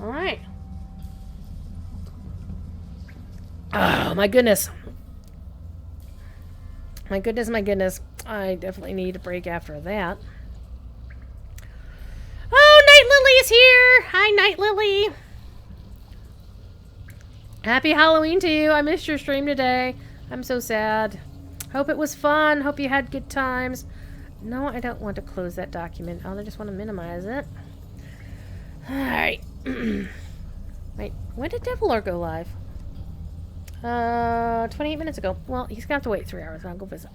Alright. Oh, my goodness. My goodness, my goodness. I definitely need a break after that. Oh, Night Lily's here! Hi, Night Lily! Happy Halloween to you. I missed your stream today. I'm so sad. Hope it was fun. Hope you had good times. No, I don't want to close that document. I just want to minimize it. Alright. Wait, when did Devilar go live? 28 minutes ago. Well, he's gonna have to wait 3 hours. I'll go visit.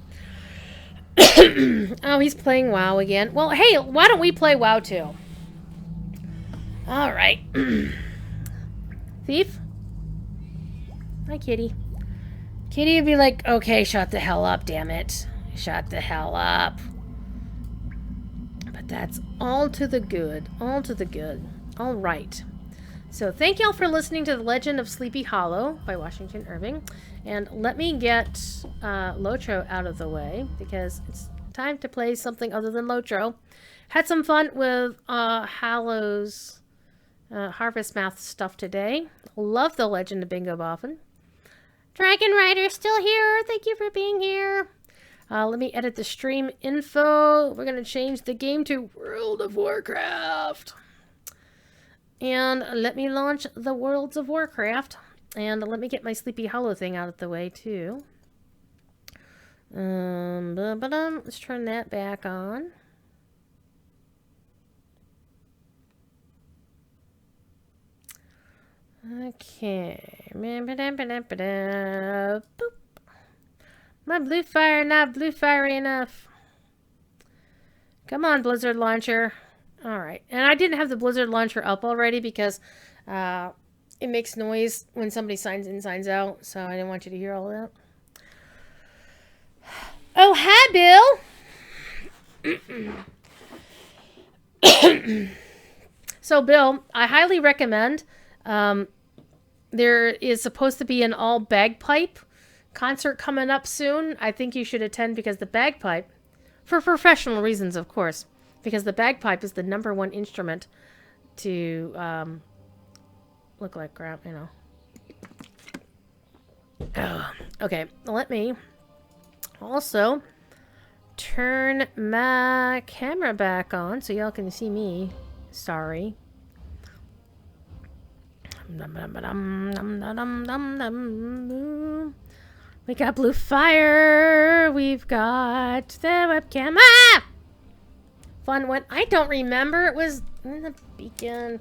Oh, he's playing WoW again. Well, hey, why don't we play WoW too? Alright. Thief? Hi, kitty. Kitty would be like, okay, shut the hell up, damn it. Shut the hell up. But that's all to the good. All to the good. All right. So thank y'all for listening to The Legend of Sleepy Hollow by Washington Irving. And let me get Lotro out of the way because it's time to play something other than Lotro. Had some fun with Hallow's Harvest Math stuff today. Love The Legend of Bingo Boffin. Dragon Rider still here. Thank you for being here. Let me edit the stream info. We're going to change the game to World of Warcraft. And let me launch the Worlds of Warcraft. And let me get my Sleepy Hollow thing out of the way, too. Let's turn that back on. Okay. Boop. My blue fire not blue fiery enough. Come on, Blizzard Launcher. Alright. And I didn't have the Blizzard Launcher up already because it makes noise when somebody signs in, signs out. So I didn't want you to hear all that. Oh, hi, Bill. So, Bill, I highly recommend... there is supposed to be an all bagpipe concert coming up soon. I think you should attend because the bagpipe, for professional reasons, of course, because the bagpipe is the #1 instrument to look like crap, you know. Okay, let me also turn my camera back on so y'all can see me. Sorry. We got blue fire. We've got the webcam. Ah! Fun one. I don't remember. It was in the beacon.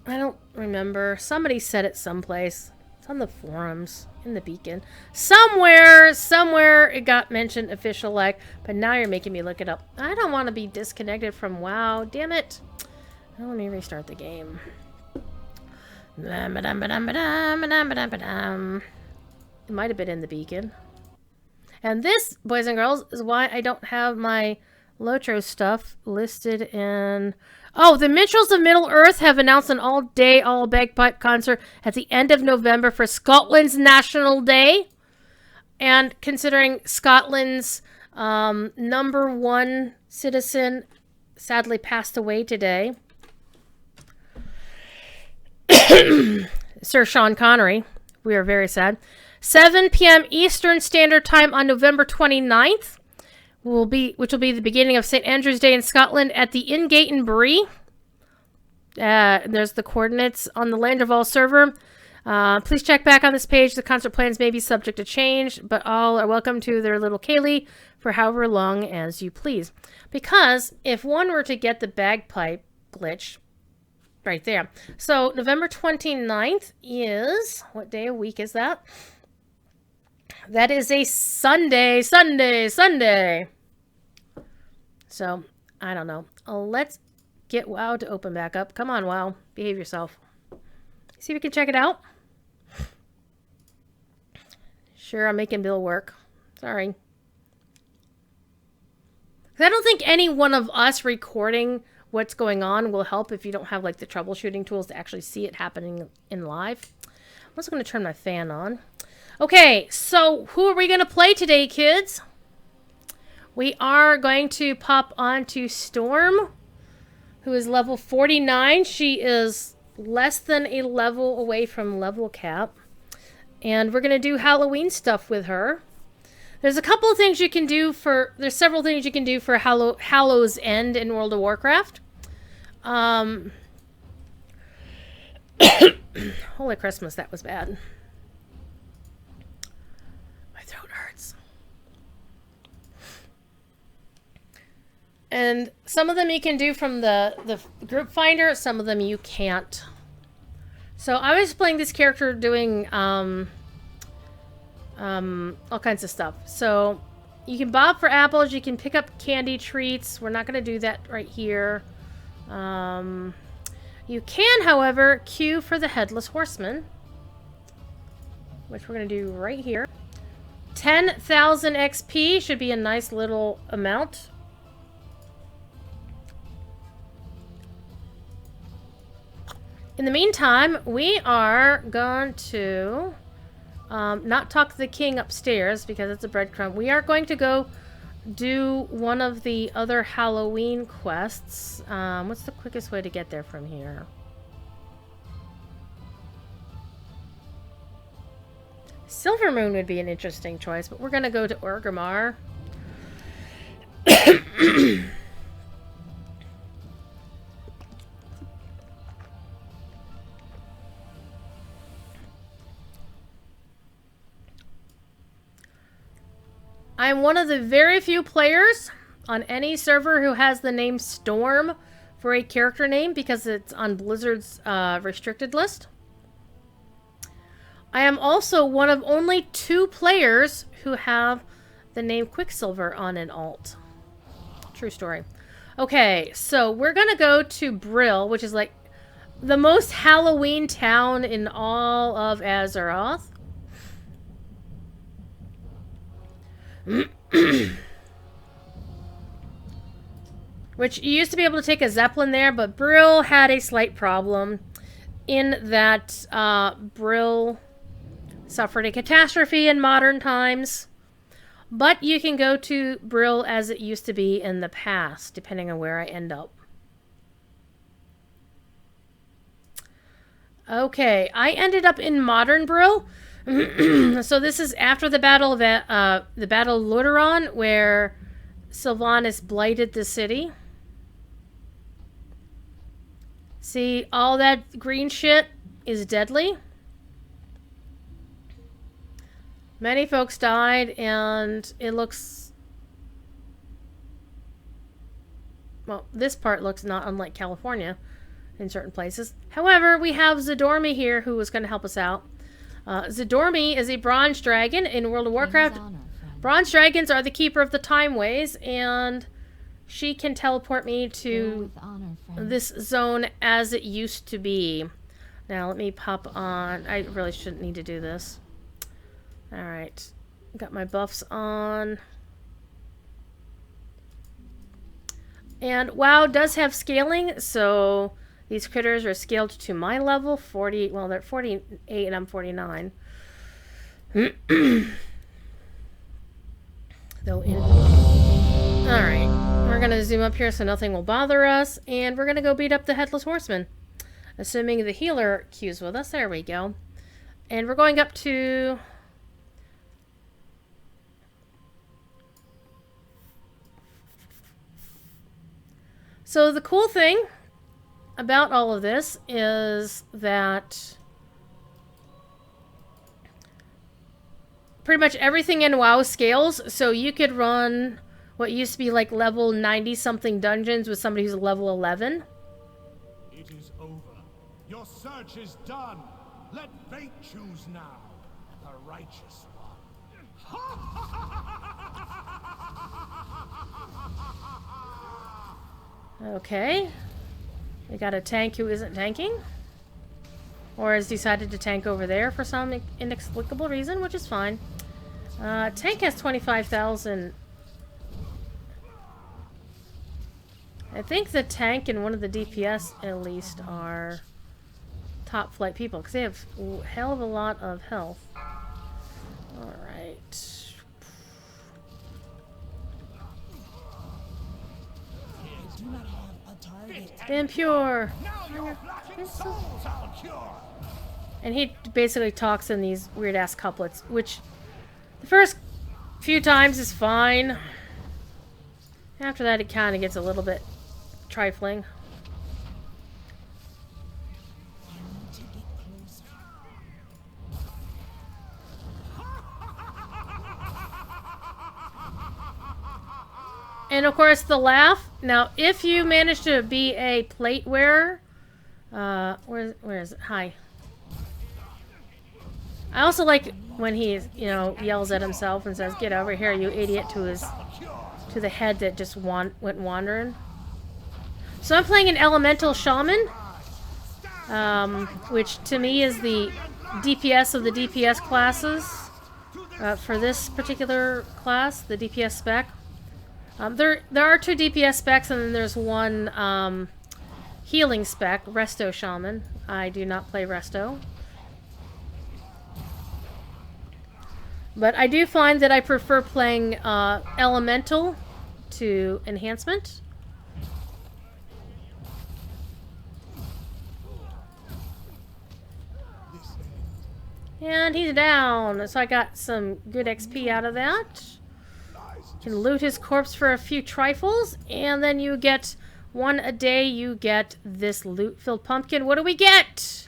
I don't remember. Somebody said it someplace. It's on the forums. In the beacon. Somewhere it got mentioned official like, but now you're making me look it up. I don't want to be disconnected from WoW. Damn it. Well, let me restart the game. It might have been in the beacon. And this, boys and girls, is why I don't have my Lotro stuff listed in... Oh, the Minstrels of Middle-earth have announced an all-day, all-bagpipe concert at the end of November for Scotland's National Day. And considering Scotland's #1 citizen sadly passed away today... Sir Sean Connery. We are very sad. 7 p.m. Eastern Standard Time on November 29th, which will be the beginning of St. Andrew's Day in Scotland at the Ingate in Bree. There's the coordinates on the Land of All server. Please check back on this page. The concert plans may be subject to change, but all are welcome to their little Kaylee for however long as you please. Because if one were to get the bagpipe glitch... Right there. So, November 29th is... What day of week is that? That is a Sunday. So, I don't know. Let's get WoW to open back up. Come on, WoW. Behave yourself. See if we can check it out. Sure, I'm making Bill work. Sorry. I don't think any one of us recording... what's going on will help if you don't have like the troubleshooting tools to actually see it happening in live. I'm also going to turn my fan on. Okay, so who are we going to play today, kids? We are going to pop on to Storm, who is level 49. She is less than a level away from level cap. And we're going to do Halloween stuff with her. There's a couple of things you can do for... There's several things you can do for Hallow's End in World of Warcraft. Holy Christmas, that was bad. My throat hurts. And some of them you can do from the group finder, some of them you can't. So I was playing this character doing all kinds of stuff. So you can bob for apples, you can pick up candy treats. We're not going to do that right here. You can, however, queue for the Headless Horseman, which we're going to do right here. 10,000 XP should be a nice little amount. In the meantime, we are going to not talk to the king upstairs because it's a breadcrumb. We are going to go do one of the other Halloween quests. What's the quickest way to get there from here? Silver Moon would be an interesting choice, but we're going to go to Orgrimmar. I'm one of the very few players on any server who has the name Storm for a character name because it's on Blizzard's restricted list. I am also one of only 2 players who have the name Quicksilver on an alt. True story. Okay, so we're going to go to Brill, which is like the most Halloween town in all of Azeroth. Which you used to be able to take a Zeppelin there, but Brill had a slight problem in that Brill suffered a catastrophe in modern times. But you can go to Brill as it used to be in the past, depending on where I end up. Okay, I ended up in modern Brill. So this is after the Battle of Lordaeron, where Sylvanas blighted the city. See, all that green shit is deadly. Many folks died, and it looks... Well, this part looks not unlike California in certain places. However, we have Zadormi here who is going to help us out. Zadormi is a bronze dragon in World of Warcraft. Bronze dragons are the keeper of the time ways, and she can teleport me to this zone as it used to be. Now, let me pop on. I really shouldn't need to do this. Alright. Got my buffs on. And WoW does have scaling, so these critters are scaled to my level, 40, well, they're 48 and I'm 49. Alright, we're going to zoom up here so nothing will bother us, and we're going to go beat up the Headless Horseman. Assuming the healer queues with us, there we go. And we're going up to... So the cool thing about all of this is that pretty much everything in WoW scales, so you could run what used to be like level 90-something dungeons with somebody who's level 11. It is over. Your search is done. Let fate choose now. The righteous one. Okay. We got a tank who isn't tanking. Or has decided to tank over there for some inexplicable reason, which is fine. Tank has 25,000. I think the tank and one of the DPS at least are top flight people, because they have a hell of a lot of health. Alright. Impure. Now your blackened souls I'll cure. And he basically talks in these weird-ass couplets, which the first few times is fine. After that, it kind of gets a little bit trifling. And of course, the laugh. Now, if you manage to be a plate wearer, where is it? Hi. I also like when he, yells at himself and says, "Get over here, you idiot!" to the head that just went wandering. So I'm playing an elemental shaman, which to me is the DPS of the DPS classes for this particular class, the DPS spec. There are 2 DPS specs, and then there's one healing spec, Resto Shaman. I do not play Resto. But I do find that I prefer playing Elemental to Enhancement. And he's down, so I got some good XP out of that. Can loot his corpse for a few trifles, and then you get 1 a day. You get this loot-filled pumpkin. What do we get?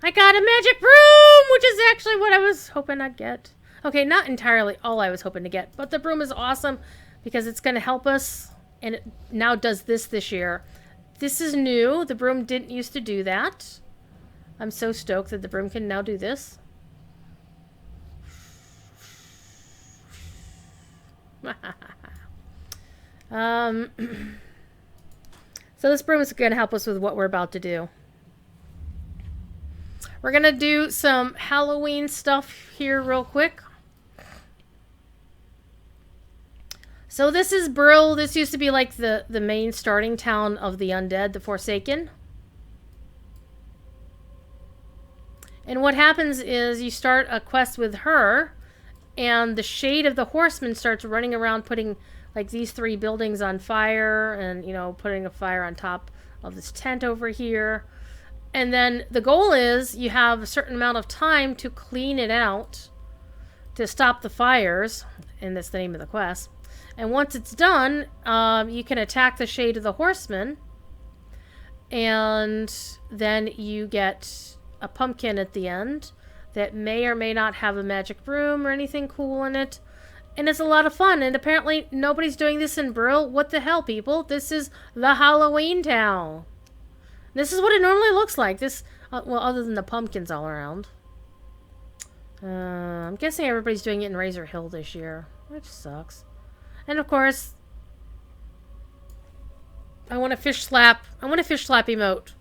I got a magic broom, which is actually what I was hoping I'd get. Okay, not entirely all I was hoping to get, but the broom is awesome because it's going to help us, and it now does this year. This is new. The broom didn't used to do that. I'm so stoked that the broom can now do this. So this broom is going to help us with what we're about to do. We're going to do some Halloween stuff here real quick. So this is Brill. This used to be like the main starting town of the undead, the Forsaken. And what happens is you start a quest with her, and the shade of the Horseman starts running around putting like these 3 buildings on fire, and putting a fire on top of this tent over here. And then the goal is you have a certain amount of time to clean it out to stop the fires, and that's the name of the quest. And once it's done, you can attack the shade of the Horseman, and then you get a pumpkin at the end that may or may not have a magic broom or anything cool in it. And it's a lot of fun. And apparently nobody's doing this in Brill. What the hell, people? This is the Halloween town. This is what it normally looks like. This, well, other than the pumpkins all around. I'm guessing everybody's doing it in Razor Hill this year, which sucks. And of course, I want a fish slap. I want a fish slap emote.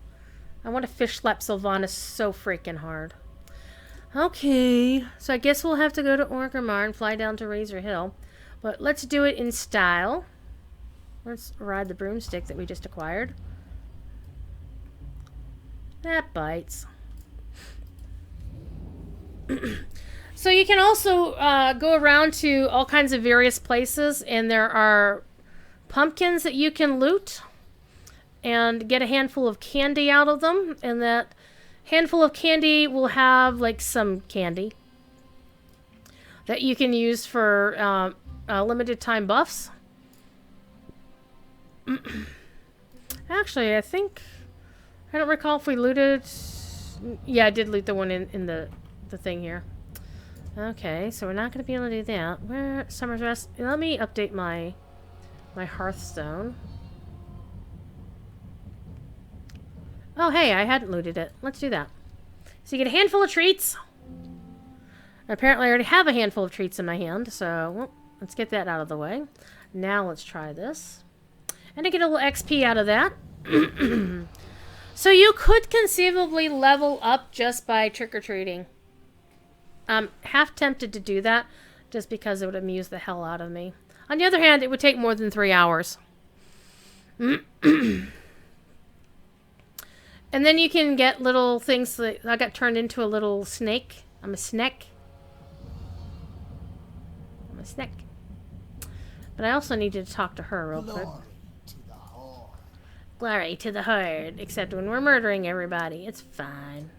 I want to fish slap Sylvanas so freaking hard. Okay, so I guess we'll have to go to Orgrimmar and fly down to Razor Hill. But let's do it in style. Let's ride the broomstick that we just acquired. That bites. So you can also go around to all kinds of various places, and there are pumpkins that you can loot and get a handful of candy out of them, and that handful of candy will have like some candy that you can use for limited time buffs. Actually, I don't recall if we looted. Yeah, I did loot the one in the thing here. Okay, so we're not going to be able to do that. Where Summer's Rest? Let me update my Hearthstone. Oh, hey, I hadn't looted it. Let's do that. So you get a handful of treats. Apparently I already have a handful of treats in my hand, so well, let's get that out of the way. Now let's try this. And I get a little XP out of that. So you could conceivably level up just by trick-or-treating. I'm half tempted to do that, just because it would amuse the hell out of me. On the other hand, it would take more than 3 hours. And then you can get little things that I got turned into a little snake. I'm a snake. I'm a snake. But I also needed to talk to her real quick. Glory to the Horde. Except when we're murdering everybody. It's fine.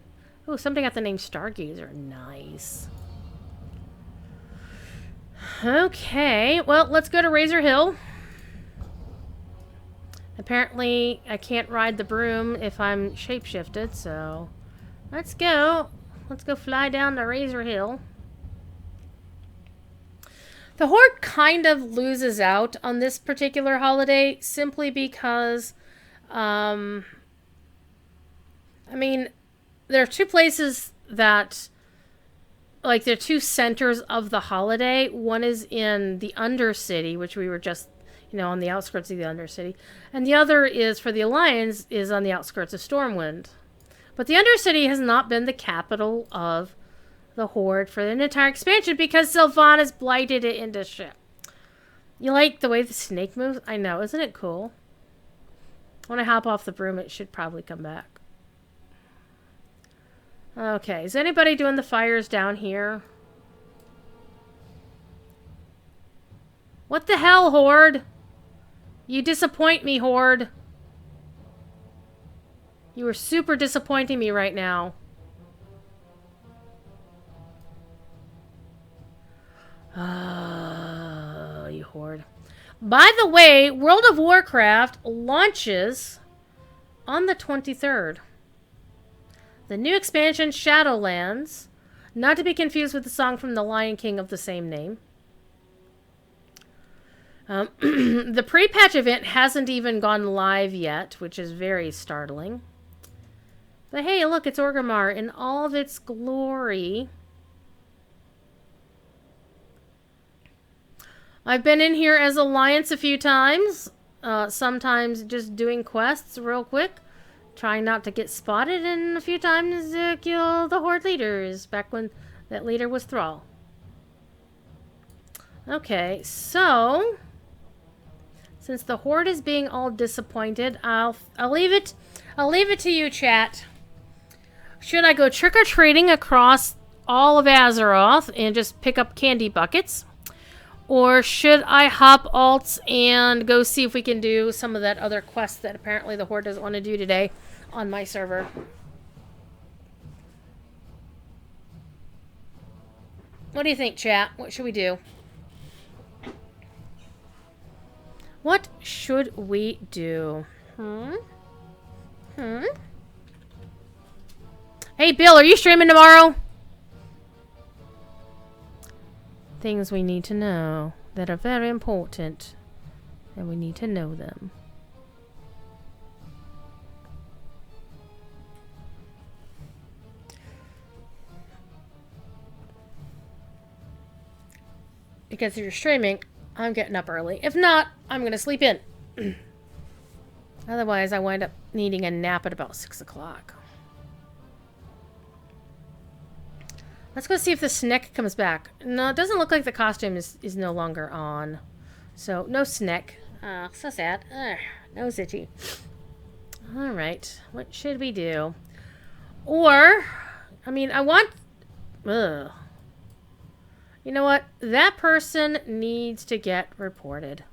Oh, somebody got the name Stargazer. Nice. Okay, well, let's go to Razor Hill. Apparently, I can't ride the broom if I'm shapeshifted, so let's go. Let's go fly down to Razor Hill. The Horde kind of loses out on this particular holiday simply because, I mean, there are two places that, like, they're two centers of the holiday. One is in the Undercity, which we were just, you know, on the outskirts of the Undercity. And the other is, for the Alliance, is on the outskirts of Stormwind. But the Undercity has not been the capital of the Horde for the entire expansion because Sylvanas blighted it into shit. You like the way the snake moves? I know, isn't it cool? When I hop off the broom, it should probably come back. Okay, is anybody doing the fires down here? What the hell, Horde? You disappoint me, Horde. You are super disappointing me right now. You Horde. By the way, World of Warcraft launches on the 23rd. The new expansion, Shadowlands, not to be confused with the song from The Lion King of the same name. The pre-patch event hasn't even gone live yet, which is very startling. But hey, look, it's Orgrimmar in all of its glory. I've been in here as Alliance a few times. Sometimes just doing quests real quick. Trying not to get spotted, and a few times to kill the Horde leaders. Back when that leader was Thrall. Okay, so since the Horde is being all disappointed, I'll leave it to you, chat. Should I go trick-or-treating across all of Azeroth and just pick up candy buckets? Or should I hop alts and go see if we can do some of that other quest that apparently the Horde doesn't want to do today on my server? What do you think, chat? What should we do? What should we do? Hey, Bill, are you streaming tomorrow? Things we need to know that are very important, and we need to know them. Because if you're streaming, I'm getting up early. If not, I'm going to sleep in. Otherwise, I wind up needing a nap at about 6 o'clock. Let's go see if the Sneck comes back. No, it doesn't look like the costume is no longer on. So, no Sneck. So sad. No itchy. Alright. What should we do? Or, I mean, I want... Ugh. You know what? That person needs to get reported.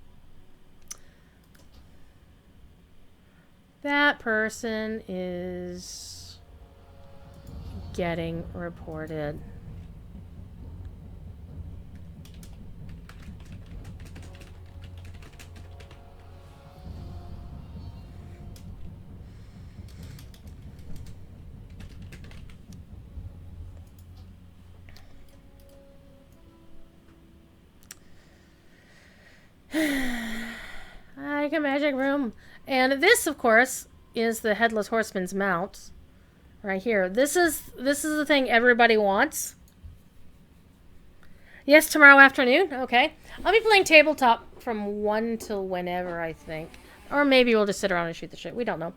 That person is getting reported. Like a magic room. And this, of course, is the Headless Horseman's mount. Right here. This is the thing everybody wants. Yes, tomorrow afternoon. Okay. I'll be playing tabletop from 1 till whenever, I think. Or maybe we'll just sit around and shoot the shit. We don't know.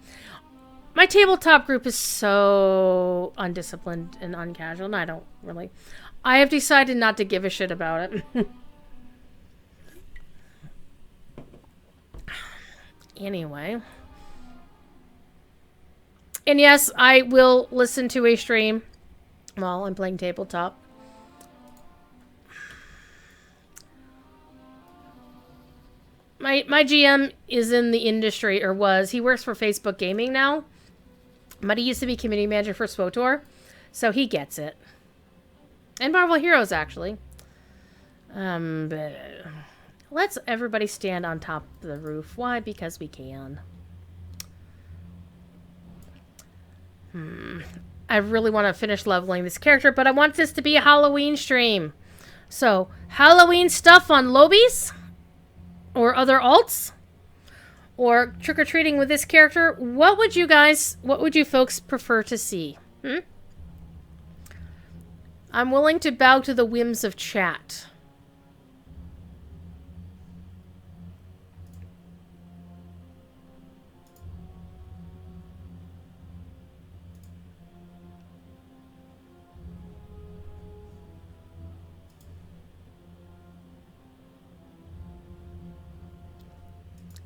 My tabletop group is so undisciplined and uncasual, and I don't really... I have decided not to give a shit about it. Anyway. And yes, I will listen to a stream while I'm playing tabletop. My GM is in the industry, or was. He works for Facebook Gaming now. But he used to be community manager for SWOTOR. So he gets it. And Marvel Heroes, actually. But let's everybody stand on top of the roof. Why? Because we can. I really want to finish leveling this character, but I want this to be a Halloween stream. So, Halloween stuff on Lobies? Or other alts? Or trick-or-treating with this character? What would you folks prefer to see? I'm willing to bow to the whims of chat.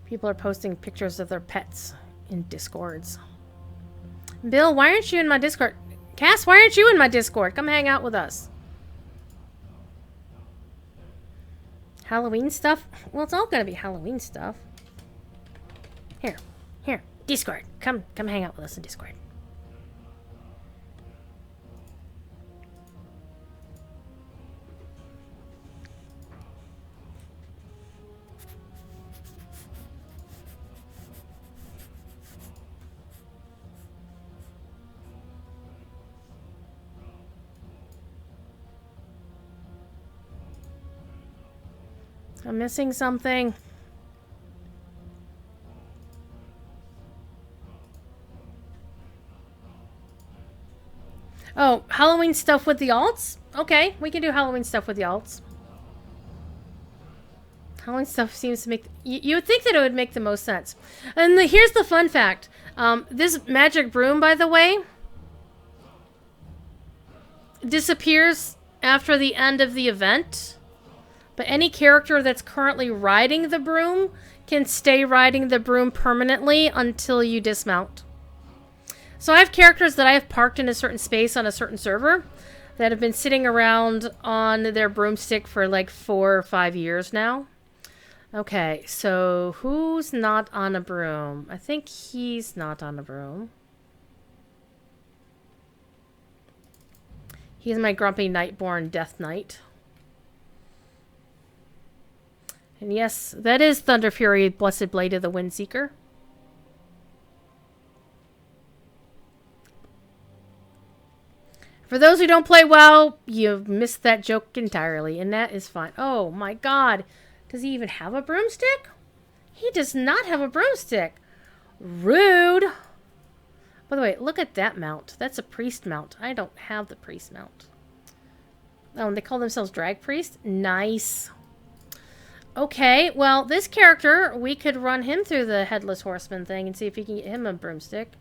People are posting pictures of their pets in Discords. Bill, why aren't you in my Discord? Cass, why aren't you in my Discord? Come hang out with us. Halloween stuff? Well, it's all gonna be Halloween stuff. Here, Discord. Come hang out with us in Discord. I'm missing something. Oh, Halloween stuff with the alts? Okay, we can do Halloween stuff with the alts. Halloween stuff seems to make... You would think that it would make the most sense. And here's the fun fact. This magic broom, by the way, disappears after the end of the event. But any character that's currently riding the broom can stay riding the broom permanently until you dismount. So I have characters that I have parked in a certain space on a certain server that have been sitting around on their broomstick for like 4 or 5 years now. Okay, so who's not on a broom? I think he's not on a broom. He's my grumpy Nightborn Death Knight. And yes, that is Thunder Fury, Blessed Blade of the Windseeker. For those who don't play WoW, you've missed that joke entirely, and that is fine. Oh my god. Does he even have a broomstick? He does not have a broomstick. Rude. By the way, look at that mount. That's a priest mount. I don't have the priest mount. Oh, and they call themselves drag priest? Nice. Okay, well, this character, we could run him through the Headless Horseman thing and see if we can get him a broomstick.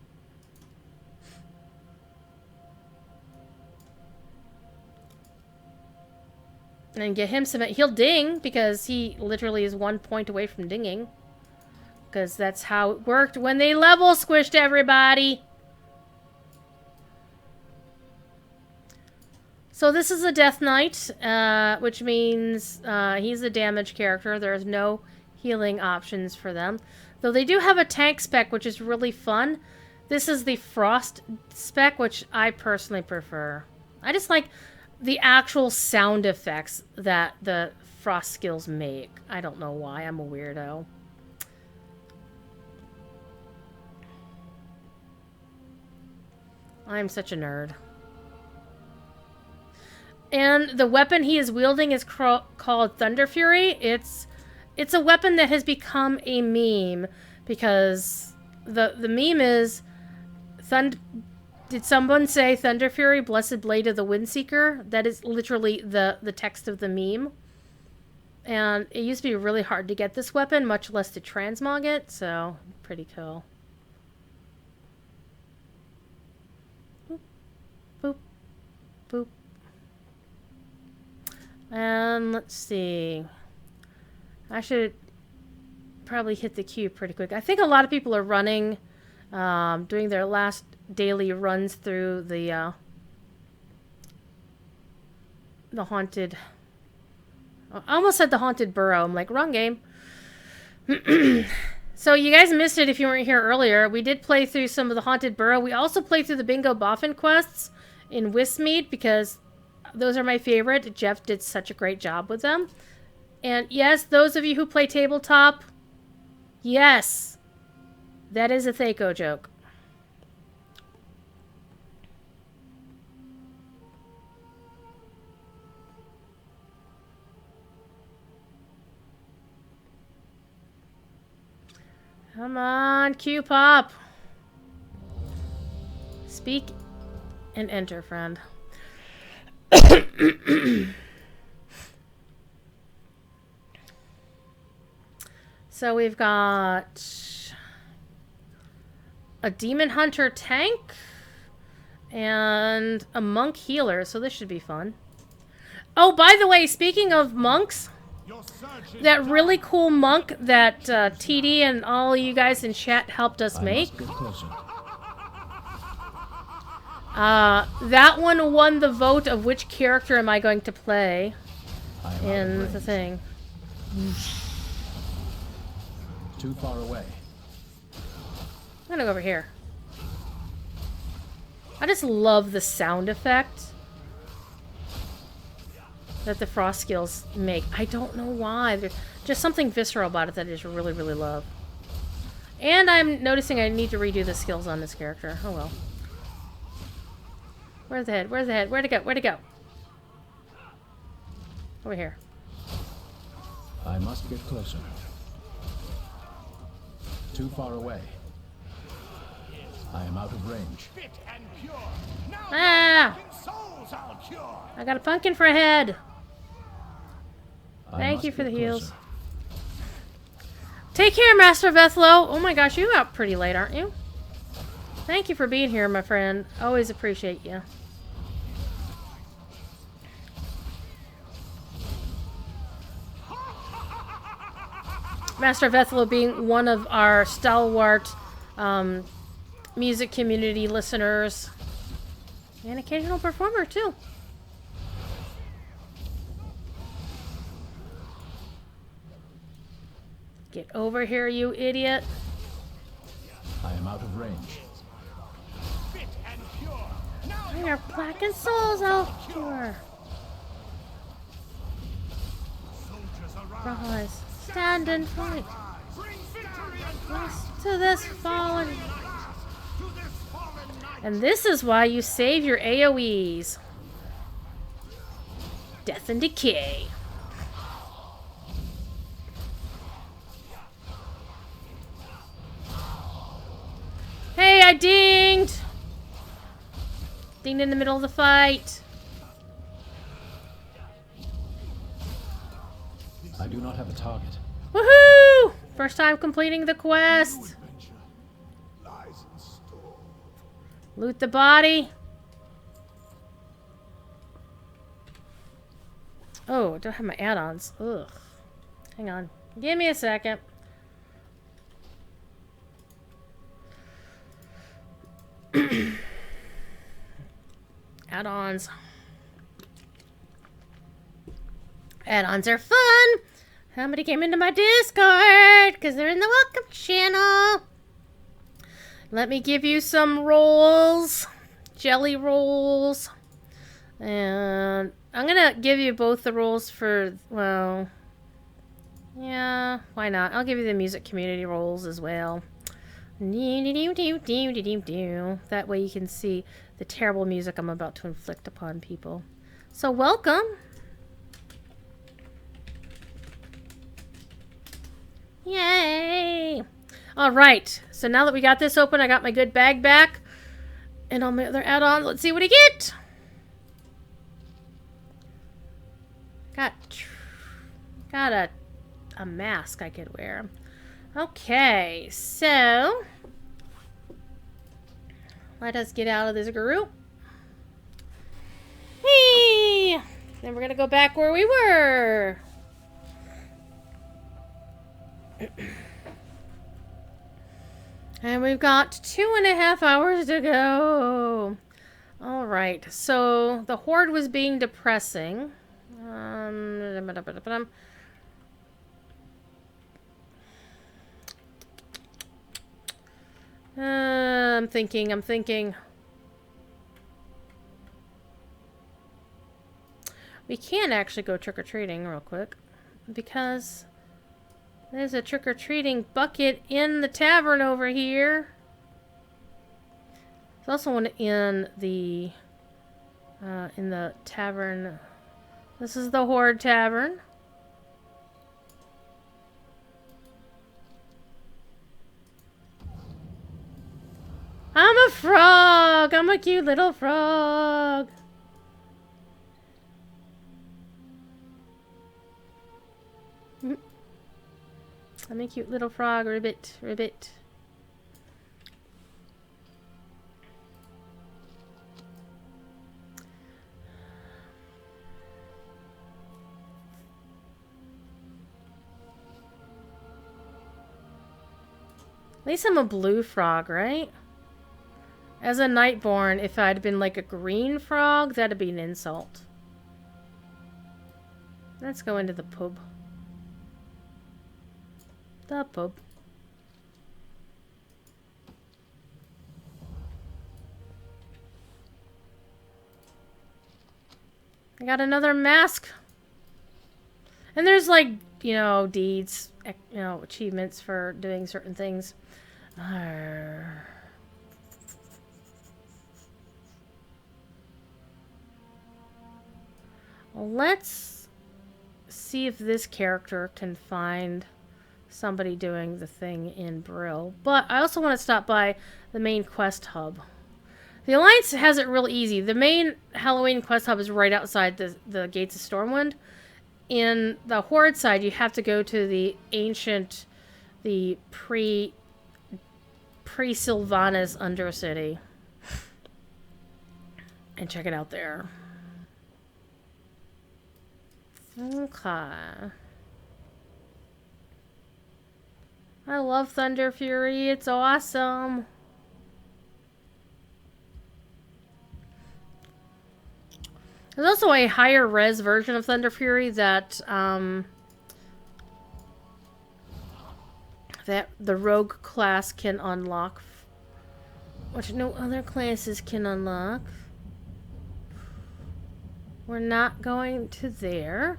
And get him some... He'll ding, because he literally is 1 point away from dinging. Because that's how it worked when they level squished everybody. So this is a Death Knight, which means he's a damage character. There's no healing options for them. Though they do have a tank spec, which is really fun. This is the Frost spec, which I personally prefer. I just like the actual sound effects that the Frost skills make. I don't know why. I'm a weirdo. I'm such a nerd. And the weapon he is wielding is called Thunder Fury. It's a weapon that has become a meme because the meme is did someone say Thunder Fury, Blessed Blade of the Windseeker? That is literally the text of the meme. And it used to be really hard to get this weapon, much less to transmog it, so pretty cool. Boop, boop, boop. And let's see. I should probably hit the queue pretty quick. I think a lot of people are running, doing their last daily runs through the haunted... I almost said the Haunted Burrow. I'm like, wrong game. So you guys missed it if you weren't here earlier. We did play through some of the Haunted Burrow. We also played through the Bingo Boffin quests in Westmead because those are my favorite. Jeff did such a great job with them. And yes, those of you who play tabletop, yes, that is a Thaco joke. Come on, Q-Pop. Speak and enter, friend. So we've got a Demon Hunter tank and a monk healer, so this should be fun. Oh, by the way, speaking of monks, that really cool monk that TD and all you guys in chat helped us make. That one won the vote of which character am I going to play in the thing. Too far away. I'm gonna go over here. I just love the sound effect that the frost skills make. I don't know why. There's just something visceral about it that I just really, really love. And I'm noticing I need to redo the skills on this character. Oh well. Where's the head? Where's the head? Where'd it go? Where'd it go? Over here. I must get closer. Too far away. I am out of range. Ah! I got a pumpkin for a head. Thank you for the heals. Take care, Master Vethlo. Oh my gosh, you out pretty late, aren't you? Thank you for being here, my friend. Always appreciate you. Master Vethlo being one of our stalwart music community listeners. And occasional performer, too. Get over here, you idiot. I am out of range. Your blackened souls out pure. Rise, stand and fight. Rise to this fallen. And this is why you save your AoEs. Death and decay. Hey, I dinged! Dinged in the middle of the fight. I do not have a target. Woohoo! First time completing the quest. Loot the body. Oh, I don't have my add-ons. Ugh. Hang on. Give me a second. Add-ons. Add-ons are fun. Somebody came into my Discord because they're in the welcome channel. Let me give you some rolls. Jelly rolls. And I'm going to give you both the rolls for, well, yeah, why not? I'll give you the music community rolls as well. That way you can see the terrible music I'm about to inflict upon people. So welcome. Yay! All right. So now that we got this open, I got my good bag back. And all my other add-ons. Let's see what I get. Got a mask I could wear. Okay, so let us get out of this group. Hey! Then we're gonna go back where we were. And we've got 2.5 hours to go. All right, so the horde was being depressing. I'm thinking. We can actually go trick-or-treating real quick. Because there's a trick-or-treating bucket in the tavern over here. There's also one in the tavern. This is the Horde Tavern. I'm a frog! I'm a cute little frog! I'm a cute little frog, ribbit, ribbit. At least I'm a blue frog, right? As a Nightborn, if I'd been like a green frog, that'd be an insult. Let's go into the pub. The pub. I got another mask. And there's like, you know, deeds, you know, achievements for doing certain things. Arr. Let's see if this character can find somebody doing the thing in Brill. But I also want to stop by the main quest hub. The Alliance has it real easy. The main Halloween quest hub is right outside the gates of Stormwind. In the Horde side, you have to go to the ancient, the pre-Sylvanas Undercity. And check it out there. Okay. I love Thunder Fury. It's awesome. There's also a higher res version of Thunder Fury that that the rogue class can unlock, which no other classes can unlock. We're not going to there.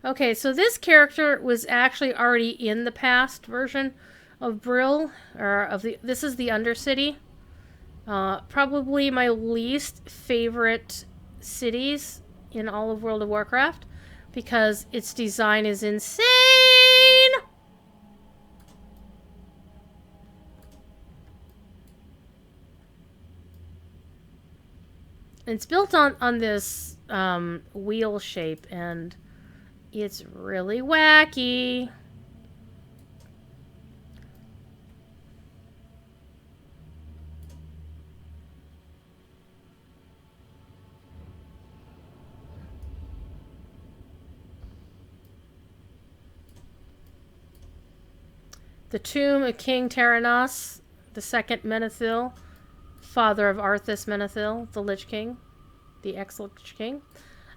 Okay, so this character was actually already in the past version of Brill, or of the. This is the Undercity. Probably my least favorite cities in all of World of Warcraft, because its design is insane. It's built on this wheel shape, and it's really wacky. The tomb of King Taranos, the second Menethil, father of Arthas Menethil, the Lich King, the ex-Lich King.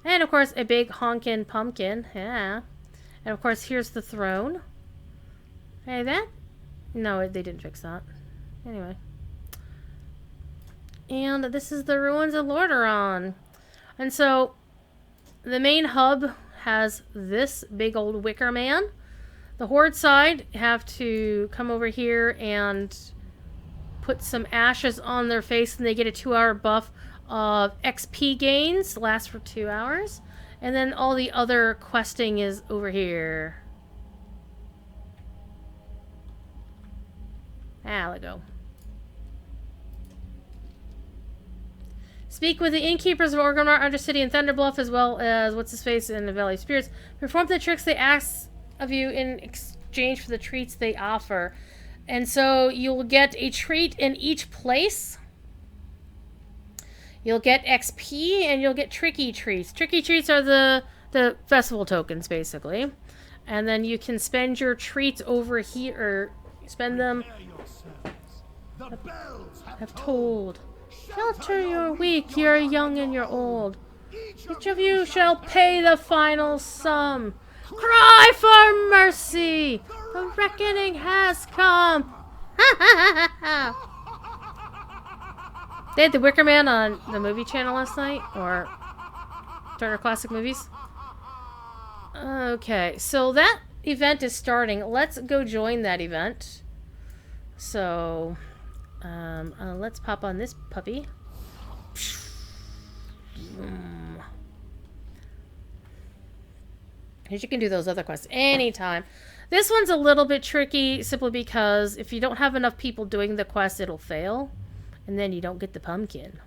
And, of course, a big honkin' pumpkin. Yeah. And, of course, here's the throne. Hey, that? No, they didn't fix that. Anyway. And this is the ruins of Lordaeron. And so, the main hub has this big old wicker man. The Horde side have to come over here and put some ashes on their face, and they get a 2-hour buff of XP gains, lasts for 2 hours. And then all the other questing is over here. Ah, let go. Speak with the innkeepers of Orgrimmar, Undercity, and Thunderbluff, as well as what's-his-face in the Valley of Spirits. Perform the tricks they ask of you in exchange for the treats they offer. And so you'll get a treat in each place. You'll get XP, and you'll get tricky treats. Tricky treats are the festival tokens, basically. And then you can spend your treats over here, or spend them. The bells have told. Shelter your weak, you're young and you're old. Each of you shall pay the final sum. Cry for mercy! The reckoning has come! They had The Wicker Man on the movie channel last night, or Turner Classic Movies. Okay, so that event is starting. Let's go join that event. So, let's pop on this puppy. Because you can do those other quests anytime. This one's a little bit tricky simply because if you don't have enough people doing the quest, it'll fail. And then you don't get the pumpkin.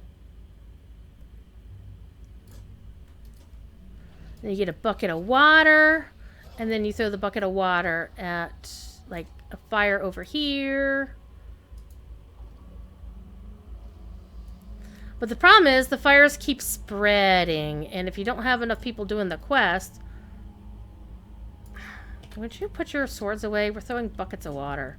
Then you get a bucket of water. And then you throw the bucket of water at, like, a fire over here. But the problem is the fires keep spreading. And if you don't have enough people doing the quest... Would you put your swords away? We're throwing buckets of water.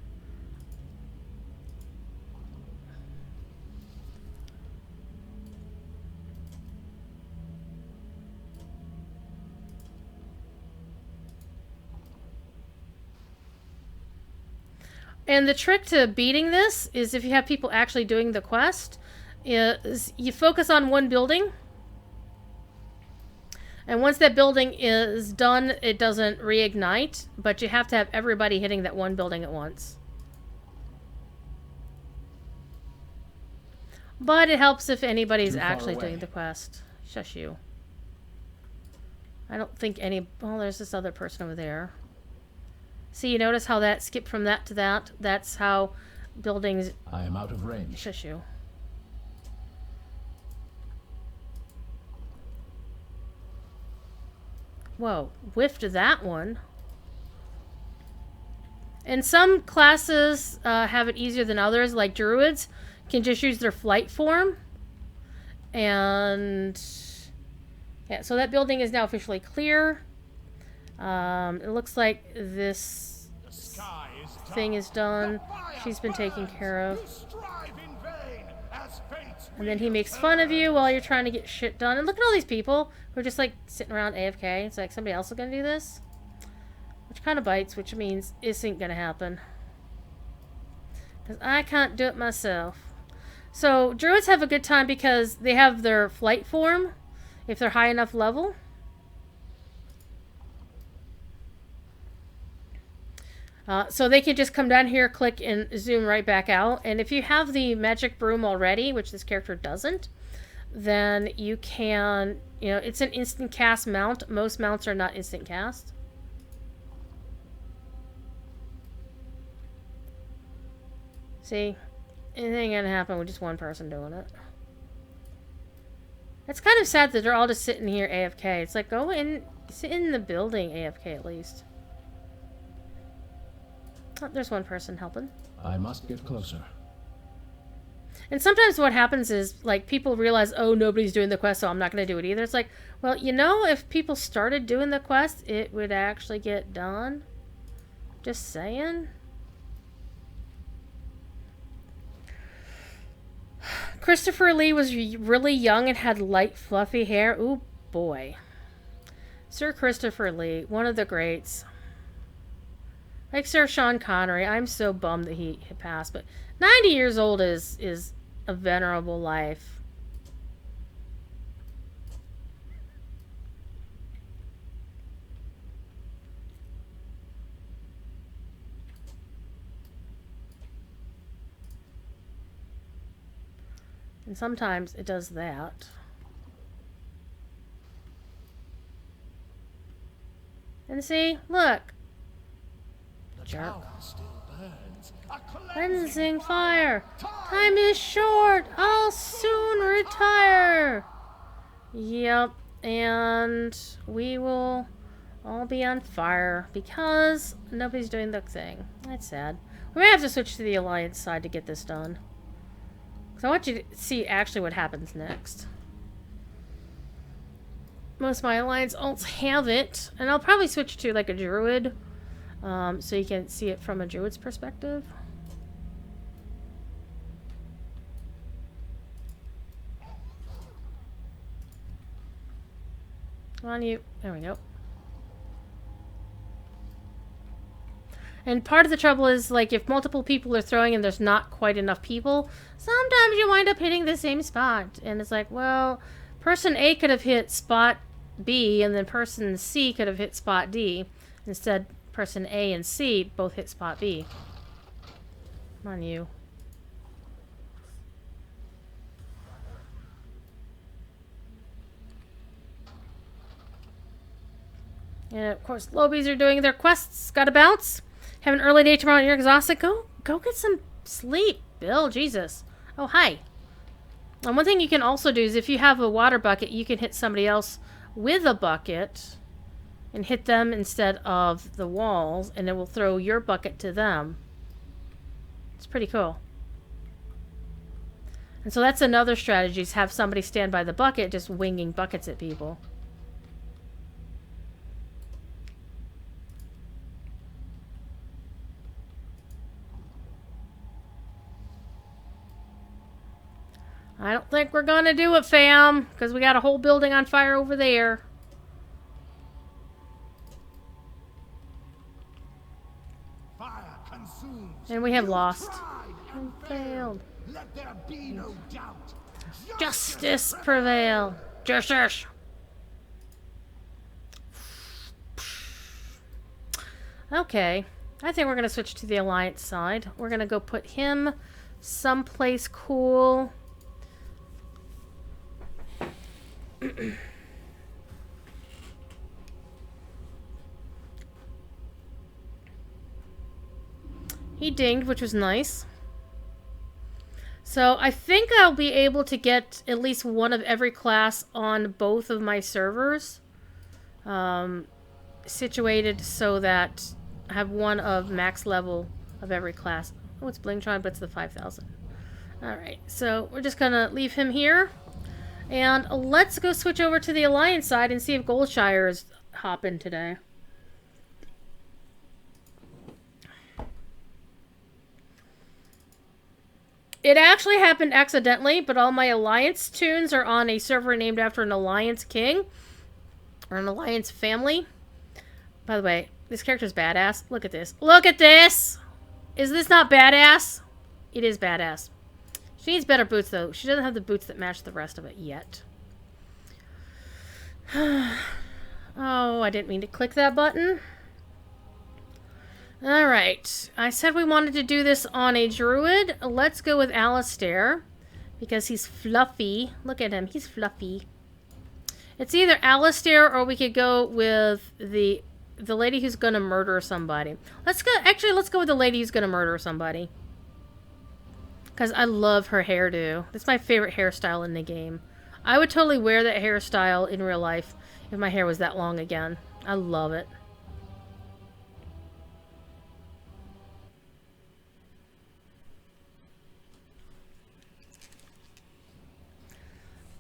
And the trick to beating this is if you have people actually doing the quest, is you focus on one building. And once that building is done, it doesn't reignite, but you have to have everybody hitting that one building at once. But it helps if anybody's actually doing the quest. Shush you. I don't think any... Oh, there's this other person over there. See, you notice how that skipped from that to that? That's how buildings... I am out of range. Shush you. Whoa, whiffed that one. And some classes have it easier than others, like druids can just use their flight form. And yeah, so that building is now officially clear. It looks like this thing is done. She's been taken care of. And then he makes fun of you while you're trying to get shit done. And look at all these people who are just like sitting around AFK. It's like somebody else is gonna do this. Which kind of bites, which means this ain't gonna happen. Because I can't do it myself. So druids have a good time because they have their flight form if they're high enough level. So they can just come down here, click, and zoom right back out. And if you have the magic broom already, which this character doesn't, then you can, you know, it's an instant cast mount. Most mounts are not instant cast. See? Anything gonna happen with just one person doing it. It's kind of sad that they're all just sitting here AFK. It's like, go in, sit in the building AFK at least. Oh, there's one person helping. I must get closer. And sometimes what happens is, like, people realize, oh, nobody's doing the quest, so I'm not going to do it either. It's like, well, you know, if people started doing the quest, it would actually get done. Just saying. Christopher Lee was really young and had light, fluffy hair. Ooh, boy. Sir Christopher Lee, one of the greats. Like Sir Sean Connery, I'm so bummed that he passed, but 90 years old is a venerable life. And sometimes it does that. And see, look. Jerk. Cleansing fire. Time is short. I'll soon retire. Yep. And we will all be on fire because nobody's doing the thing. That's sad. We may have to switch to the Alliance side to get this done. Because I want you to see actually what happens next. Most of my Alliance alts have it. And I'll probably switch to like a Druid. So you can see it from a Druid's perspective. Come on, you. There we go. And part of the trouble is, like, if multiple people are throwing and there's not quite enough people, sometimes you wind up hitting the same spot. And it's like, well, person A could have hit spot B, and then person C could have hit spot D. Instead, person A and C both hit spot B. Come on, you. And, of course, Lobies are doing their quests. Gotta bounce. Have an early day tomorrow and you're exhausted. Go get some sleep, Bill. Jesus. Oh, hi. And one thing you can also do is if you have a water bucket, you can hit somebody else with a bucket and hit them instead of the walls, and it will throw your bucket to them. It's pretty cool. And so that's another strategy, is have somebody stand by the bucket just winging buckets at people. I don't think we're gonna do it, fam, because we got a whole building on fire over there. Fire consumes. And we have lost. Tried and Failed. Let there be no doubt. Justice prevail. Justice. Okay. I think we're gonna switch to the Alliance side. We're gonna go put him someplace cool. He dinged, which was nice. So I think I'll be able to get at least one of every class on both of my servers. Situated so that I have one of max level of every class. Oh, it's Blingtron, but it's the 5,000. Alright, so we're just gonna leave him here. And let's go switch over to the Alliance side and see if Goldshire is hopping today. It actually happened accidentally, but all my Alliance tunes are on a server named after an Alliance king. Or an Alliance family. By the way, this character's badass. Look at this. Look at this! Is this not badass? It is badass. She needs better boots, though. She doesn't have the boots that match the rest of it yet. Oh, I didn't mean to click that button. Alright. I said we wanted to do this on a druid. Let's go with Alistair. Because he's fluffy. Look at him. He's fluffy. It's either Alistair or we could go with the lady who's gonna murder somebody. Let's go with the lady who's gonna murder somebody. Because I love her hairdo. That's my favorite hairstyle in the game. I would totally wear that hairstyle in real life if my hair was that long again. I love it.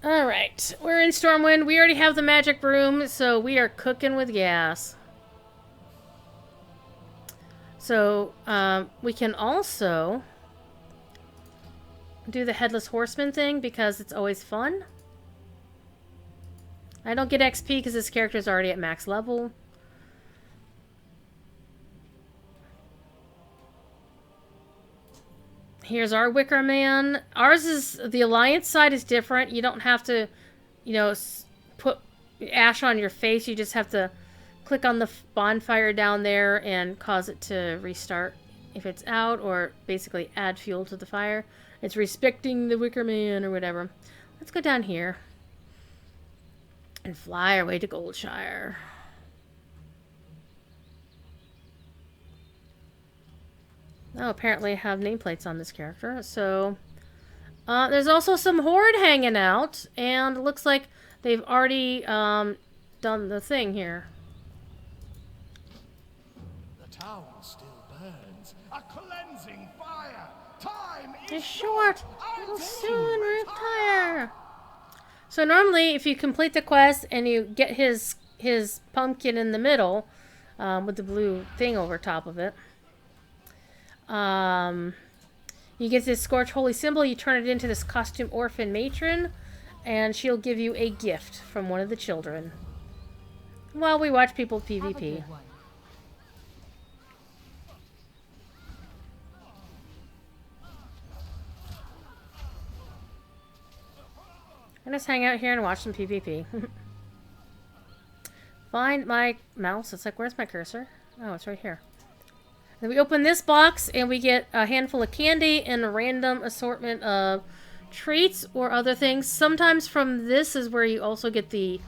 Alright, we're in Stormwind. We already have the magic broom, so we are cooking with gas. So, we can also do the Headless Horseman thing because it's always fun. I don't get XP because this character is already at max level. Here's our Wicker Man. Ours is, the Alliance side is different. You don't have to, you know, put ash on your face. You just have to click on the bonfire down there and cause it to restart if it's out, or basically add fuel to the fire. It's respecting the Wicker Man or whatever. Let's go down here and fly our way to Goldshire. Oh, apparently I have nameplates on this character. So, there's also some Horde hanging out, and it looks like they've already done the thing here. The town still burns. A cleansing fire. Time It's short. It'll soon retire. So normally, if you complete the quest and you get his pumpkin in the middle, with the blue thing over top of it, you get this Scorch Holy Symbol. You turn it into this costume orphan matron, and she'll give you a gift from one of the children. while we watch people Have a PvP. good one. I'll just hang out here and watch some PvP. Find my mouse. It's like, where's my cursor? Oh, it's right here. Then we open this box and we get a handful of candy and a random assortment of treats or other things. Sometimes from this is where you also get the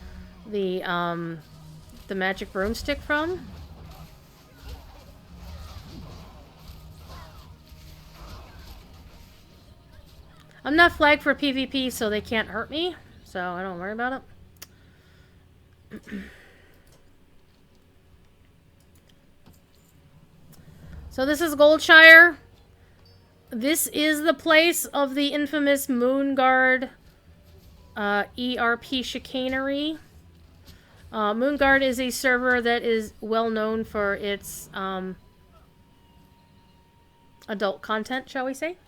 magic broomstick from. I'm not flagged for PvP, so they can't hurt me, so I don't worry about it. So this is Goldshire. This is the place of the infamous Moonguard ERP chicanery. Moonguard is a server that is well known for its adult content, shall we say.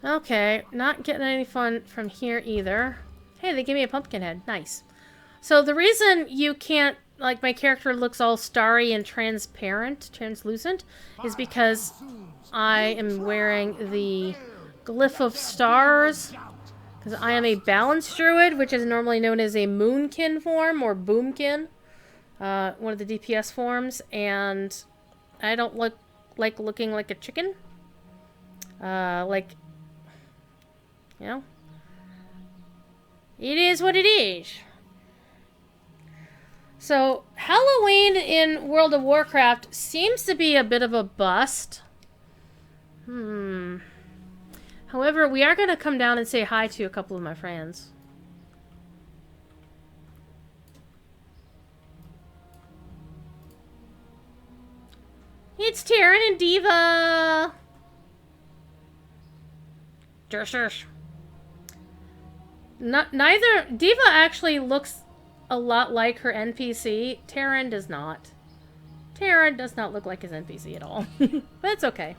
Okay, not getting any fun from here either. Hey, they gave me a pumpkin head. Nice. So the reason you can't, like, my character looks all starry and translucent, is because I am wearing the Glyph of Stars, because I am a Balance Druid, which is normally known as a Moonkin form, or Boomkin, one of the DPS forms, and I don't like looking like a chicken. You know, it is what it is. So, Halloween in World of Warcraft seems to be a bit of a bust. However, we are going to come down and say hi to a couple of my friends. It's Taryn and Diva! Shush. Neither Diva actually looks a lot like her NPC. Taryn does not. Taryn does not look like his NPC at all. But it's okay.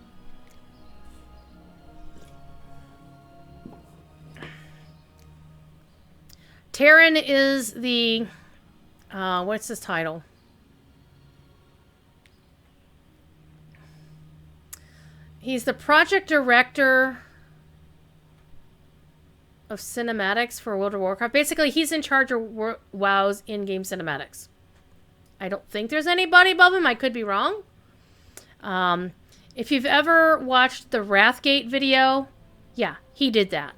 Taryn is the what's his title? He's the project director of cinematics for World of Warcraft. Basically, he's in charge of WoW's in-game cinematics. I don't think there's anybody above him. I could be wrong. If you've ever watched the Wrathgate video, yeah, he did that.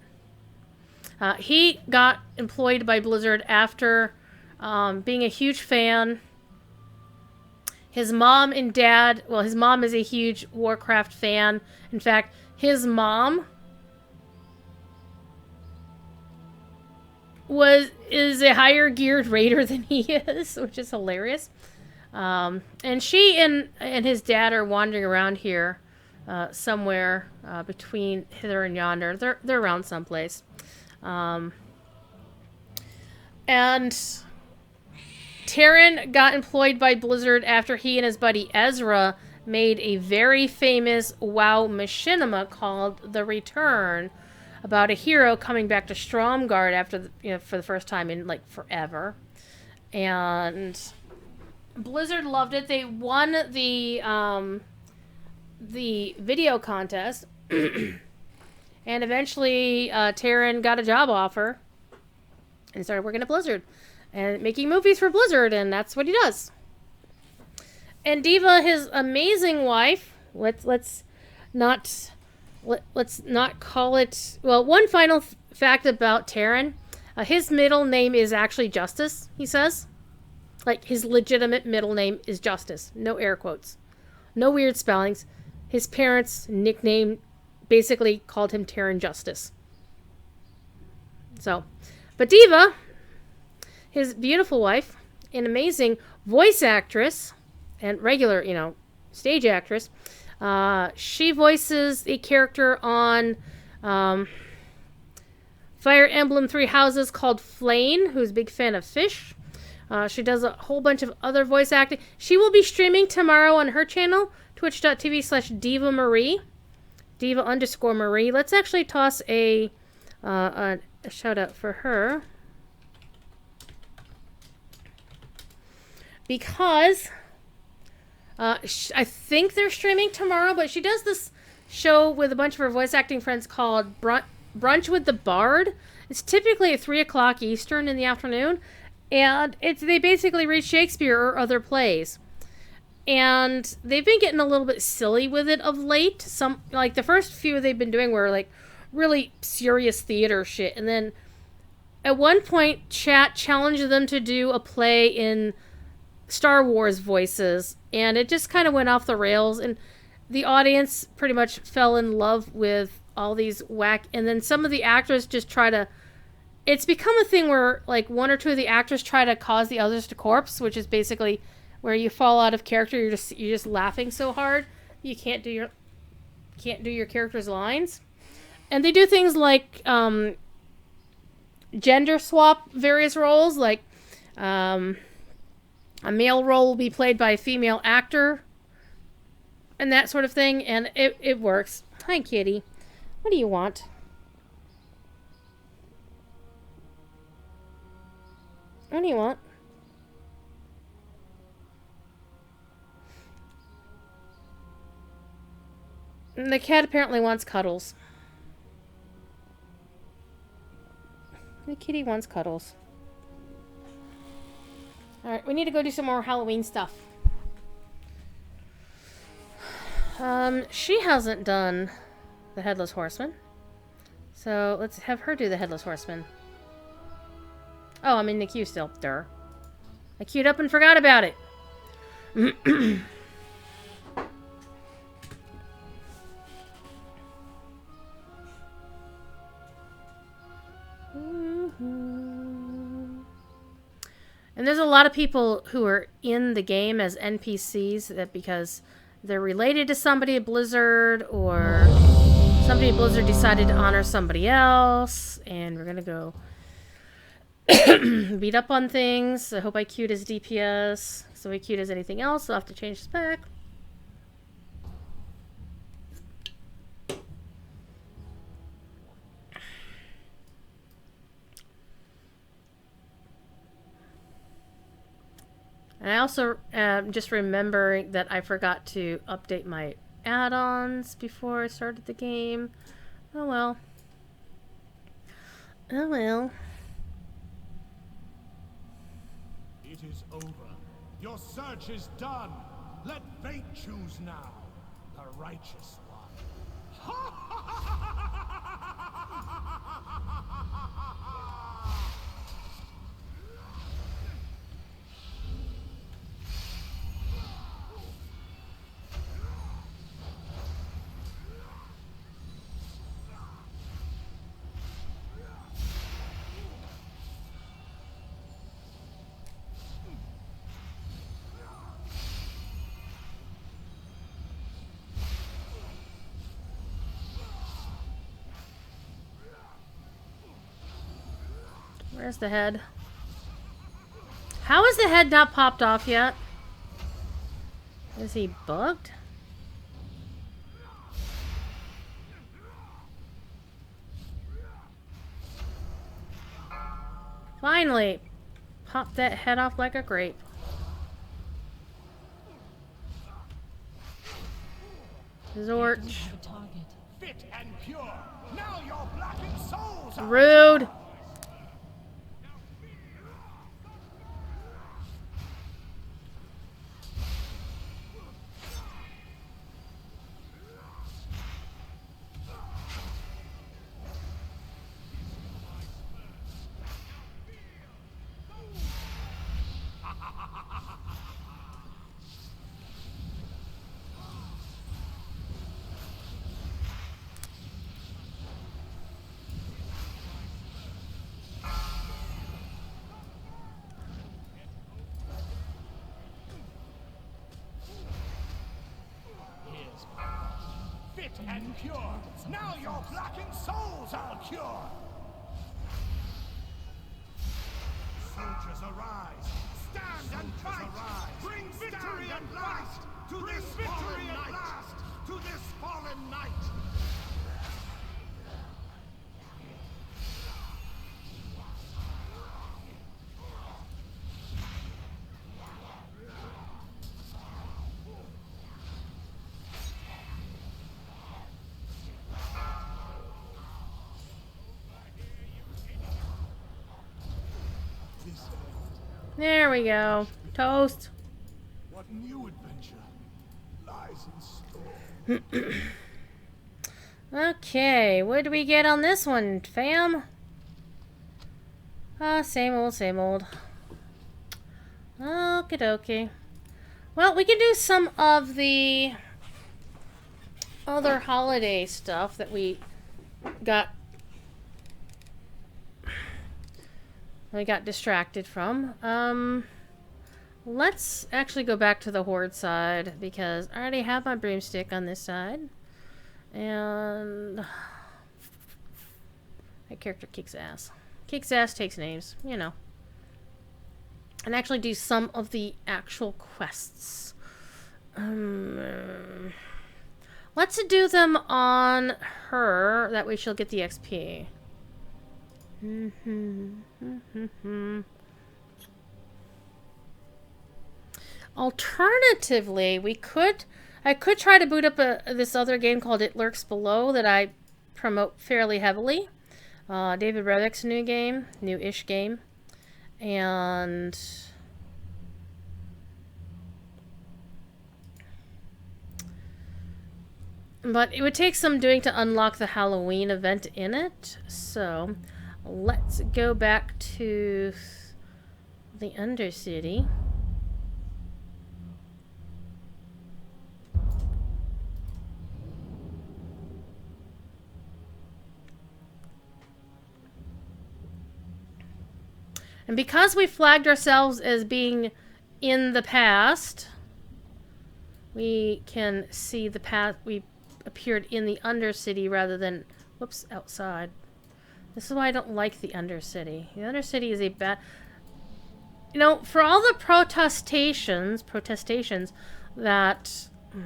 He got employed by Blizzard after being a huge fan. His mom and dad, well, his mom is a huge Warcraft fan. In fact, his mom is a higher geared raider than he is, which is hilarious. And she and his dad are wandering around here somewhere between hither and yonder. They're around someplace. And Taryn got employed by Blizzard after he and his buddy Ezra made a very famous WoW machinima called The Return, about a hero coming back to Stromgarde after for the first time in like forever. And Blizzard loved it. They won the video contest. And eventually Taryn got a job offer and started working at Blizzard and making movies for Blizzard, and that's what he does. And Diva, his amazing wife, let's not call it... Well, one final fact about Taryn. His middle name is actually Justice, he says. Like, his legitimate middle name is Justice. No air quotes. No weird spellings. His parents' nickname basically called him Taryn Justice. So, but Diva, his beautiful wife, an amazing voice actress and regular, stage actress, she voices a character on Fire Emblem Three Houses called Flame, who's a big fan of fish. She does a whole bunch of other voice acting. She will be streaming tomorrow on her channel, twitch.tv/Diva Marie. Diva_Marie. Let's actually toss a shout out for her. Because I think they're streaming tomorrow, but she does this show with a bunch of her voice acting friends called Brunch with the Bard. It's typically at 3 o'clock Eastern in the afternoon, and they basically read Shakespeare or other plays. And they've been getting a little bit silly with it of late. Some, like, the first few they've been doing were like really serious theater shit, and then at one point chat challenged them to do a play in Star Wars voices, and it just kind of went off the rails, and the audience pretty much fell in love with all these and then some of the actors just try to, it's become a thing where like one or two of the actors try to cause the others to corpse, which is basically where you fall out of character. You're just laughing so hard you can't do your character's lines. And they do things like gender swap various roles, like a male role will be played by a female actor and that sort of thing, and it works. Hi, kitty. What do you want? What do you want? And the cat apparently wants cuddles. The kitty wants cuddles. Alright, we need to go do some more Halloween stuff. She hasn't done the Headless Horseman. So let's have her do the Headless Horseman. Oh, I'm in the queue still. Durr. I queued up and forgot about it. And there's a lot of people who are in the game as NPCs that because they're related to somebody at Blizzard, or somebody at Blizzard decided to honor somebody else, and we're gonna go beat up on things. I hope I queued as DPS. So I queued as anything else, so I'll have to change this back. And I also just remembering that I forgot to update my add-ons before I started the game. Oh well. Oh well. It is over. Your search is done. Let fate choose now. The righteous one. Where's the head? How is the head not popped off yet? Is he bugged? Finally! Pop that head off like a grape. Zorch. Fit and pure. Now your blackened souls are Rude! fit and pure. Now your blackened souls I'll cure. Soldiers arise. stand and fight! Bring victory at last to this fallen knight! To this fallen knight! There we go. Toast. What new adventure lies in store? Okay, what do we get on this one, fam? Same old, same old. Okie dokie. Well, we can do some of the other holiday stuff that we got distracted from. Let's actually go back to the Horde side because I already have my broomstick on this side. And that character kicks ass. Kicks ass, takes names, you know. And actually do some of the actual quests. Let's do them on her. That way she'll get the XP. Alternatively, I could try to boot up this other game called It Lurks Below that I promote fairly heavily. David Reddick's new-ish game. And but it would take some doing to unlock the Halloween event in it. So let's go back to the Undercity. And because we flagged ourselves as being in the past, we can see the past. We appeared in the Undercity rather than, whoops, outside. This is why I don't like the Undercity. The Undercity is a bad... You know, for all the protestations that... what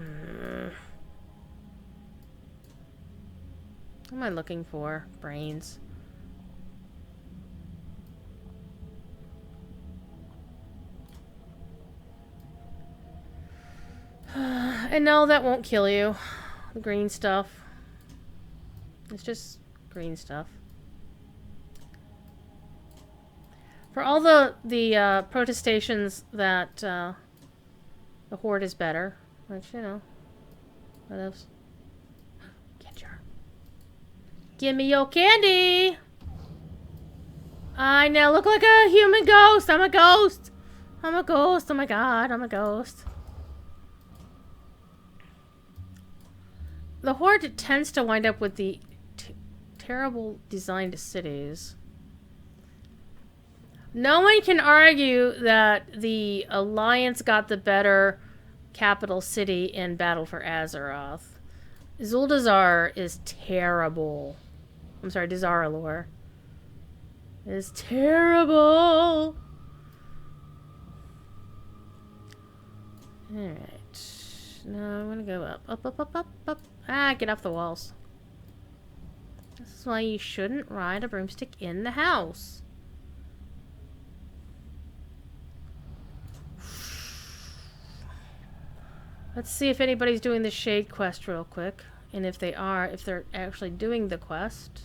am I looking for? Brains. And no, that won't kill you. The green stuff. It's just green stuff. For all the protestations that the Horde is better, which, you know, what else? Get your... Give me your candy! I now look like a human ghost! I'm a ghost! I'm a ghost! Oh my god, I'm a ghost. The Horde tends to wind up with the terrible designed cities. No one can argue that the Alliance got the better capital city in Battle for Azeroth. Zuldazar is terrible. I'm sorry, Dazar'alor is terrible. Alright. No, I'm gonna go up. Up, up, up, up, up. Ah, get off the walls. This is why you shouldn't ride a broomstick in the house. Let's see if anybody's doing the Shade quest real quick. And if they are, if they're actually doing the quest.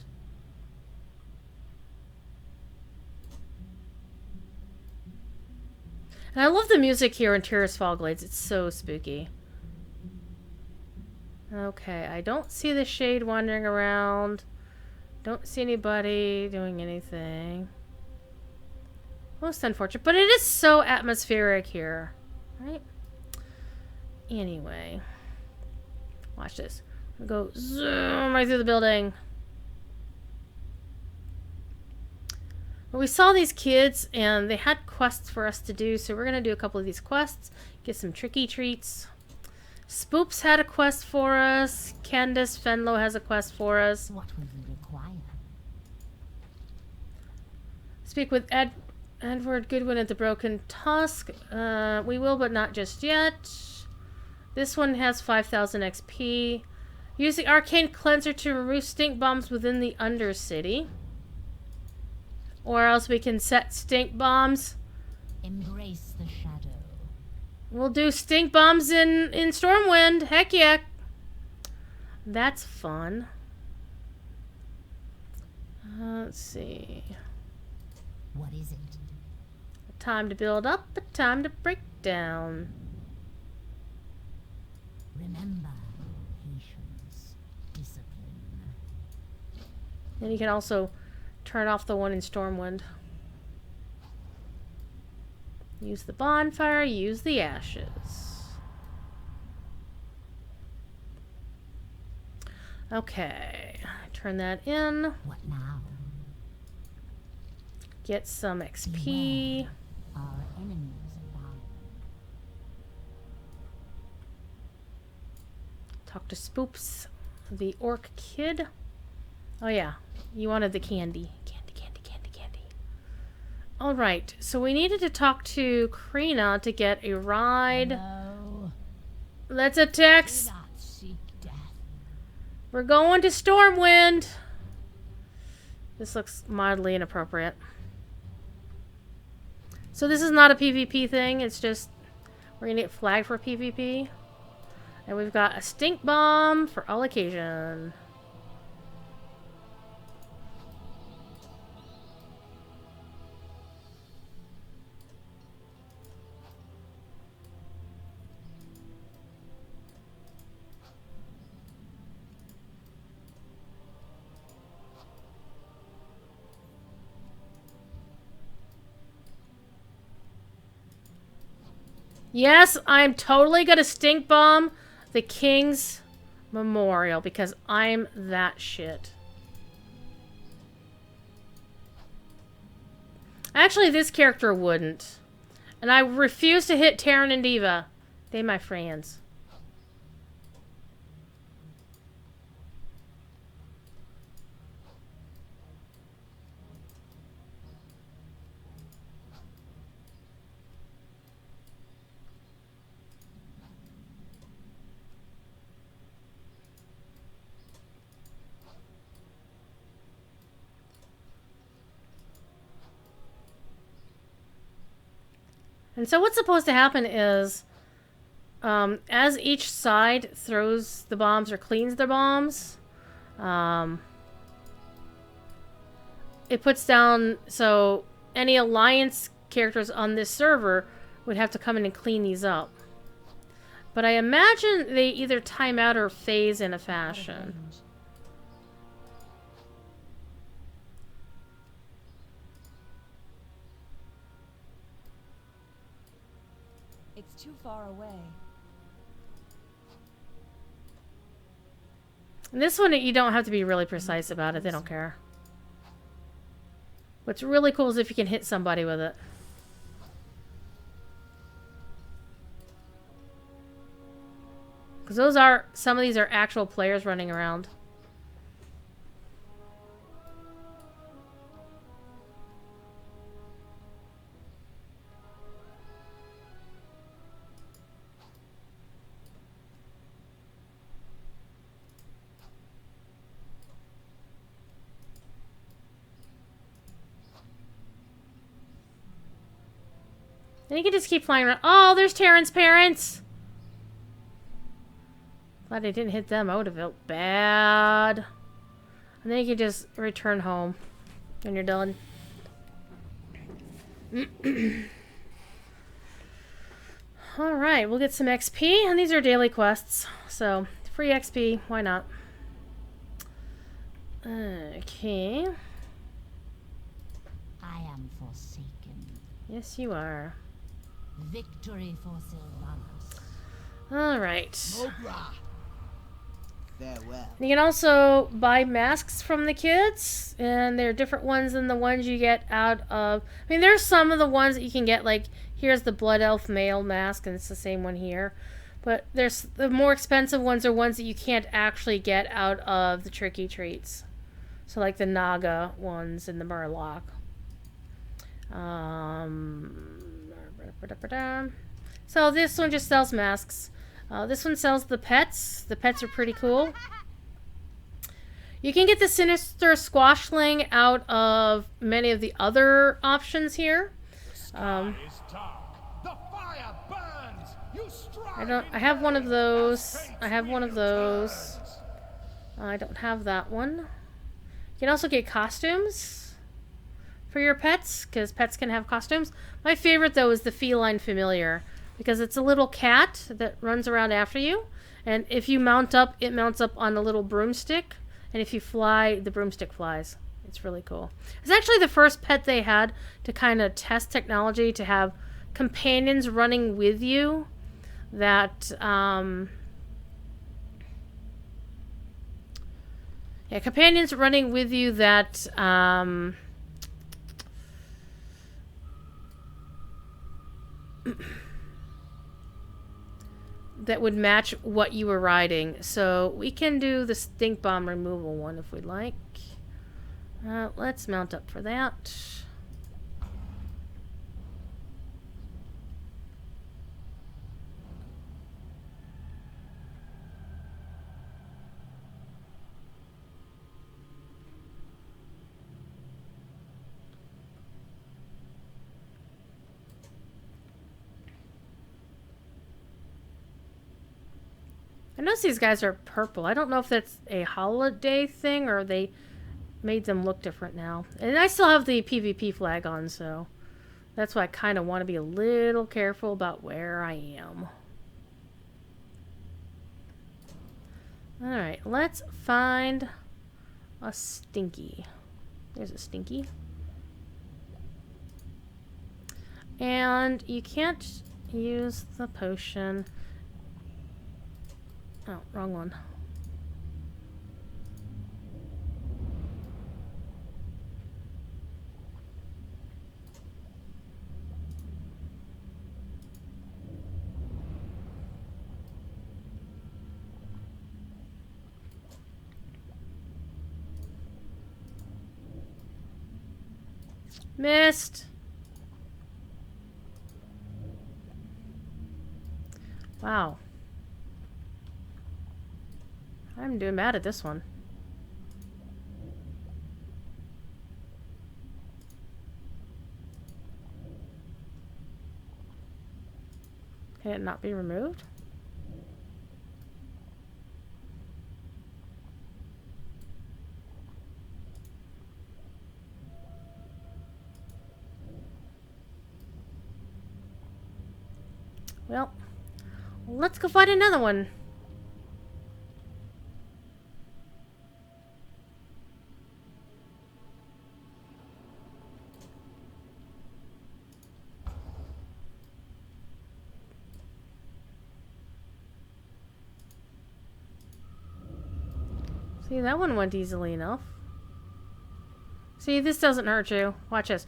And I love the music here in Tirisfal Glades. It's so spooky. Okay, I don't see the Shade wandering around. Don't see anybody doing anything. Most unfortunate. But it is so atmospheric here. Right? Anyway. Watch this. We'll go zoom right through the building. But we saw these kids and they had quests for us to do. So we're going to do a couple of these quests. Get some tricky treats. Spoops had a quest for us. Candace Fenlo has a quest for us. What will you require? Speak with Ed Edward Goodwin at the Broken Tusk. We will, but not just yet. This one has 5,000 XP. Use the Arcane Cleanser to remove stink bombs within the Undercity. Or else we can set stink bombs. Embrace the shadow. We'll do stink bombs in Stormwind. Heck yeah. That's fun. Let's see. What is it? A time to build up, a time to break down. Remember, patience, discipline. And you can also turn off the one in Stormwind. Use the bonfire, use the ashes. Okay, turn that in. What now? Get some XP. Beware. Our enemies abound. Talk to Spoops, the orc kid. Oh yeah, you wanted the candy. Candy. Alright, so we needed to talk to Krina to get a ride. No. Let's attack. Do not seek death. We're going to Stormwind. This looks mildly inappropriate. So this is not a PvP thing, it's just we're gonna get flagged for PvP. And we've got a stink bomb for all occasion. Yes, I'm totally gonna stink bomb the King's Memorial because I'm that shit. Actually, this character wouldn't. And I refuse to hit Terran and Diva. They my friends. And so what's supposed to happen is, as each side throws the bombs or cleans their bombs, it puts down, so any Alliance characters on this server would have to come in and clean these up. But I imagine they either time out or phase in a fashion. It's too far away. And this one, you don't have to be really precise about it. They don't care. What's really cool is if you can hit somebody with it. Because those are, some of these are actual players running around. And you can just keep flying around. Oh, there's Terran's parents! Glad I didn't hit them. I would have felt bad. And then you can just return home when you're done. Alright, we'll get some XP. And these are daily quests. So, free XP. Why not? Okay. I am forsaken. Yes, you are. Victory for Sylvanas. Alright. Mogra. Farewell. You can also buy masks from the kids, and they're different ones than the ones you get out of... I mean, there's some of the ones that you can get, like, here's the Blood Elf male mask, and it's the same one here. But there's the more expensive ones are ones that you can't actually get out of the Tricky Treats. So, like the Naga ones and the Murloc. So this one just sells masks. This one sells the pets. The pets are pretty cool. You can get the Sinister Squashling out of many of the other options here. Is dark. The fire burns. You strike. I have one of those. I have one of those. I don't have that one. You can also get costumes for your pets, because pets can have costumes. My favorite, though, is the Feline Familiar, because it's a little cat that runs around after you, and if you mount up, it mounts up on a little broomstick, and if you fly, the broomstick flies. It's really cool. It's actually the first pet they had to kind of test technology, to have companions running with you that, yeah, companions running with you that, that would match what you were riding. So we can do the stink bomb removal one if we'd like. Let's mount up for that. I notice these guys are purple. I don't know if that's a holiday thing or they made them look different now. And I still have the PvP flag on, so that's why I kind of want to be a little careful about where I am. Alright, let's find a Stinky. There's a Stinky. And you can't use the potion. Oh, wrong one. Missed. Wow. I'm doing bad at this one. Can it not be removed? Well, let's go find another one. See, that one went easily enough. See, this doesn't hurt you. Watch this.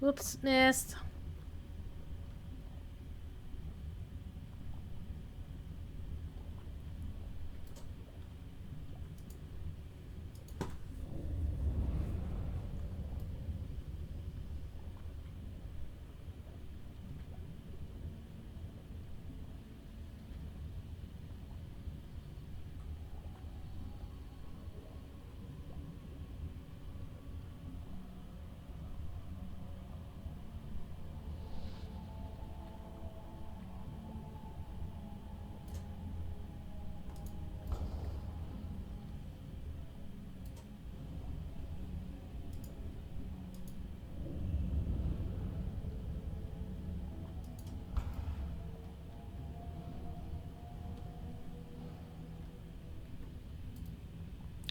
Whoops, missed.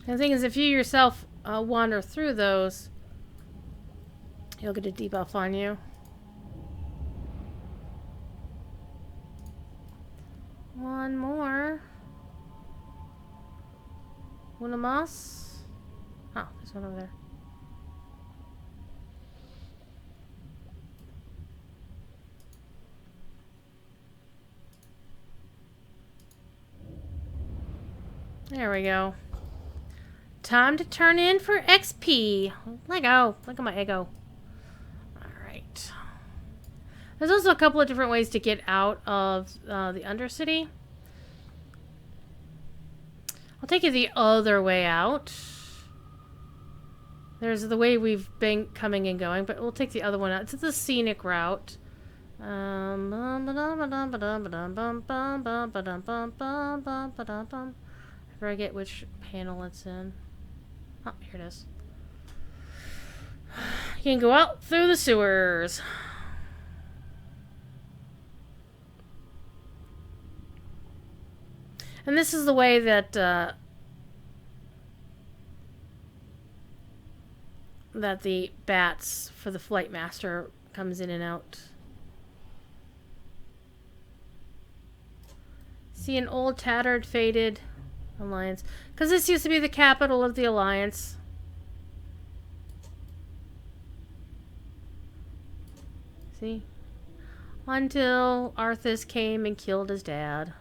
And the thing is, if you yourself wander through those, you'll get a debuff on you. One more. Una más. Oh, there's one over there. There we go. Time to turn in for XP. Let go. Look at my ego. Alright. There's also a couple of different ways to get out of the Undercity. I'll take you the other way out. There's the way we've been coming and going, but we'll take the other one out. It's the scenic route. I forget which panel it's in. Oh, here it is. You can go out through the sewers. And this is the way that that the bats for the Flight Master comes in and out. See an old, tattered, faded Alliance. Because this used to be the capital of the Alliance. See? Until Arthas came and killed his dad.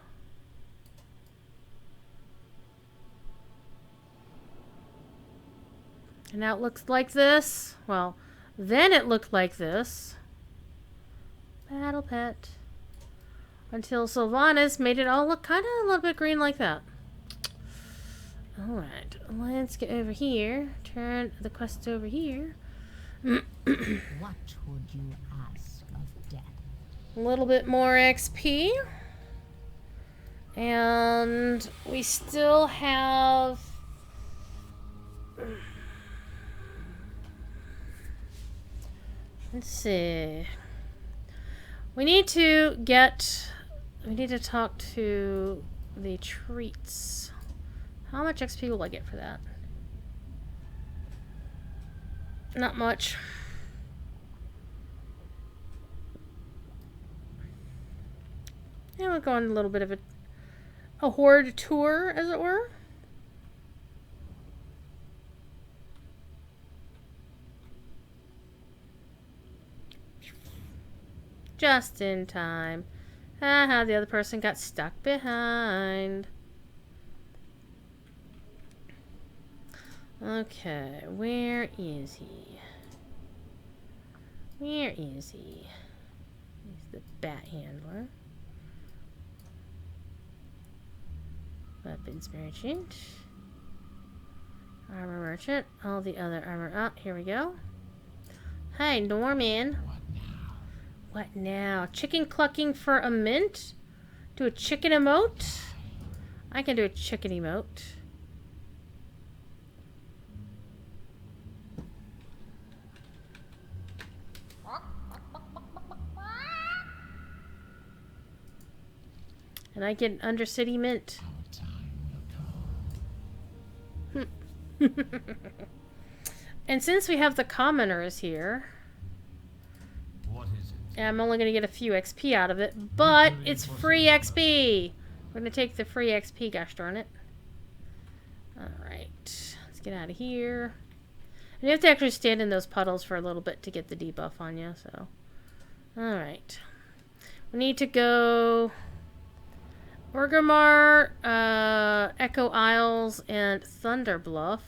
And now it looks like this. Well, then it looked like this. Battle Pet. Until Sylvanas made it all look kind of a little bit green like that. Alright, let's get over here. Turn the quest over here. What would you ask of death? A little bit more XP. And we still have... Let's see. We need to talk to the treats. How much XP will I get for that? Not much. Yeah, we'll go on a little bit of a horde tour, as it were. Just in time. Haha, the other person got stuck behind. Okay, where is he? Where is he? He's the bat handler. Weapons merchant. Armor merchant. All the other armor. Oh, here we go. Hi, Norman. What now? Chicken clucking for a mint? Do a chicken emote? I can do a chicken emote. And I get an Undercity mint. And since we have the commoners here, I'm only going to get a few XP out of it, but it's free XP. We're going to take the free XP, gosh darn it. Alright, let's get out of here. And you have to actually stand in those puddles for a little bit to get the debuff on you, so. Alright. We need to go Orgrimmar, Echo Isles, and Thunder Bluff.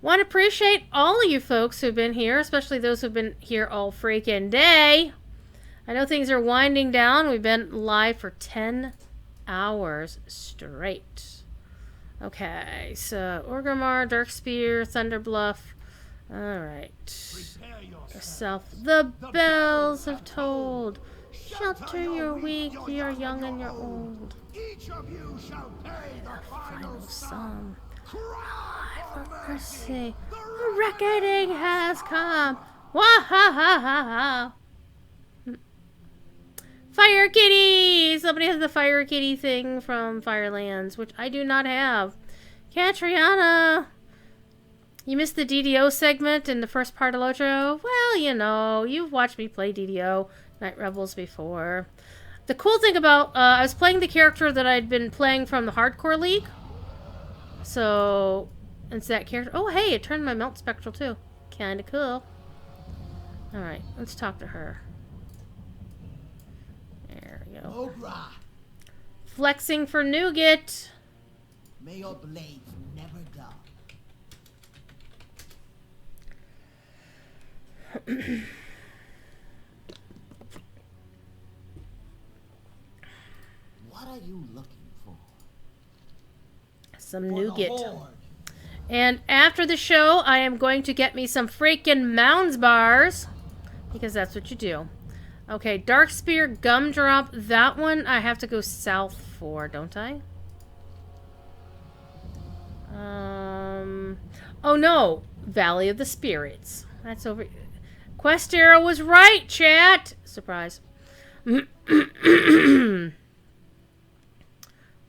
Want to appreciate all of you folks who've been here, especially those who've been here all freaking day. I know things are winding down. We've been live for 10 hours straight. Okay, so Orgrimmar, Darkspear, Thunderbluff. Alright. Yourself. The bells have tolled. Shelter your weak, you're young and you're old. Each of you shall pay the final sum. Cry for mercy! Mercy. The The reckoning has come. Wah ha ha ha ha. Fire Kitty! Somebody has the Fire Kitty thing from Firelands, which I do not have. Catriona! You missed the DDO segment in the first part of Lotro? Well, you know, you've watched me play DDO Night Rebels before. The cool thing about, I was playing the character that I'd been playing from the Hardcore League. So, it's that character. Oh, hey, it turned my Melt Spectral too. Kinda cool. Alright, let's talk to her. There we go. Ogra, Flexing for nougat. may your blades never dull. What are you looking for? Some For the nougat. Horde. And after the show, I am going to get me some freaking Mounds bars. Because that's what you do. Okay, Dark Spear, Gumdrop. That one I have to go south for, don't I? Oh no. Valley of the Spirits. That's over. Quest Arrow was right, chat! Surprise. We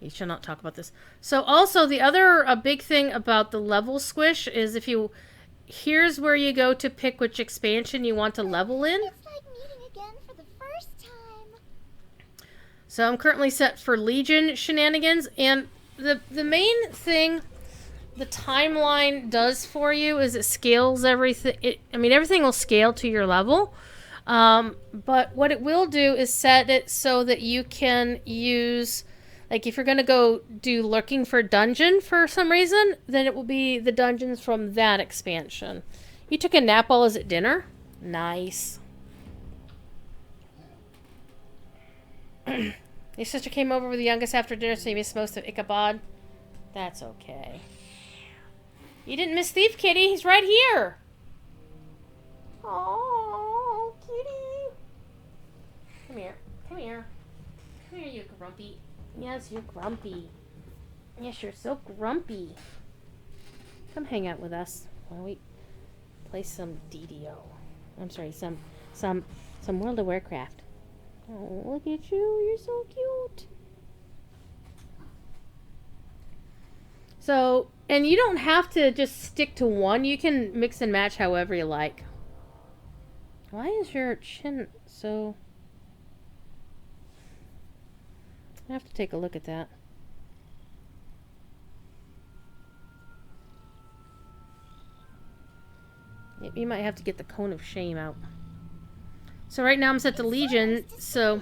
shall not talk about this. So also the other big thing about the level squish is if you... Here's where you go to pick which expansion you want to level in. It's like meeting again for the first time. So I'm currently set for Legion shenanigans, and the main thing the timeline does for you is it scales everything. I mean, everything will scale to your level, but what it will do is set it so that you can use, like if you're going to go do Lurking for Dungeon for some reason, then it will be the dungeons from that expansion. You took a nap while I was at dinner? Nice. Your sister came over with the youngest after dinner, so you missed most of Ichabod. That's okay. You didn't miss Thief Kitty. He's right here. Oh, Kitty. Come here. Come here. Come here, you grumpy. Yes, you're grumpy. Yes, you're so grumpy. Come hang out with us while we play some DDO. I'm sorry, some World of Warcraft. Oh, look at you. You're so cute. So, and you don't have to just stick to one. You can mix and match however you like. Why is your chin so... I have to take a look at that. You might have to get the cone of shame out. So right now I'm set to Legion, so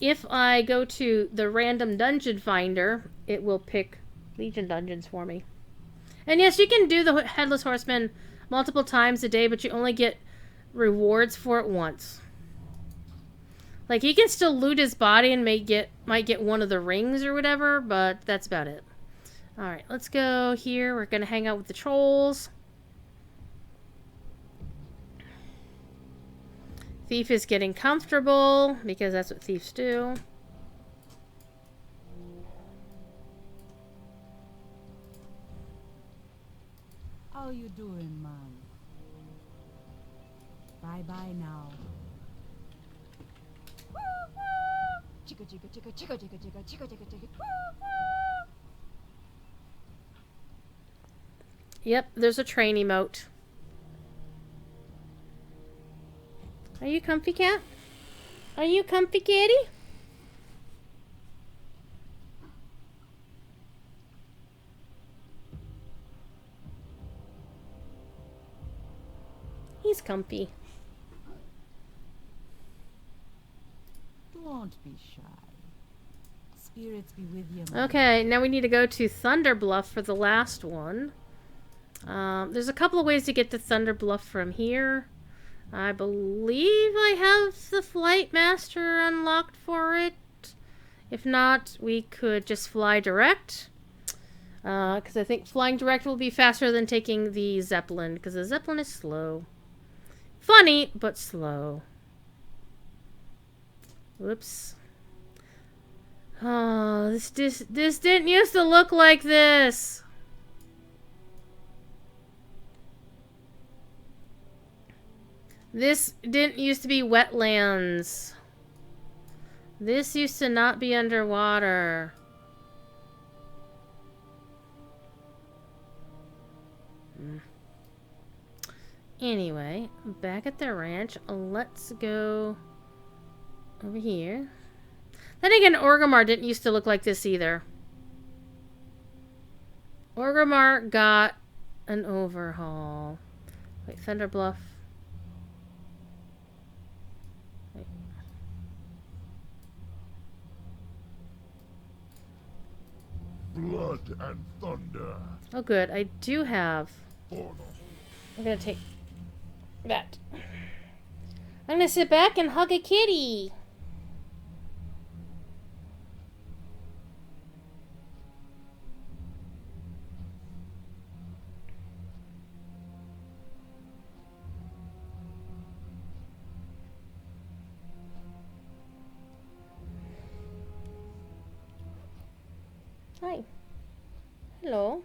if I go to the random dungeon finder, it will pick Legion dungeons for me. And yes, you can do the Headless Horseman multiple times a day, but you only get rewards for it once. Like, you can still loot his body and might get one of the rings or whatever, but that's about it. Alright, let's go here. We're going to hang out with the trolls. Thief is getting comfortable, because that's what thieves do. How you doing, man? Bye-bye now. Chicka chicka chicka chicka chicka chicka chicka chicka chicka. Yep, there's a train emote. Are you comfy, cat? Are you comfy, kitty? He's comfy. Don't be shy. Spirits be with you, man. Okay, now we need to go to Thunder Bluff for the last one. There's a couple of ways to get to Thunder Bluff from here. I believe I have the Flight Master unlocked for it. If not, we could just fly direct. Because I think flying direct will be faster than taking the Zeppelin. Because the Zeppelin is slow. Funny, but slow. Whoops. Oh, this didn't used to look like this. This didn't used to be wetlands. This used to not be underwater. Anyway, back at the ranch, let's go over here. Then again, Orgrimmar didn't used to look like this either. Orgrimmar got an overhaul. Wait, Thunder Bluff. Wait. Blood and thunder. Oh good, I do have. For I'm gonna take that. I'm gonna sit back and hug a kitty. Hi. Hello.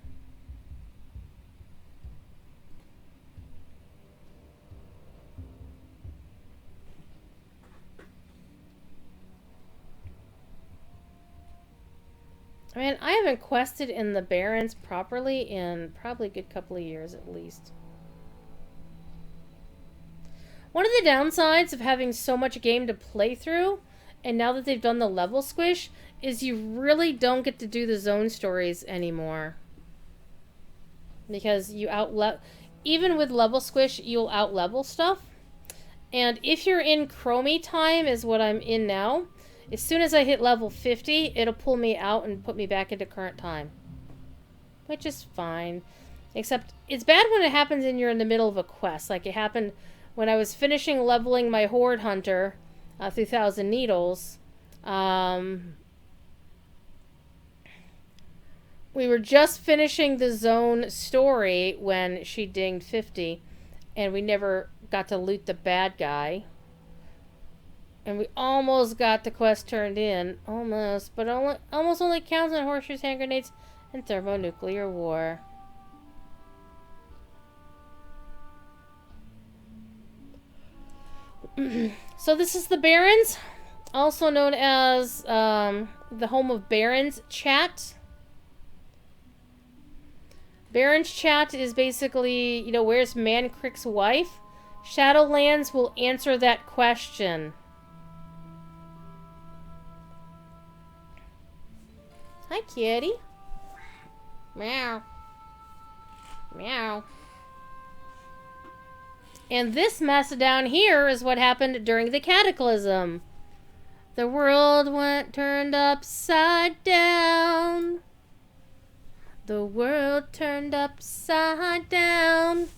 I mean, I haven't quested in the Barrens properly in probably a good couple of years at least. One of the downsides of having so much game to play through, and now that they've done the level squish, is you really don't get to do the zone stories anymore. Because you even with level squish, you'll out-level stuff. And if you're in Chromie time, is what I'm in now, as soon as I hit level 50, it'll pull me out and put me back into current time. Which is fine. Except, it's bad when it happens and you're in the middle of a quest. Like it happened when I was finishing leveling my Horde Hunter through 1,000 Needles. We were just finishing the zone story when she dinged 50. And we never got to loot the bad guy. And we almost got the quest turned in. Almost. But almost only counts on horseshoes, hand grenades, and thermonuclear war. So this is the Barrens. Also known as the home of Barrens Chat. Barrens Chat is basically, you know, where's Mancrick's wife? Shadowlands will answer that question. Hi, kitty. Meow. Meow. And this mess down here is what happened during the Cataclysm. The world turned upside down. The world turned upside down.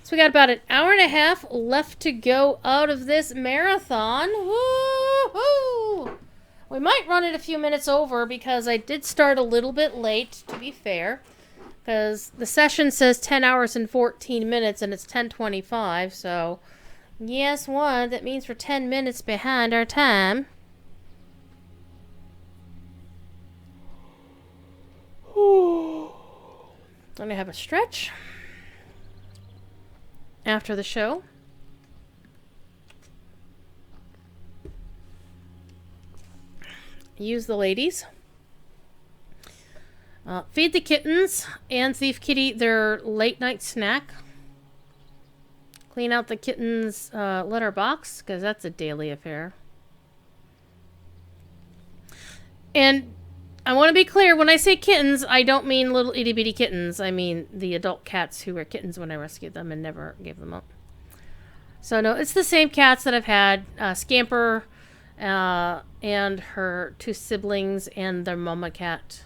So we got about an hour and a half left to go out of this marathon. Woo-hoo! We might run it a few minutes over because I did start a little bit late, to be fair. Because the session says 10 hours and 14 minutes and it's 10:25, so guess what? That means we're 10 minutes behind our time. I'm gonna have a stretch after the show. Use the ladies. Feed the kittens and Thief Kitty their late night snack. Clean out the kittens' litter box, because that's a daily affair. And I want to be clear, when I say kittens, I don't mean little itty bitty kittens. I mean the adult cats who were kittens when I rescued them and never gave them up. So no, it's the same cats that I've had. Scamper and her two siblings and their mama cat.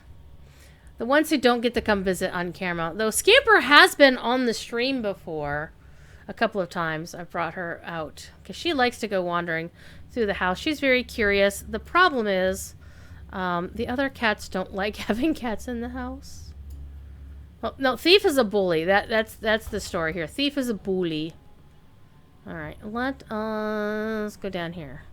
The ones who don't get to come visit on camera. Though Scamper has been on the stream before. A couple of times I've brought her out. Because she likes to go wandering through the house. She's very curious. The problem is the other cats don't like having cats in the house. Well, no, Thief is a bully. That's the story here. Thief is a bully. Alright, let us go down here.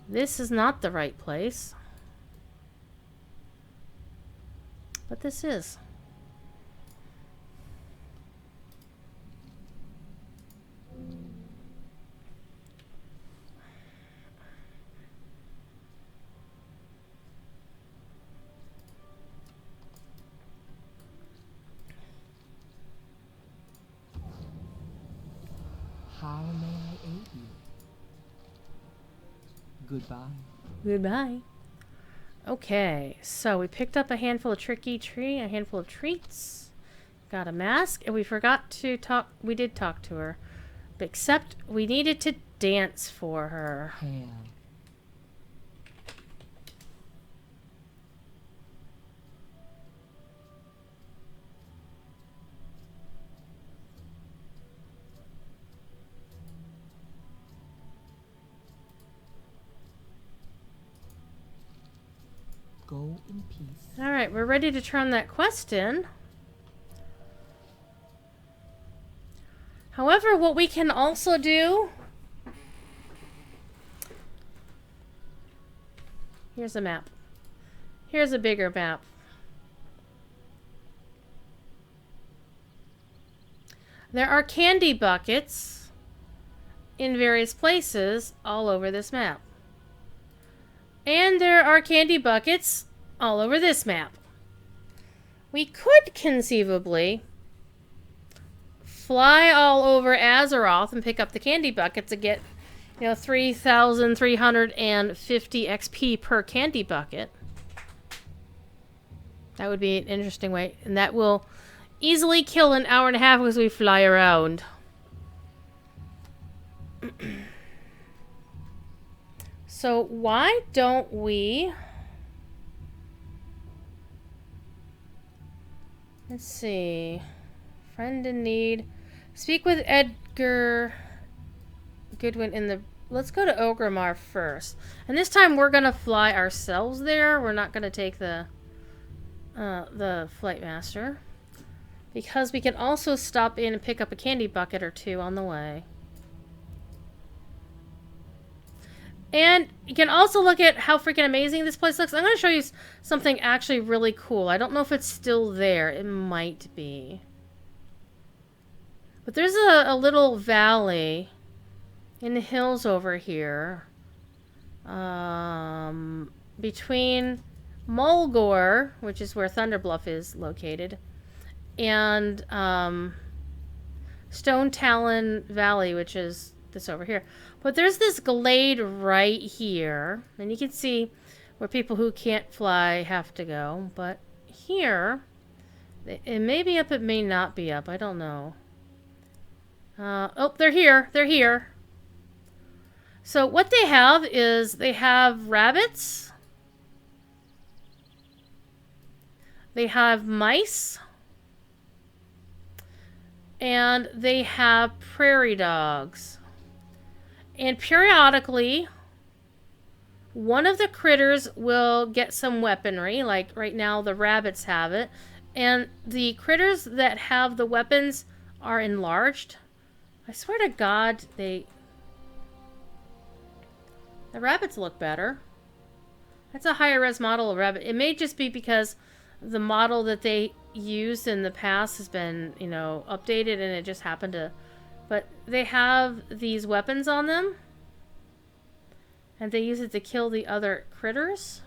This is not the right place. But this is. How may I aid you? Goodbye. Goodbye. Okay, so we picked up a handful of tricky tree, a handful of treats, got a mask, and we forgot to talk. We did talk to her, except we needed to dance for her. Hail. Go in peace. All right, we're ready to turn that quest in. However, what we can also do... Here's a map. Here's a bigger map. There are candy buckets in various places all over this map. And there are candy buckets all over this map. We could conceivably fly all over Azeroth and pick up the candy buckets and get, 3,350 XP per candy bucket. That would be an interesting way. And that will easily kill an hour and a half as we fly around. So why don't we... Let's see. Friend in need. Speak with Edgar Goodwin in the... Let's go to Ogrimmar first. And this time we're going to fly ourselves there. We're not going to take the Flight Master. Because we can also stop in and pick up a candy bucket or two on the way. And you can also look at how freaking amazing this place looks. I'm going to show you something actually really cool. I don't know if it's still there. It might be. But there's a little valley in the hills over here. Between Mulgore, which is where Thunderbluff is located, and Stone Talon Valley, which is this over here. But there's this glade right here, and you can see where people who can't fly have to go. But here, it may be up, it may not be up. I don't know. Oh, they're here. They're here. So what they have is they have rabbits. They have mice. And they have prairie dogs. And periodically, one of the critters will get some weaponry. Like right now, the rabbits have it. And the critters that have the weapons are enlarged. I swear to God, the rabbits look better. That's a higher res model of rabbit. It may just be because the model that they used in the past has been, updated and it just happened to... But they have these weapons on them. And they use it to kill the other critters.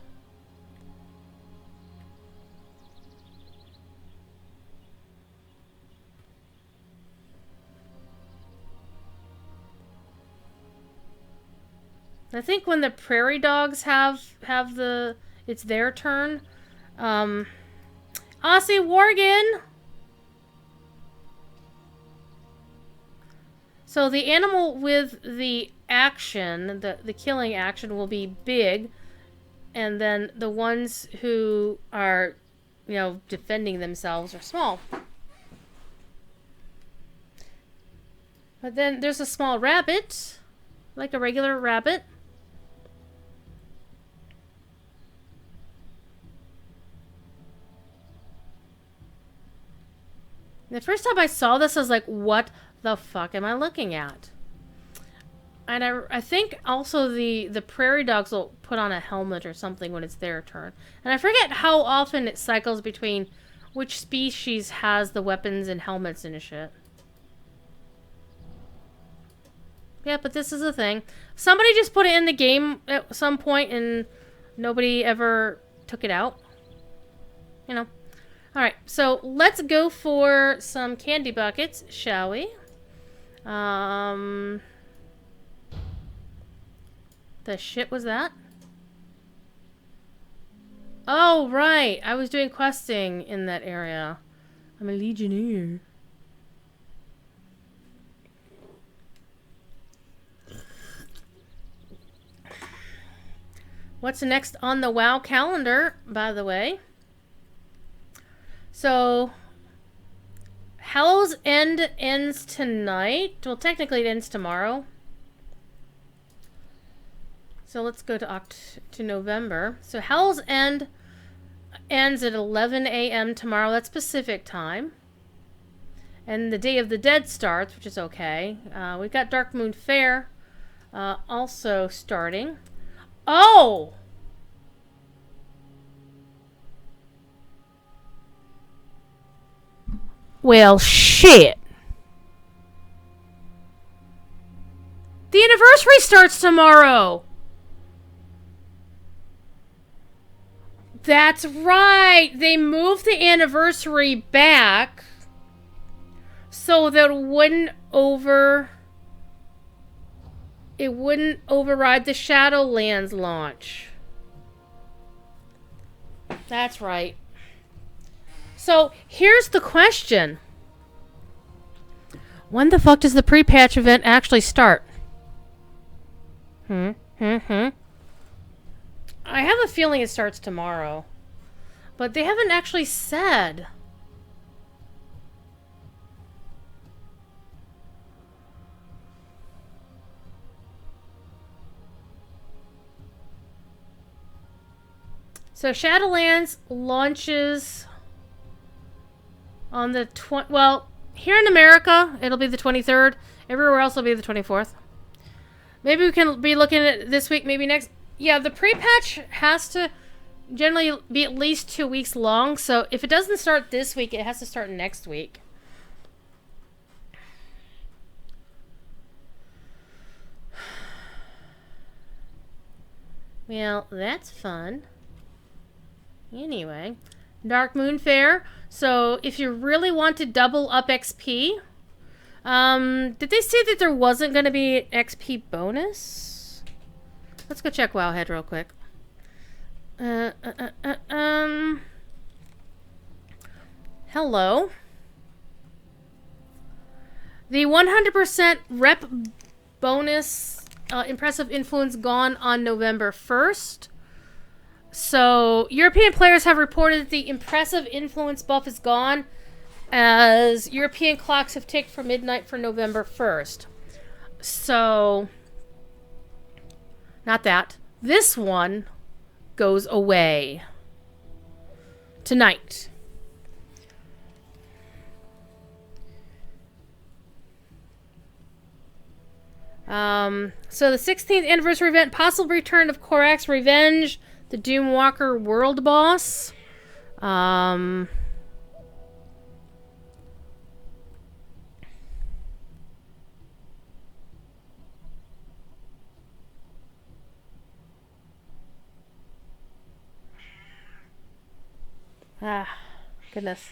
I think when the prairie dogs have the... It's their turn. Aussie Worgen! So the animal with the action, the killing action, will be big, and then the ones who are, defending themselves are small. But then there's a small rabbit, like a regular rabbit. The first time I saw this, I was like, what the fuck am I looking at? And I think also the prairie dogs will put on a helmet or something when it's their turn. And I forget how often it cycles between which species has the weapons and helmets and shit. Yeah, but this is a thing. Somebody just put it in the game at some point and nobody ever took it out. You know. Alright, so let's go for some candy buckets, shall we? The shit was that? Oh, right. I was doing questing in that area. I'm a legionnaire. What's next on the WoW calendar, by the way? So, Hell's End ends tonight. Well, technically it ends tomorrow. So let's go to November. So Hell's End ends at 11 a.m. tomorrow. That's Pacific time. And the Day of the Dead starts, which is okay. We've got Dark Moon Fair also starting. Oh! Well, shit. The anniversary starts tomorrow. That's right. They moved the anniversary back so that it wouldn't override the Shadowlands launch. That's right. So, here's the question. When the fuck does the pre-patch event actually start? I have a feeling it starts tomorrow. But they haven't actually said. So Shadowlands launches on the well, here in America, it'll be the 23rd. Everywhere else will be the 24th. Maybe we can be looking at it this week, maybe next. Yeah, the pre-patch has to generally be at least 2 weeks long. So if it doesn't start this week, it has to start next week. Well, that's fun. Anyway, Dark Moon Fair. So if you really want to double up XP, did they say that there wasn't going to be an XP bonus? Let's go check Wowhead real quick. Hello. The 100% rep bonus impressive influence gone on November 1st. So, European players have reported that the impressive influence buff is gone as European clocks have ticked for midnight for November 1st. So, not that. This one goes away tonight. So the 16th anniversary event, possible return of Korak's Revenge, the Doomwalker world boss. Goodness.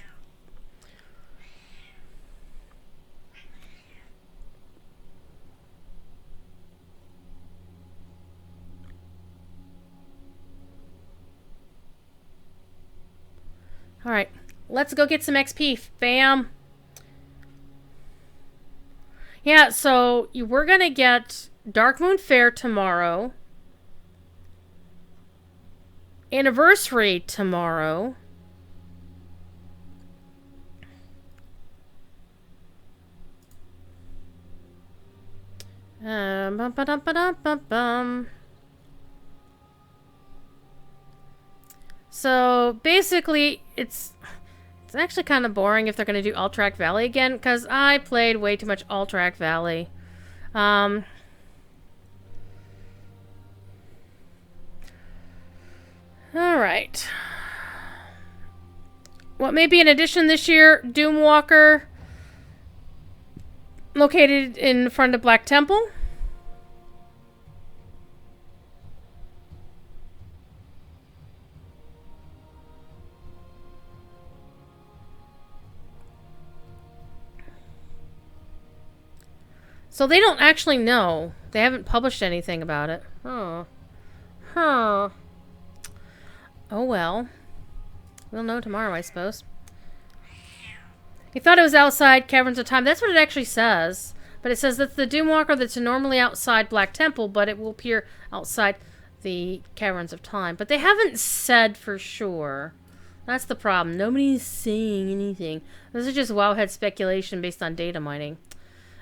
Alright, let's go get some XP. Bam. Yeah, so we're going to get Dark Moon Fair tomorrow. Anniversary tomorrow. Bum, ba-dum, ba-dum, bum, bum. So basically, it's actually kind of boring if they're going to do Alterac Valley again, because I played way too much Alterac Valley. Alright. What may be an addition this year? Doomwalker. Located in front of Black Temple. So they don't actually know. They haven't published anything about it. Huh. Huh. Oh well. We'll know tomorrow, I suppose. He thought it was outside Caverns of Time. That's what it actually says. But it says that's the Doomwalker that's normally outside Black Temple, but it will appear outside the Caverns of Time. But they haven't said for sure. That's the problem. Nobody's saying anything. This is just Wowhead speculation based on data mining.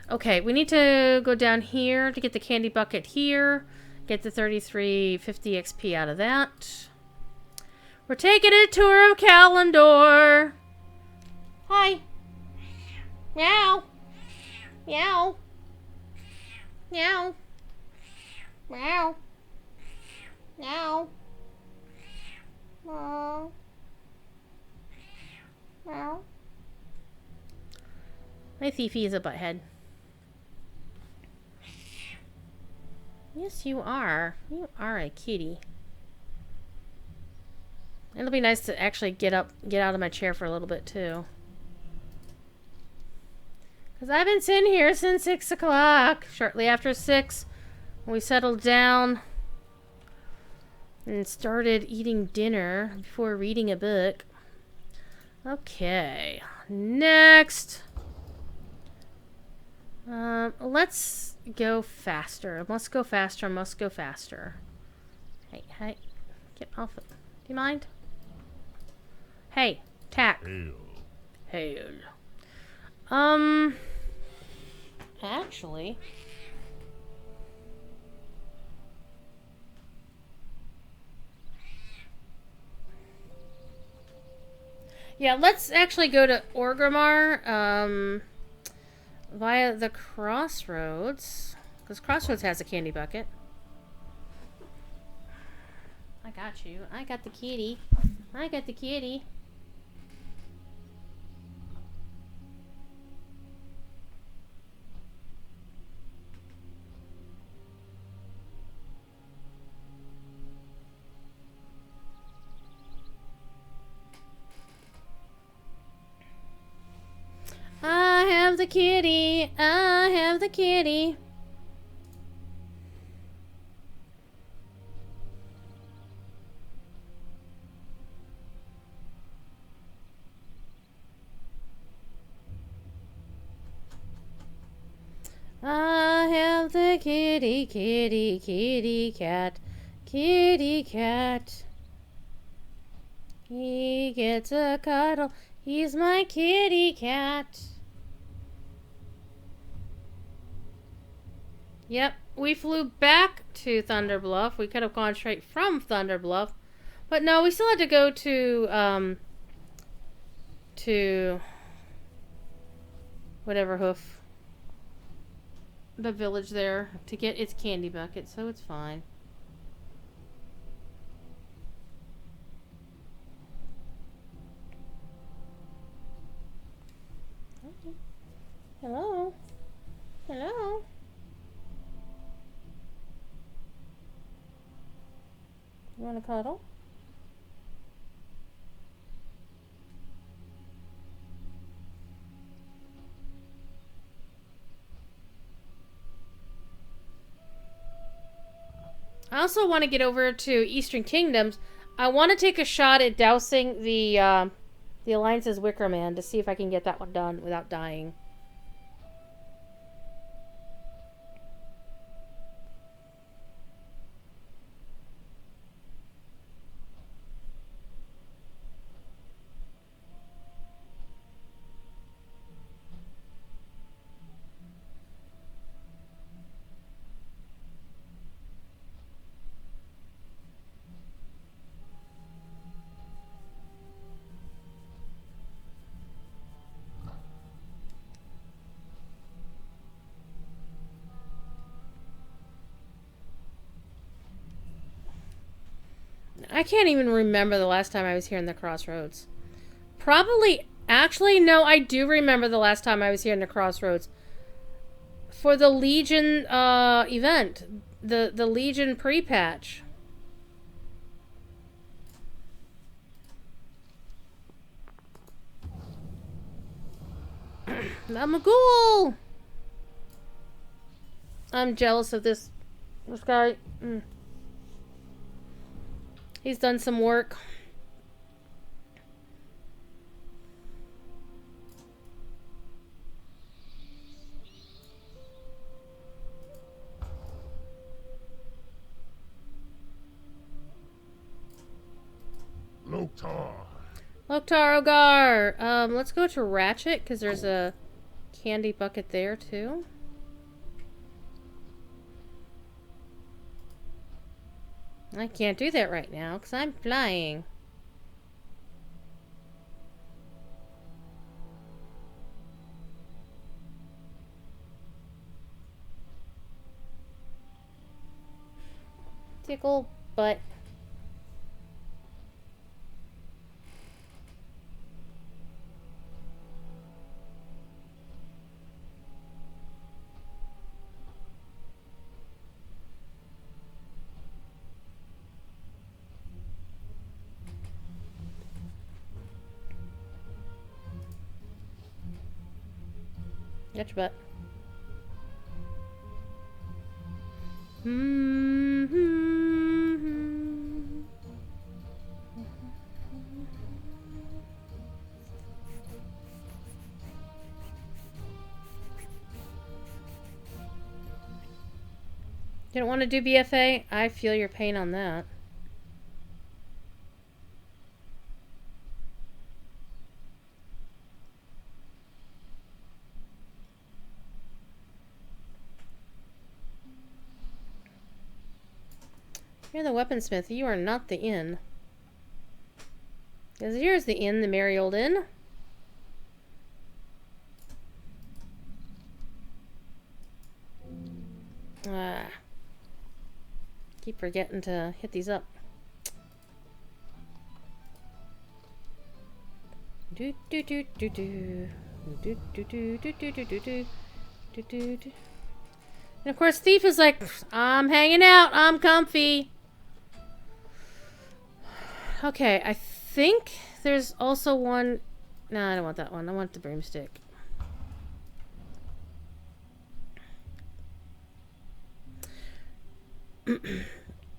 Okay, we need to go down here to get the candy bucket here. Get the 3350 XP out of that. We're taking a tour of Kalimdor. Hi. Meow. Meow. Meow. Meow. Meow. Meow. Meow. My Fifi is a butthead. Yes, you are. You are a kitty. It'll be nice to actually get out of my chair for a little bit too. Because I've been sitting here since 6 o'clock. Shortly after 6, we settled down and started eating dinner before reading a book. Okay, next. Let's go faster. Must go faster. Must go faster. Hey, hey, get off it. Do you mind? Hey, tack. Hail. Actually. Yeah, let's actually go to Orgrimmar, via the Crossroads. Because Crossroads has a candy bucket. I got you. I got the kitty. I got the kitty. I have the kitty. I have the kitty. I have the kitty, kitty, kitty cat. Kitty cat. He gets a cuddle. He's my kitty cat. Yep, we flew back to Thunder Bluff. We could have gone straight from Thunder Bluff. But no, we still had to go to whatever hoof. The village there to get its candy bucket, so it's fine. Hello? Hello? You want to cuddle? I also want to get over to Eastern Kingdoms. I want to take a shot at dousing the Alliance's Wicker Man to see if I can get that one done without dying. I can't even remember the last time I was here in the Crossroads. Probably, actually, no, I do remember the last time I was here in the Crossroads. For the Legion event. The Legion pre-patch. I'm a ghoul! I'm jealous of this guy. He's done some work. Loktar. Loktar Ogar! Let's go to Ratchet, because there's a candy bucket there, too. I can't do that right now, because I'm flying. Tickle butt. Get your butt. You don't want to do BFA? I feel your pain on that. You're the weaponsmith. You are not the inn. Because here's the inn, the merry old inn. Keep forgetting to hit these up. Do do do do do do do do do do do do do do do. And of course, Thief is like, I'm hanging out. I'm comfy. Okay, I think there's also one. No, I don't want that one. I want the broomstick.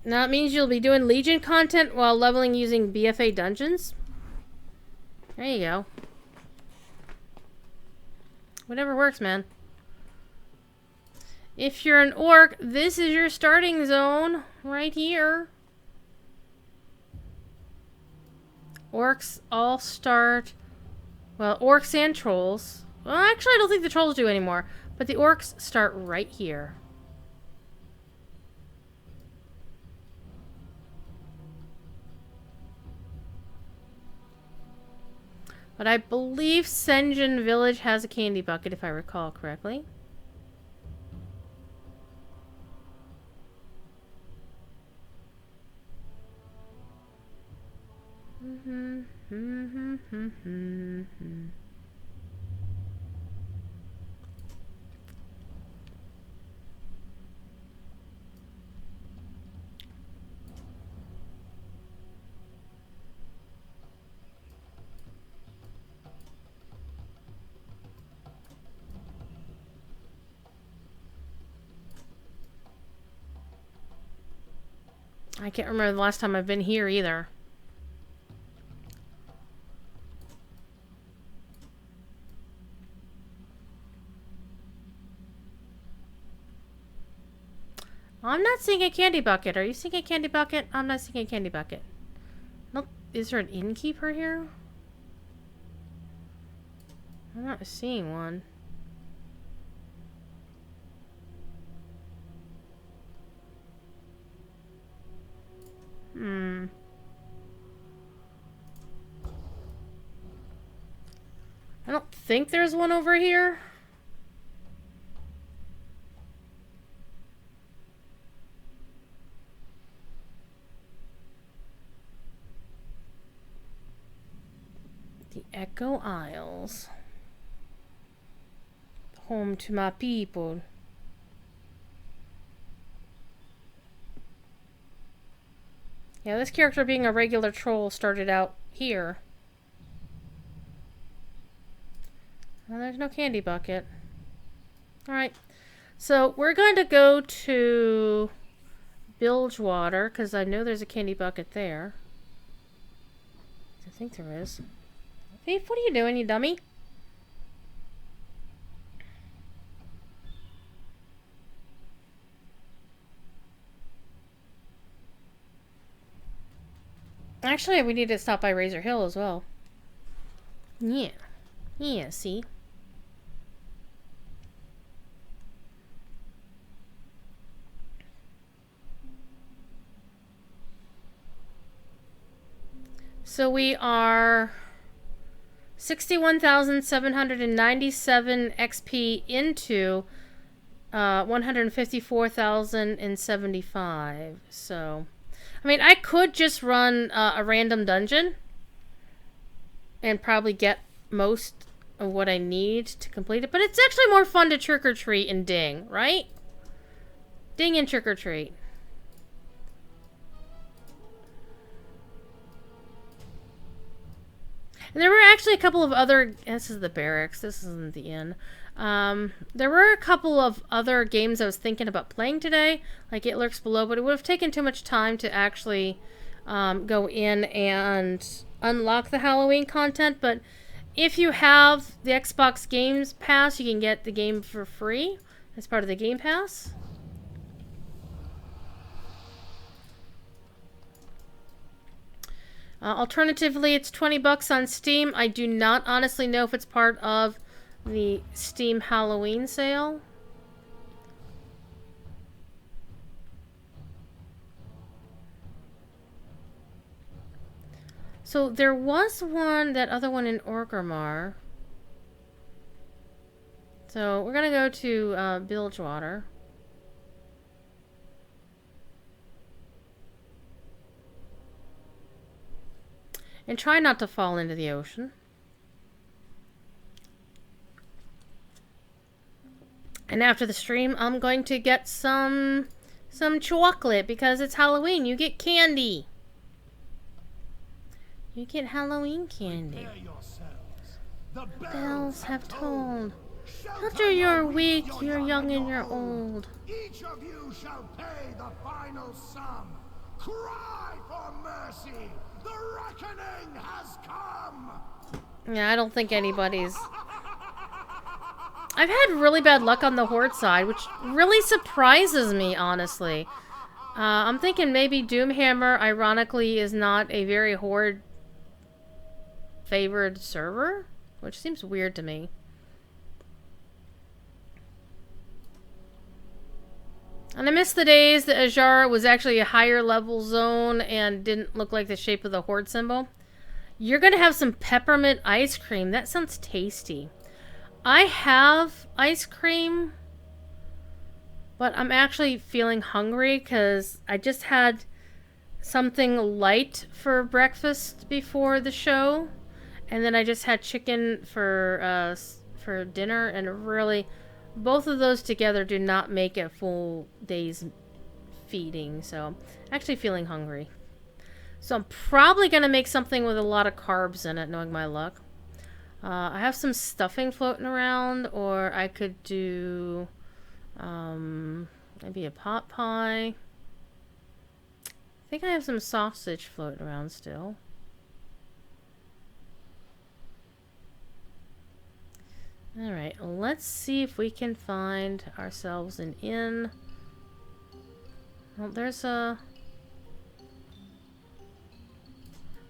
Now it means you'll be doing Legion content while leveling using BFA dungeons. There you go. Whatever works, man. If you're an orc, this is your starting zone right here. Orcs all start... Well, orcs and trolls. Well, actually, I don't think the trolls do anymore. But the orcs start right here. But I believe Senjin Village has a candy bucket, if I recall correctly. I can't remember the last time I've been here either. I'm not seeing a candy bucket. Are you seeing a candy bucket? I'm not seeing a candy bucket. Nope. Is there an innkeeper here? I'm not seeing one. I don't think there's one over here. Echo Isles. Home to my people. Yeah, this character being a regular troll started out here. Well, there's no candy bucket. Alright. So, we're going to go to Bilgewater, because I know there's a candy bucket there. I think there is. Thief, what are you doing, you dummy? Actually, we need to stop by Razor Hill as well. Yeah. Yeah, see? So we are 61,797 XP into 154,075. So, I mean, I could just run a random dungeon and probably get most of what I need to complete it. But it's actually more fun to trick or treat and ding, right? Ding and trick or treat. And there were actually a couple of other... This is the barracks. This isn't the inn. There were a couple of other games I was thinking about playing today. Like It Lurks Below. But it would have taken too much time to actually go in and unlock the Halloween content. But if you have the Xbox Games Pass, you can get the game for free as part of the Game Pass. Alternatively, it's $20 on Steam. I do not honestly know if it's part of the Steam Halloween sale. So there was one, that other one in Orgrimmar. So we're gonna go to Bilgewater. And try not to fall into the ocean. And after the stream, I'm going to get some chocolate because it's Halloween. You get candy. You get Halloween candy. The Bells have tolled. After you're weak, you're young and you're old. Each of you shall pay the final sum. Cry for mercy. The reckoning has come. Yeah, I don't think anybody's... I've had really bad luck on the Horde side, which really surprises me, honestly. I'm thinking maybe Doomhammer, ironically, is not a very Horde-favored server, which seems weird to me. And I miss the days that Azara was actually a higher level zone and didn't look like the shape of the Horde symbol. You're going to have some peppermint ice cream. That sounds tasty. I have ice cream, but I'm actually feeling hungry because I just had something light for breakfast before the show. And then I just had chicken for dinner, and really... both of those together do not make a full day's feeding, so I'm actually feeling hungry. So I'm probably going to make something with a lot of carbs in it, knowing my luck. I have some stuffing floating around, or I could do maybe a pot pie. I think I have some sausage floating around still. Alright, let's see if we can find ourselves an inn. Well, there's a...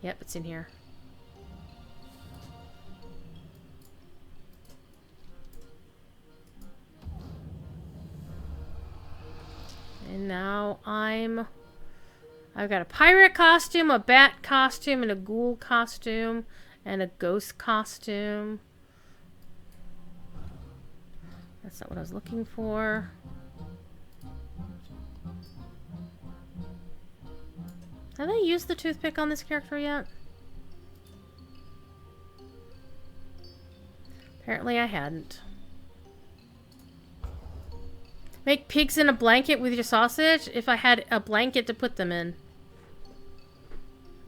Yep, it's in here. And now I've got a pirate costume, a bat costume, and a ghoul costume, and a ghost costume. That's not what I was looking for. Have I used the toothpick on this character yet? Apparently I hadn't. Make pigs in a blanket with your sausage? If I had a blanket to put them in.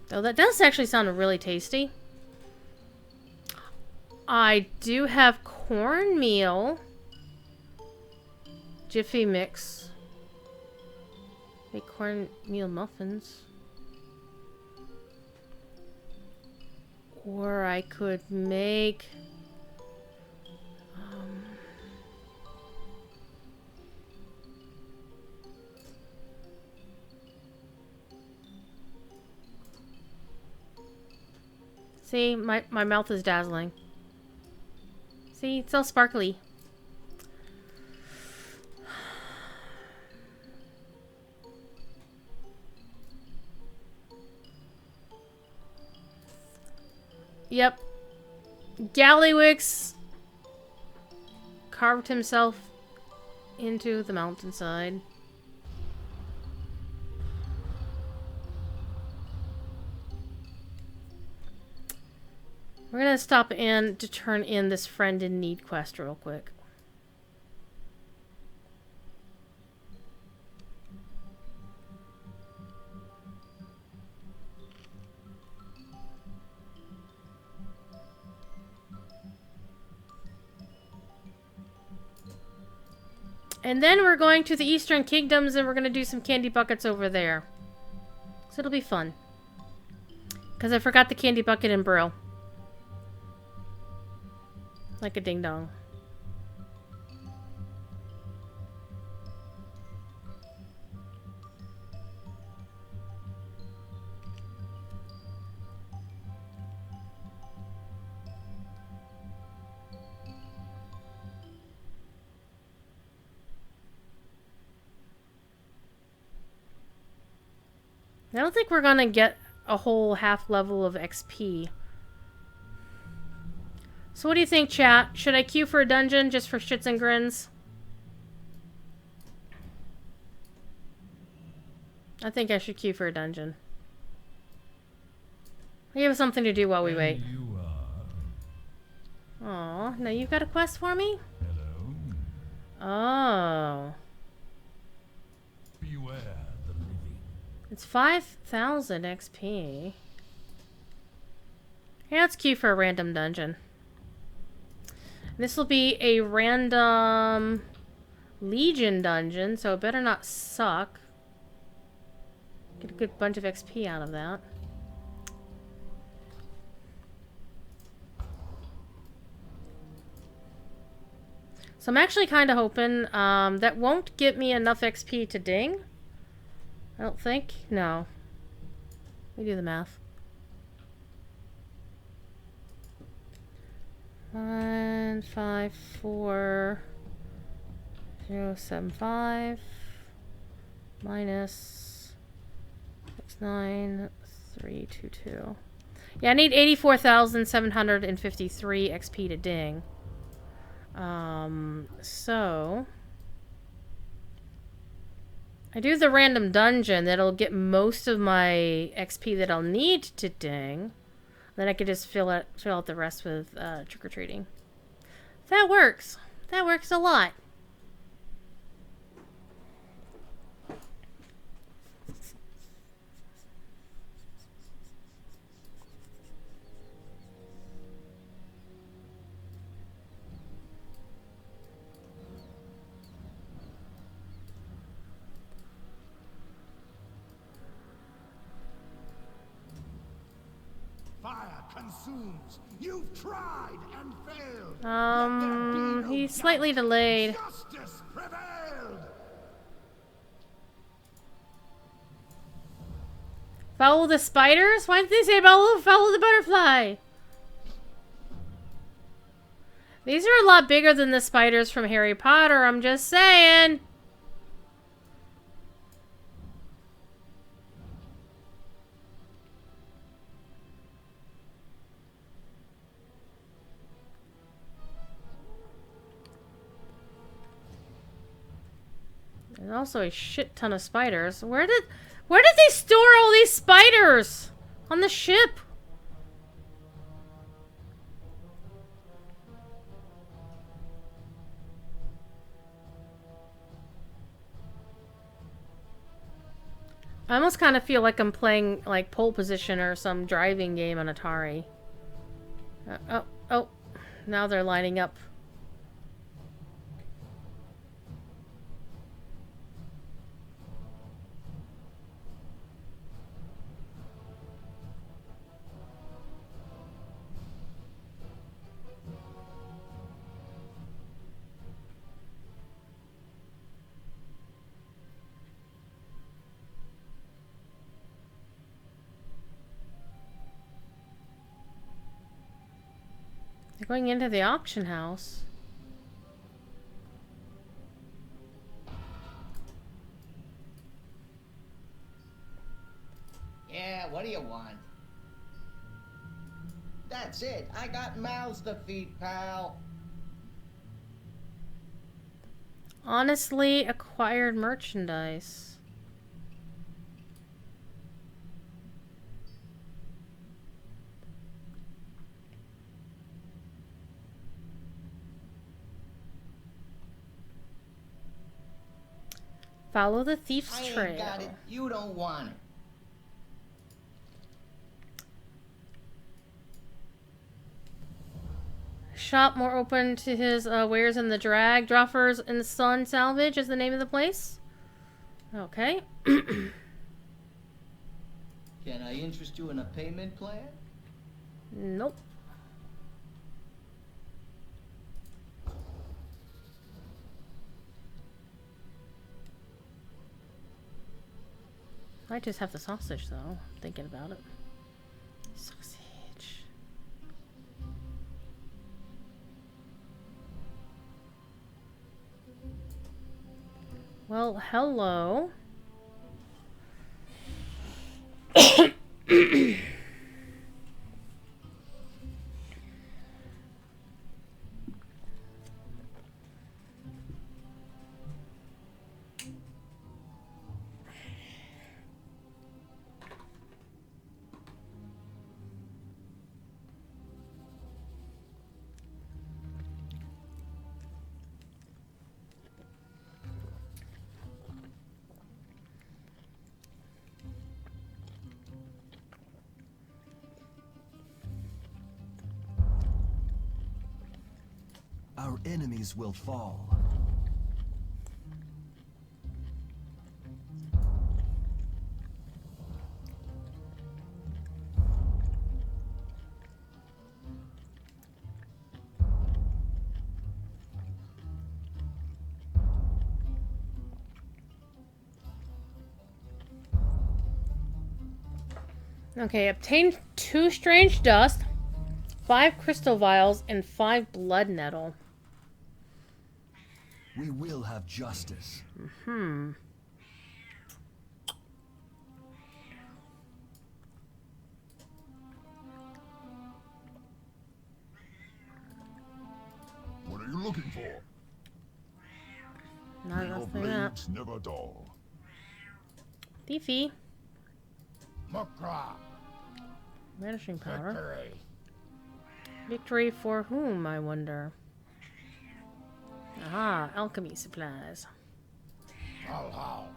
Though that does actually sound really tasty. I do have cornmeal. Jiffy mix. Make cornmeal muffins. Or I could make... See, my mouth is dazzling. See, it's all sparkly. Yep. Gallywix carved himself into the mountainside. We're gonna stop in to turn in this friend in need quest real quick. And then we're going to the Eastern Kingdoms and we're gonna do some candy buckets over there. So it'll be fun. Because I forgot the candy bucket in Brill. Like a ding dong. I don't think we're gonna get a whole half level of XP. So what do you think, chat? Should I queue for a dungeon just for shits and grins? I think I should queue for a dungeon. We have something to do while we wait. You are. Aw, now you've got a quest for me? Hello. Oh. Beware the living. It's 5,000 XP. Yeah, let's queue for a random dungeon. This will be a random Legion dungeon, so it better not suck. Get a good bunch of XP out of that. So I'm actually kind of hoping that won't get me enough XP to ding. I don't think. No. Let me do the math. 154,075 minus 69322. Yeah, I need 84,753 XP to ding. So I do the random dungeon that'll get most of my XP that I'll need to ding. Then I could just fill out the rest with trick-or-treating. That works. That works a lot. Fire consumes. You've tried and failed. Let there be no He's doubt. slightly delayed. Justice prevailed. Follow the spiders? Why did they say follow the butterfly? These are a lot bigger than the spiders from Harry Potter, I'm just saying. There's also a shit ton of spiders. Where did they store all these spiders? On the ship? I almost kind of feel like I'm playing like Pole Position or some driving game on Atari. Oh, now they're lining up. They're going into the auction house. Yeah, what do you want? That's it. I got mouths to feed, pal. Honestly acquired merchandise. Follow the thief's I trail. ain't got it. You don't want it. Shop more open to his wares in the drag. Droffers in the Sun Salvage is the name of the place. Okay. Can I interest you in a payment plan? Nope. I just have the sausage though. Thinking about it. Sausage. Well, hello. Our enemies will fall. Okay, obtain 2 strange dust, 5 crystal vials, and 5 blood nettle. We will have justice. What are you looking for? Not Your enough for that. blades never dull. Thiefy. Makra. Vanishing power. Victory. Victory for whom, I wonder? Ah, alchemy supplies. How?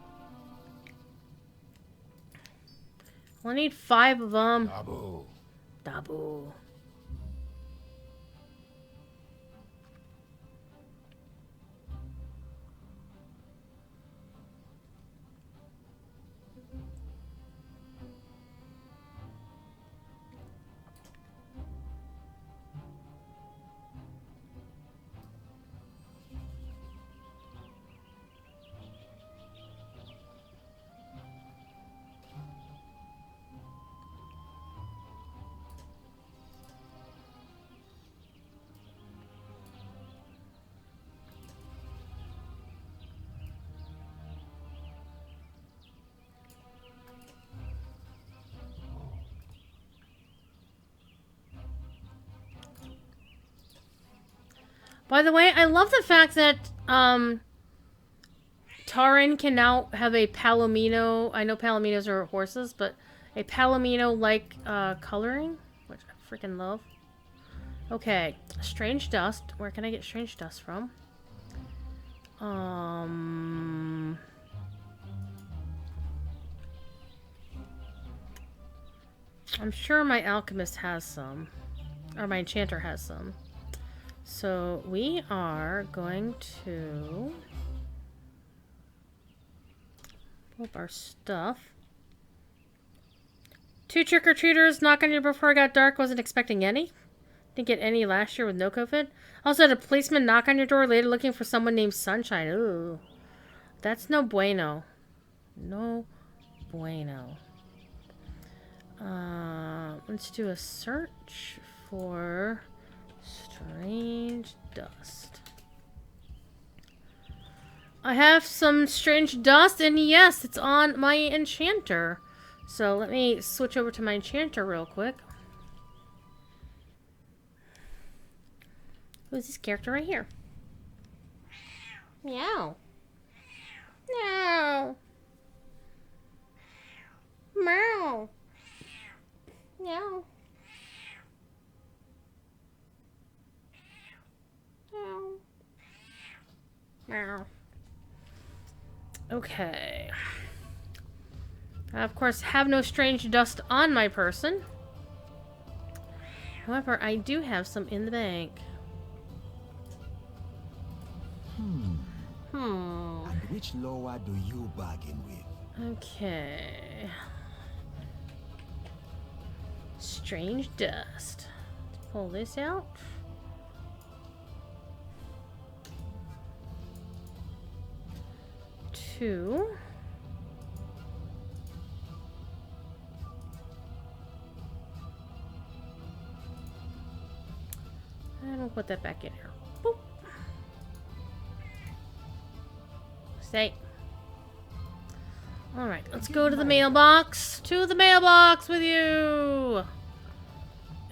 We'll need 5 of them. Abu. Dabu. By the way, I love the fact that Taran can now have a palomino. I know palominos are horses, but a palomino-like coloring, which I freaking love. Okay, strange dust. Where can I get strange dust from? I'm sure my alchemist has some. Or my enchanter has some. So we are going to pull up our stuff. 2 trick-or-treaters knock on your door before it got dark. Wasn't expecting any. Didn't get any last year with no COVID. Also had a policeman knock on your door later looking for someone named Sunshine. Ooh. That's no bueno. No bueno. Let's do a search for strange dust. I have some strange dust, and yes, it's on my enchanter. So let me switch over to my enchanter real quick. Who's this character right here? Meow. Meow. Meow. Meow. Meow. Meow. Okay. I, of course, have no strange dust on my person. However, I do have some in the bank. And which lower do you bargain with? Okay. Strange dust. Let's pull this out. Two. And we'll put that back in here. Boop. Stay. Alright, let's go to the mailbox. To the mailbox with you!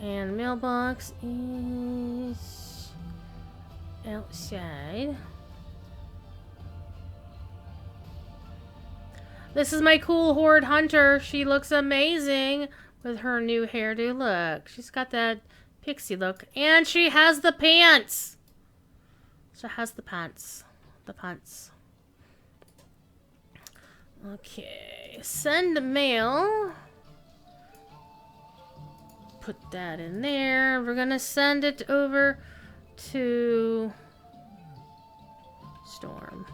And mailbox is outside. This is my cool horde hunter. She looks amazing with her new hairdo. Look, she's got that pixie look. And she has the pants! She has the pants. The pants. Okay, send mail. Put that in there. We're gonna send it over to Storm.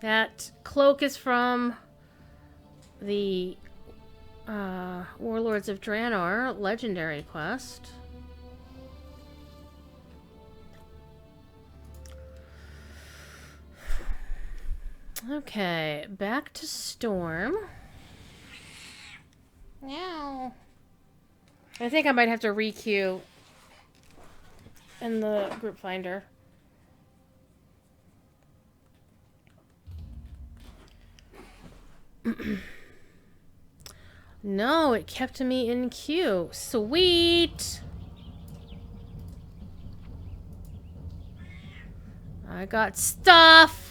That cloak is from the Warlords of Draenor legendary quest. Okay, back to Storm. Meow. I think I might have to re-queue in the group finder. No, it kept me in queue. Sweet! I got stuff!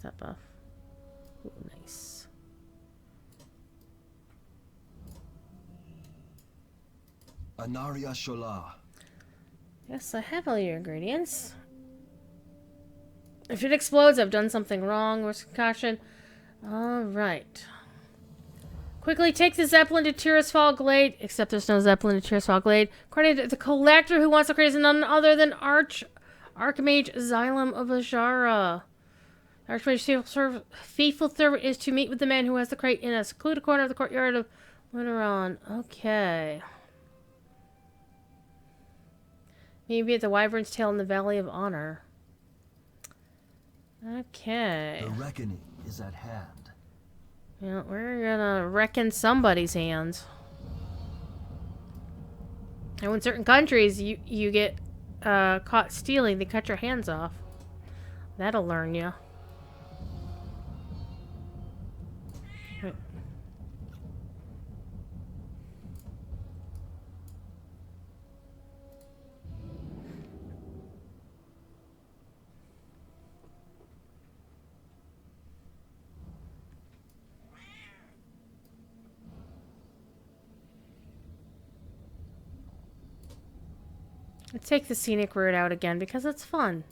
That buff. Ooh, nice. Anaria Shola. Yes, I have all your ingredients. If it explodes, I've done something wrong. Or concussion. Alright. Quickly take the Zeppelin to Tirisfal Glade. Except there's no Zeppelin to Tirisfal Glade. According to the collector who wants to create none other than Archmage Xylem of Ajara. Archmage's faithful servant is to meet with the man who has the crate in a secluded corner of the courtyard of Lunaron. Okay. Maybe at the Wyvern's Tail in the Valley of Honor. Okay. The reckoning is at hand. Yeah, we're gonna reckon somebody's hands. And in certain countries, you get caught stealing, they cut your hands off. That'll learn you. I take the scenic route out again because it's fun.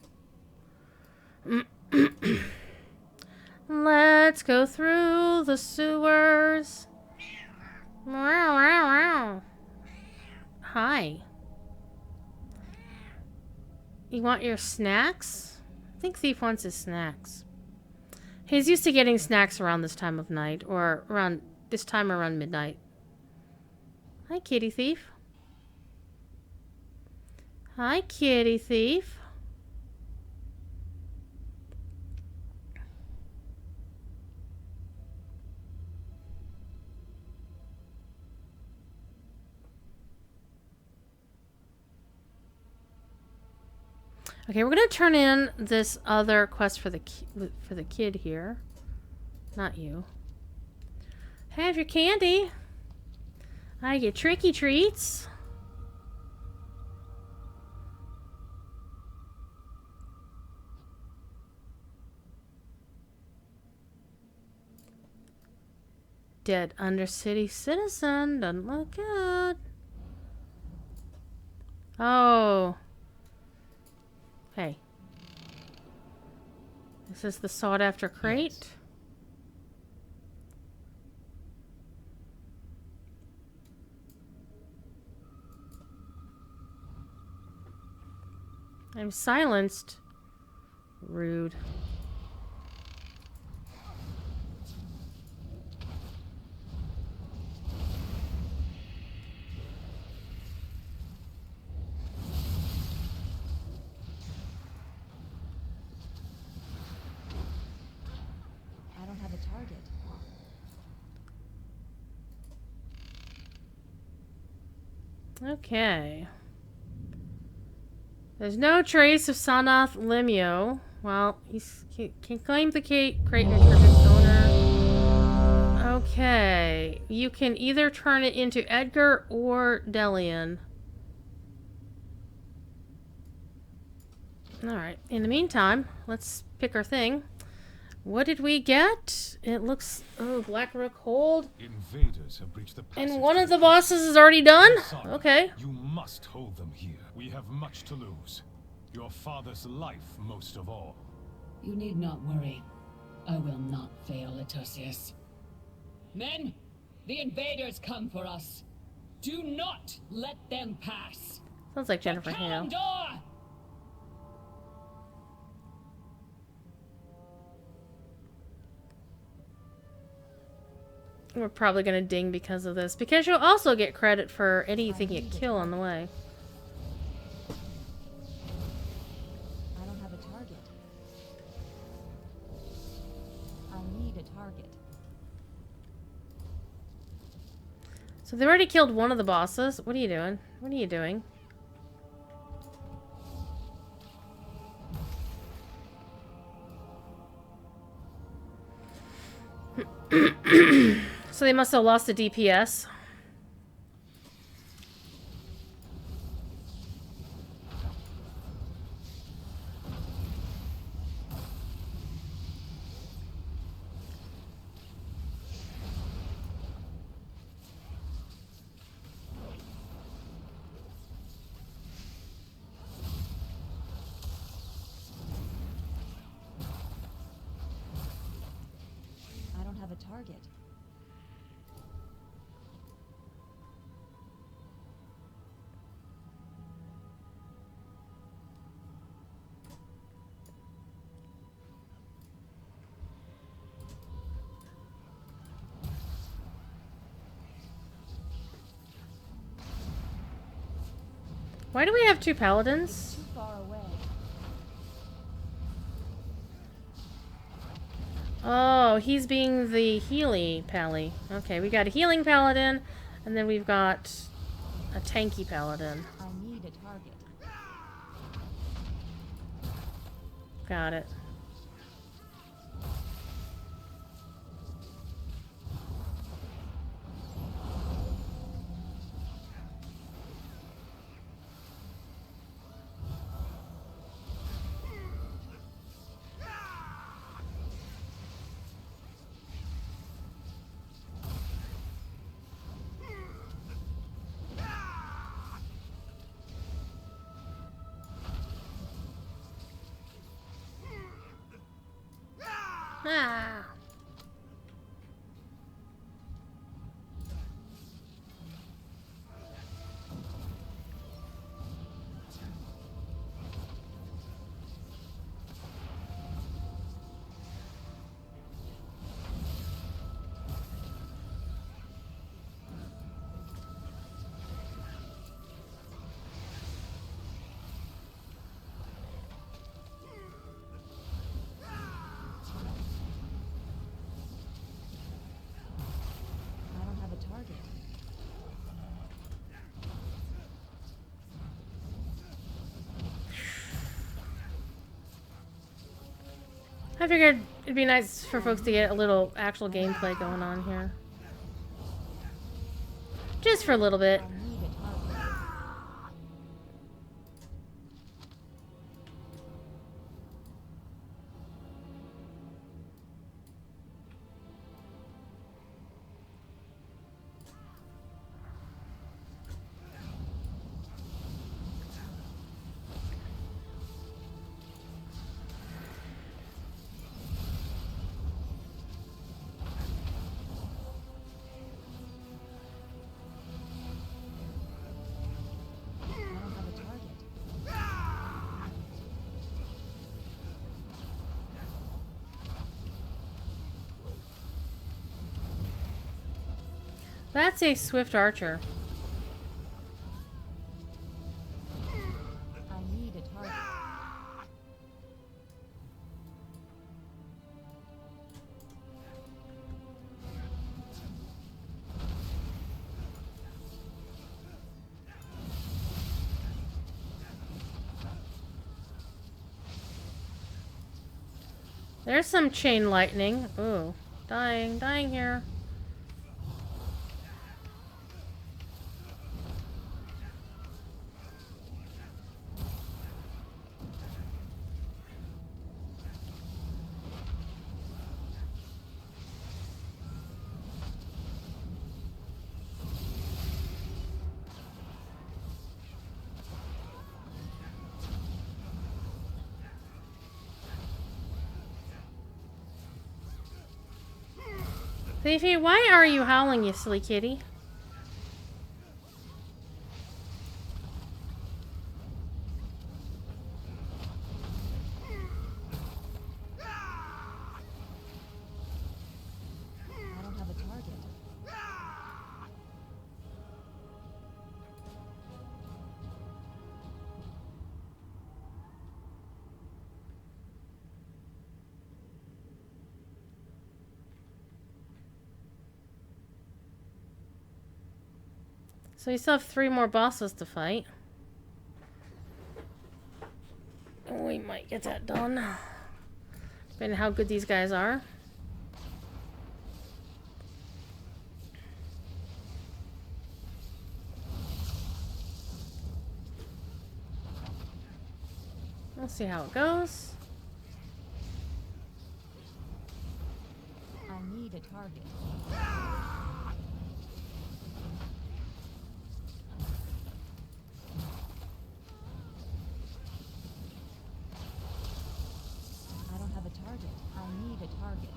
Let's go through the sewers. Hi. You want your snacks? I think Thief wants his snacks. He's used to getting snacks around this time of night, or around this time around midnight. Hi, Kitty Thief. Hi, Kitty Thief. Okay, we're gonna turn in this other quest for the kid here. Not you. Have your candy. I get tricky treats. Dead Undercity citizen. Doesn't look good. Oh. Hey. This is the sought-after crate? Yes. I'm silenced. Rude. Okay. There's no trace of Sanath Limio. Well, he can claim the crate and return its owner. Okay. You can either turn it into Edgar or Delian. Alright. In the meantime, let's pick our thing. What did we get? It looks... Oh, Blackrook Hold. Invaders have breached the passage. And one of the bosses is already done? Son, okay. You must hold them here. We have much to lose. Your father's life most of all. You need not worry. I will not fail, Etosius. Men, the invaders come for us. Do not let them pass. Sounds like Jennifer Hale. We're probably gonna ding because of this. Because you'll also get credit for anything you kill on the way. I don't have a target. I need a target. So they already killed one of the bosses. What are you doing? What are you doing? So they must have lost the DPS. I don't have a target. Why do we have two paladins? Too far away. Oh, he's being the healy pally. Okay, we got a healing paladin, and then we've got a tanky paladin. I need a target. Got it. Ah. I don't have a target. I figured it'd be nice for folks to get a little actual gameplay going on here. Just for a little bit. I need a target. I don't have a target. That's a swift archer. I need a target. There's some chain lightning. Ooh. Dying here. Fifi, why are you howling, you silly kitty? I don't have a target. So you still have 3 more bosses to fight. We might get that done. Depending on how good these guys are. We'll see how it goes. I need a target. I don't have a target. I need a target.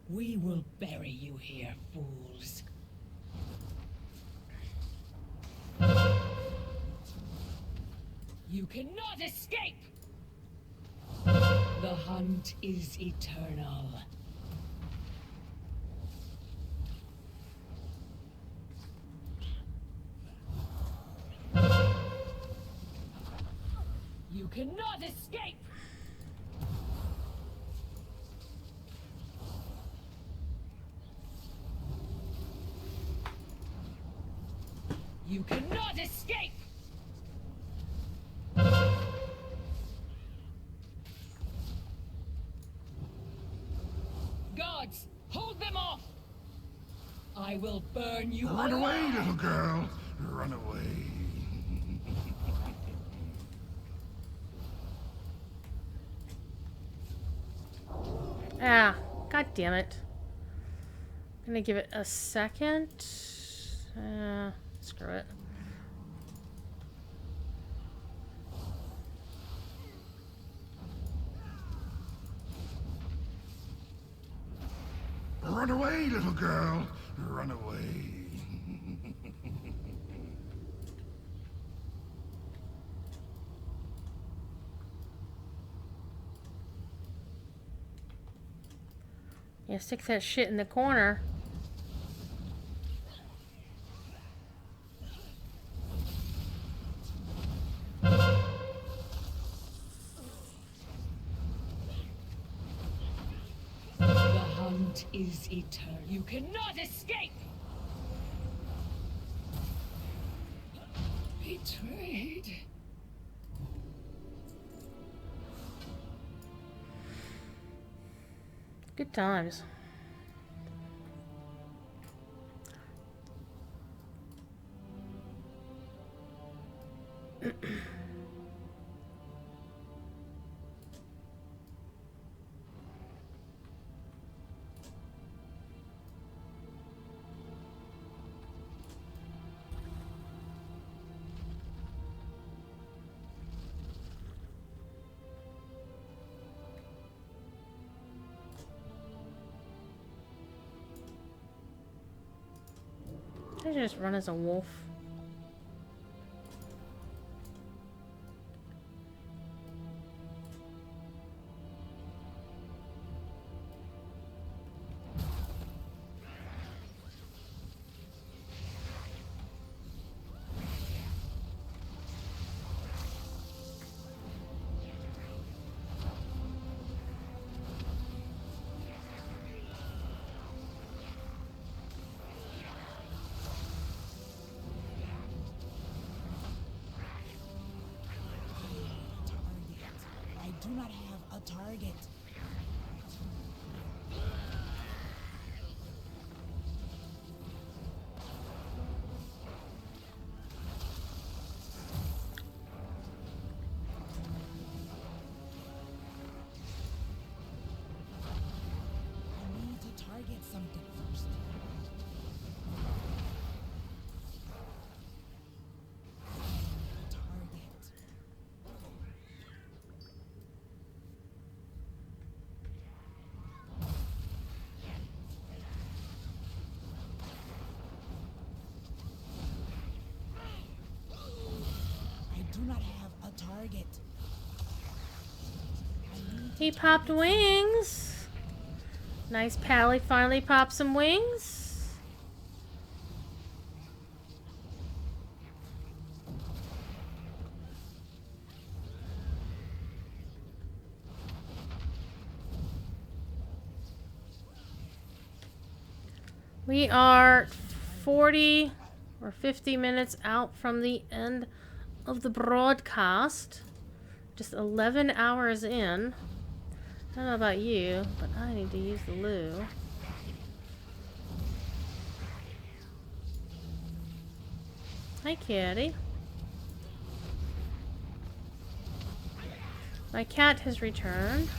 We will bury you here, fools. You cannot escape! The hunt is eternal. You cannot escape! You cannot escape! Guards, hold them off! I will burn you Run away, alive. little girl. Run away. Ah, god damn it. I'm gonna give it a second. Screw it. Run away, little girl. Run away. Yeah, stick that shit in the corner. The hunt is eternal. You cannot escape! Betrayed. Good times. I should just run as a wolf. I do not have a target. I need to target something first. Target. I do not have a target. He popped wings. Nice Pally finally popped some wings. We are 40 or 50 minutes out from the end of the broadcast. Just 11 hours in. I don't know about you, but I need to use the loo. Hi, kitty. My cat has returned.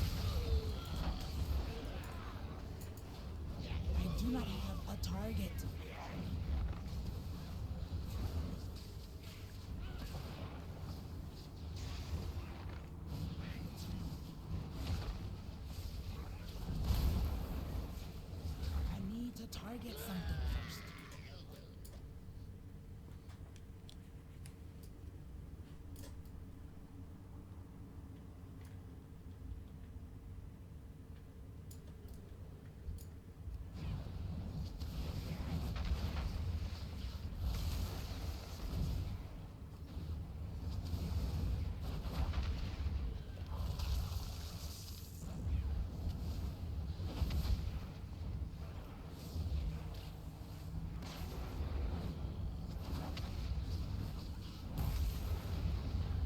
I do not have a target. I need to target something first.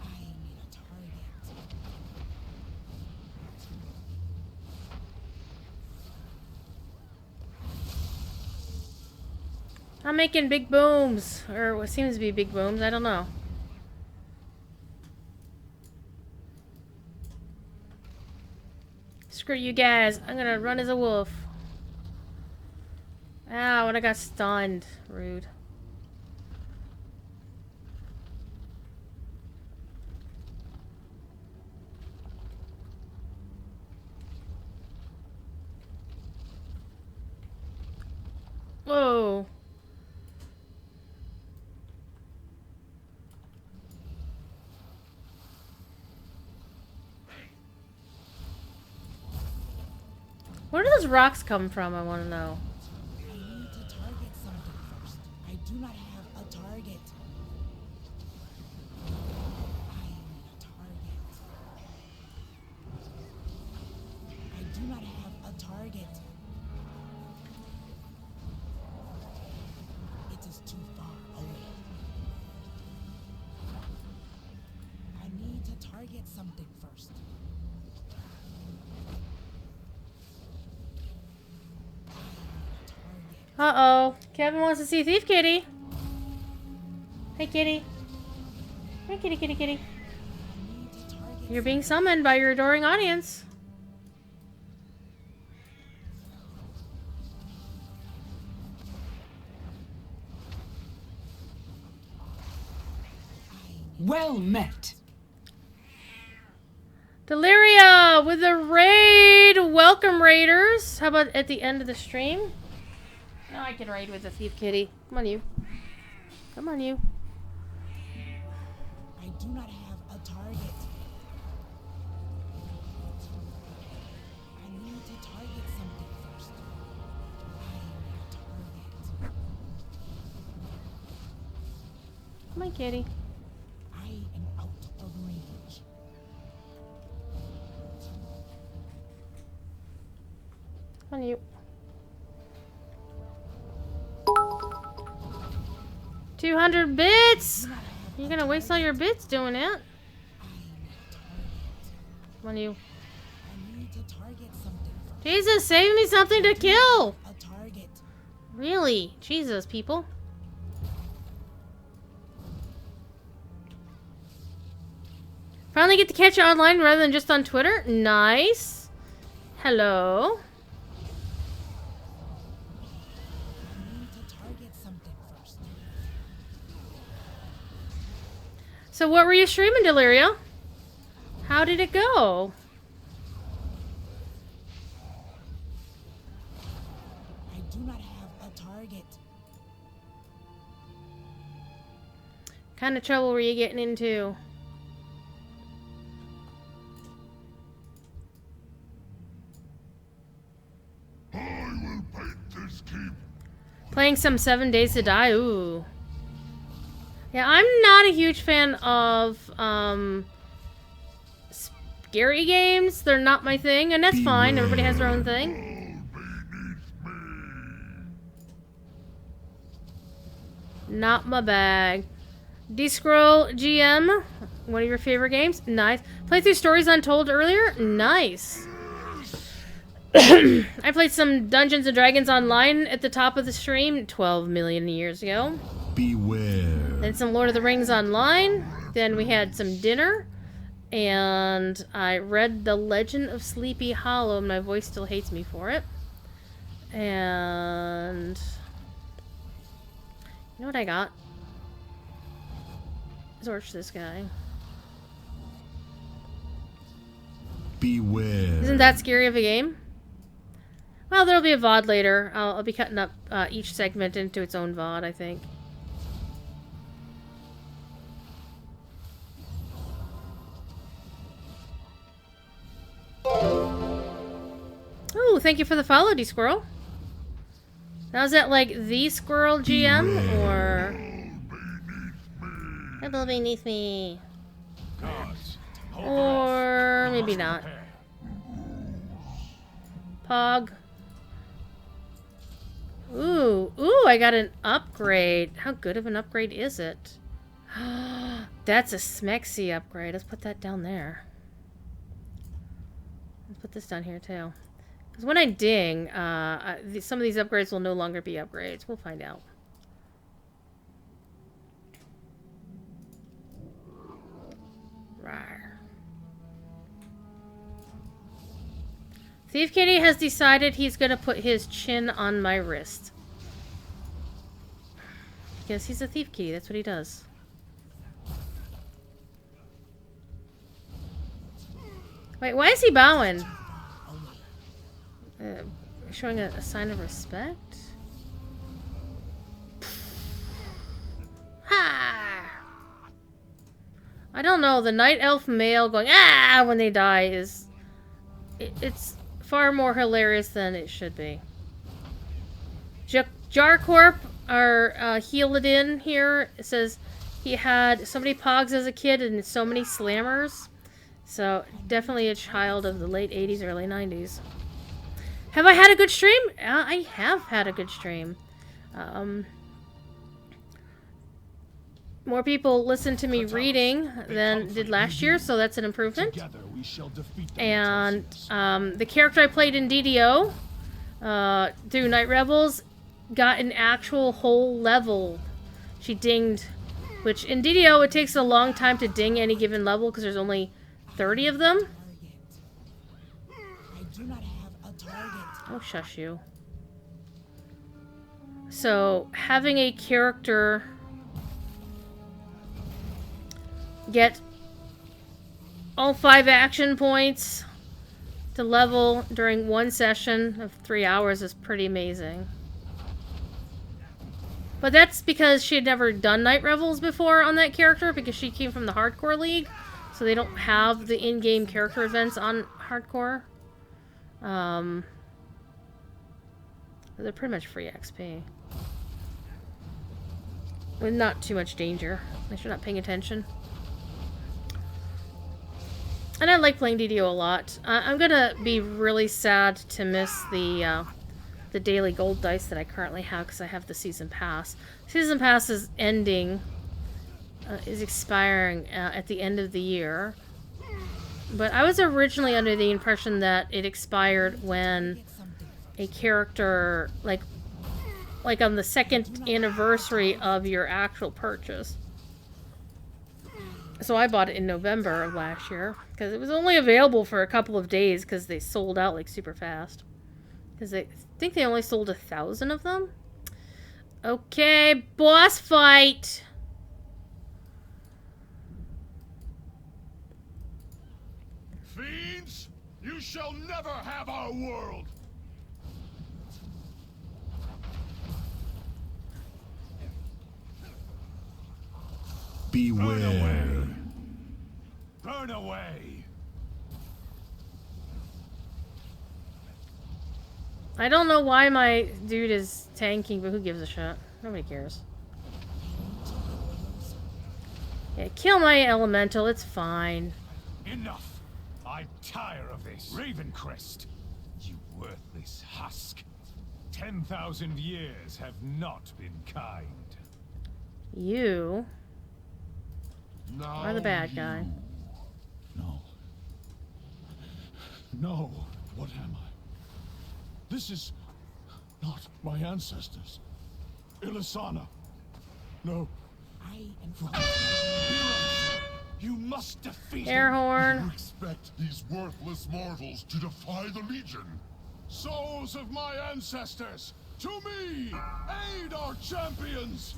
I need a target. I'm making big booms, or what seems to be big booms. I don't know. Screw you guys. I'm gonna run as a wolf. Ow, and I got stunned. Rude. Whoa. Where do those rocks come from, I want to know. I need to target something first. I do not have a target. I need a target. I do not have a target. It is too far away. I need to target something first. Uh-oh. Kevin wants to see Thief Kitty. Hey, kitty. Hey, kitty, kitty, kitty. You're being summoned by your adoring audience. Well met. Deliria with the raid. Welcome, raiders. How about at the end of the stream? Now I can raid with the Thief Kitty. Come on, you. Come on, you. I do not have a target. I need to target something first. I need a target. Come on, kitty. I am out of range. Come on, you. 200 bits! You're gonna waste all your bits doing it. Come on, you. I need to target something first. Jesus, save me something to kill! A target. Really? Jesus, people. Finally get to catch you online rather than just on Twitter? Nice. Hello. I need to target something first. So what were you streaming, Deliria? How did it go? I do not have a target. What kind of trouble were you getting into? I will paint this keep. Playing some 7 Days to Die? Ooh. Yeah, I'm not a huge fan of, scary games. They're not my thing, and that's fine. Everybody has their own thing. Not my bag. D-Scroll GM, one of your favorite games? Nice. Played through Stories Untold earlier? Nice. I played some Dungeons & Dragons Online at the top of the stream 12 million years ago. Beware. Then some Lord of the Rings Online. Then we had some dinner. And I read The Legend of Sleepy Hollow, and my voice still hates me for it. And... you know what I got? Torch this guy. Beware. Isn't that scary of a game? Well, there'll be a VOD later. I'll be cutting up each segment into its own VOD, I think. Oh, thank you for the follow, D-Squirrel. Now, is that like the Squirrel GM, or... It'll be beneath me. Or maybe not. Pog. Ooh, I got an upgrade. How good of an upgrade is it? That's a smexy upgrade. Let's put that down there. Let's put this down here too. Because when I ding, some of these upgrades will no longer be upgrades. We'll find out. Rawr. Thief Kitty has decided he's gonna put his chin on my wrist. Because he's a Thief Kitty, that's what he does. Wait, why is he bowing? Showing a sign of respect? Ha! I don't know, the night elf male going ah when they die is it's far more hilarious than it should be. Jarcorp, our heal it in here, says he had so many pogs as a kid and so many slammers. So definitely a child of the late 80s, early 90s. Have I had a good stream? I have had a good stream. More people listen to me reading than did last year, so that's an improvement. And the character I played in DDO through Night Rebels got an actual whole level. She dinged, which in DDO it takes a long time to ding any given level because there's only 30 of them. I do not have a target. Oh, shush you. So, having a character get all 5 action points to level during one session of 3 hours is pretty amazing. But that's because she had never done Night Revels before on that character, because she came from the Hardcore League, so they don't have the in-game character events on Hardcore. They're pretty much free XP. With not too much danger, unless you're not paying attention. And I like playing DDO a lot. I'm gonna be really sad to miss the daily gold dice that I currently have because I have the season pass. Season pass is ending, is expiring at the end of the year. But I was originally under the impression that it expired when a character, like on the 2nd anniversary of your actual purchase. So I bought it in November of last year because it was only available for a couple of days because they sold out like super fast. Because I think they only sold 1,000 of them. Okay, boss fight. Fiends, you shall never have our world. Beware. Burn away. I don't know why my dude is tanking, but who gives a shit? Nobody cares. Yeah, kill my elemental, it's fine. Enough. I tire of this. Ravencrest, you worthless husk. 10,000 years have not been kind. You Now are the bad guy. No. No. What am I? This is not my ancestors. Ilisana. No. I am from Heroes, you must defeat Air him. horn. You expect these worthless mortals to defy the Legion? Souls of my ancestors, to me! Aid our champions!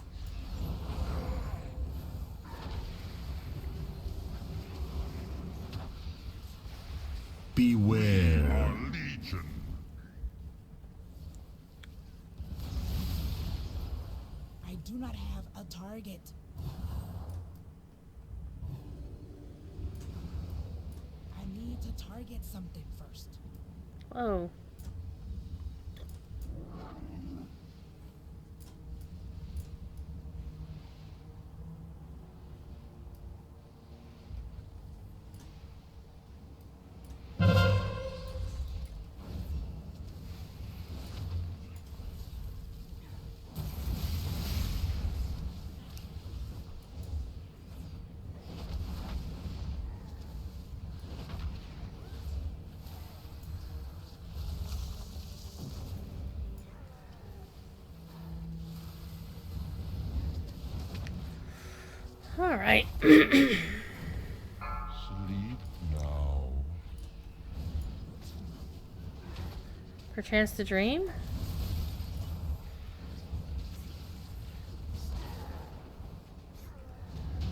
Beware. Our Legion. I do not have a target. I need to target something first. Whoa. All right. Sleep now. Perchance the dream?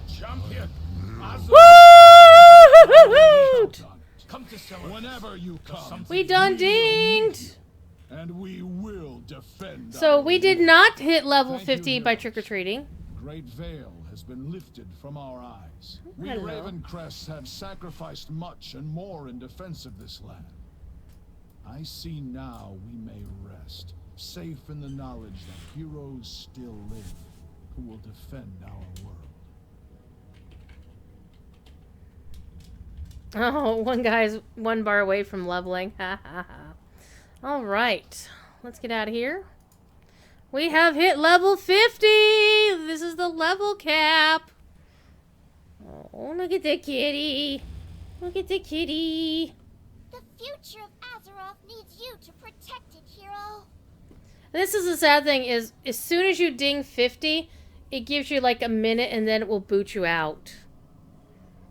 Champion! Woo! Come to celebrate. Whenever you come. We done dinged! And we will defend. So we did not hit level Thank 50 you, by heroes. trick-or-treating. Great veil has been lifted from our eyes. We Hello. Ravencrests have sacrificed much and more in defense of this land. I see now we may rest, safe in the knowledge that heroes still live, who will defend our world. Oh, one guy's 1 bar away from leveling. Ha ha ha. Alright. Let's get out of here. We have hit level 50! This is the level cap. Oh, look at the kitty. Look at the kitty. The future of Azeroth needs you to protect it, hero. This is the sad thing is, as soon as you ding 50, it gives you like a minute and then it will boot you out.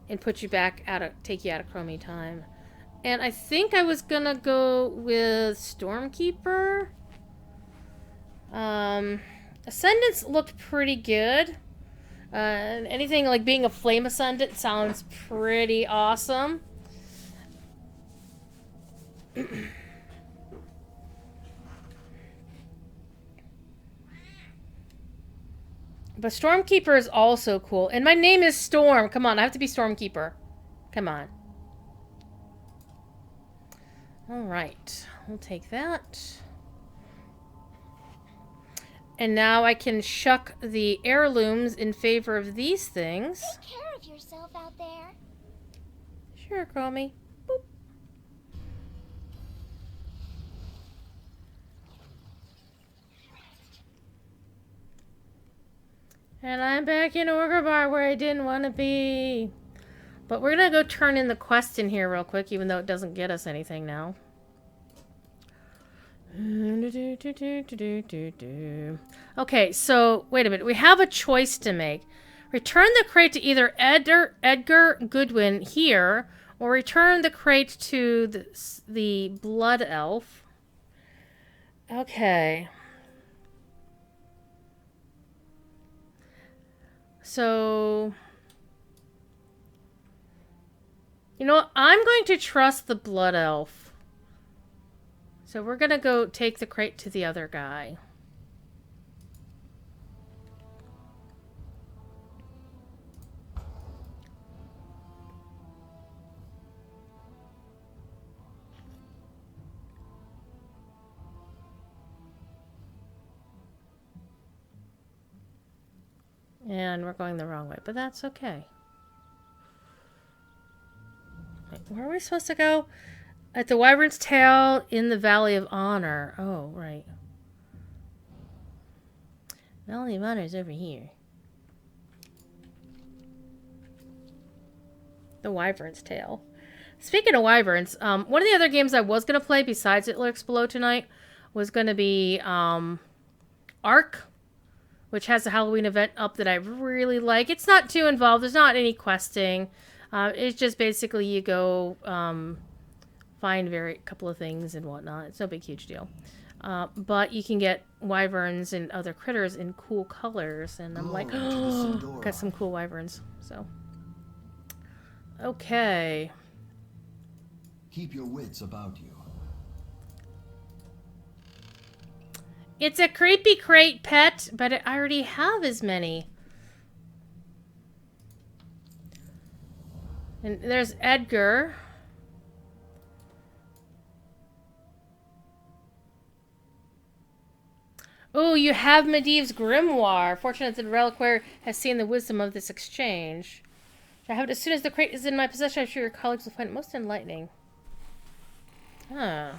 And put you back out of, take you out of Chromie time. And I think I was gonna go with Stormkeeper. Ascendants looked pretty good. Anything like being a Flame Ascendant sounds pretty awesome. But Stormkeeper is also cool. And my name is Storm. Come on, I have to be Stormkeeper. Come on. Alright. We'll take that. And now I can shuck the heirlooms in favor of these things. Take care of yourself out there. Sure, Chromie. Boop. And I'm back in Orgrimmar where I didn't want to be. But we're going to go turn in the quest in here real quick, even though it doesn't get us anything now. Okay, so wait a minute. We have a choice to make. Return the crate to either Edgar Goodwin here, or return the crate to the Blood Elf. Okay. So, you know what? I'm going to trust the Blood Elf. So we're going to go take the crate to the other guy. And we're going the wrong way, but that's okay. Wait, where are we supposed to go? At the Wyvern's Tail in the Valley of Honor. Oh, right. Valley of Honor is over here. The Wyvern's Tail. Speaking of Wyverns, one of the other games I was going to play besides It Lurks Below tonight was going to be Ark, which has a Halloween event up that I really like. It's not too involved. There's not any questing. It's just basically you go find a couple of things and whatnot. It's no big, huge deal. But you can get wyverns and other critters in cool colors. And I'm like, oh, got some cool wyverns. So, okay. Keep your wits about you. It's a creepy crate pet, but I already have as many. And there's Edgar. Oh, you have Medivh's Grimoire. Fortunate that the Reliquary has seen the wisdom of this exchange. I have it as soon as the crate is in my possession. I'm sure your colleagues will find it most enlightening. Huh.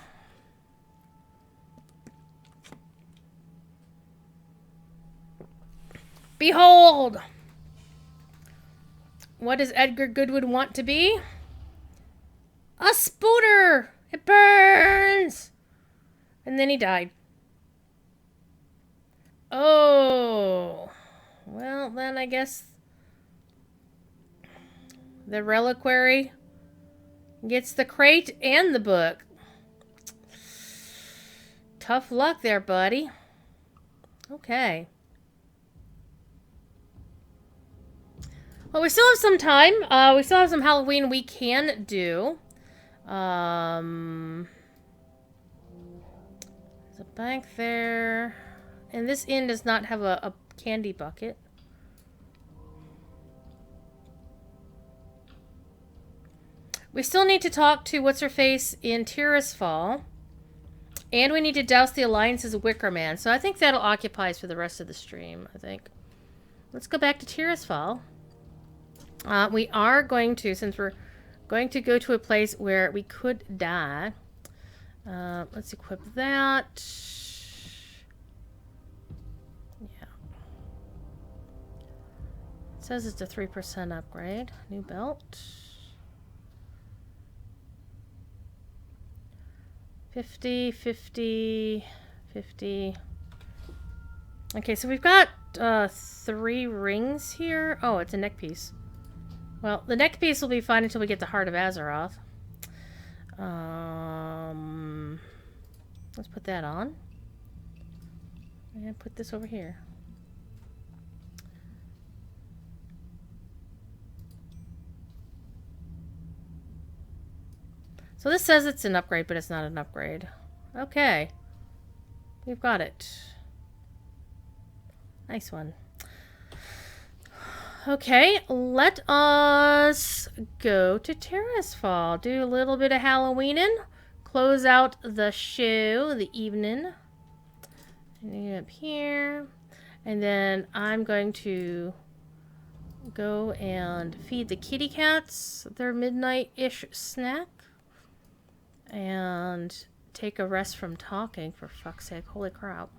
Behold! What does Edgar Goodwood want to be? A spooter! It burns! And then he died. Oh. Well, then I guess the Reliquary gets the crate and the book. tough luck there, buddy. Okay. Well, we still have some time. We still have some Halloween we can do. There's a bank there. And this inn does not have a candy bucket. We still need to talk to What's-Her-Face in Tirisfal. And we need to douse the Alliance's Wicker Man. So I think that'll occupy us for the rest of the stream, I think. Let's go back to Tirisfal. We are going to, since we're going to go to a place where we could die. Let's equip that. Yeah. It says it's a 3% upgrade. New belt. 50, 50, 50. Okay, so we've got 3 rings here. Oh, it's a neck piece. Well, the neck piece will be fine until we get the Heart of Azeroth. Let's put that on. And put this over here. So this says it's an upgrade, but it's not an upgrade. Okay. We've got it. Nice one. Okay, let us go to Tirisfal. Do a little bit of Halloweening. Close out the show, the evening. And up here. And then I'm going to go and feed the kitty cats their midnight-ish snack. And take a rest from talking, for fuck's sake. Holy crap.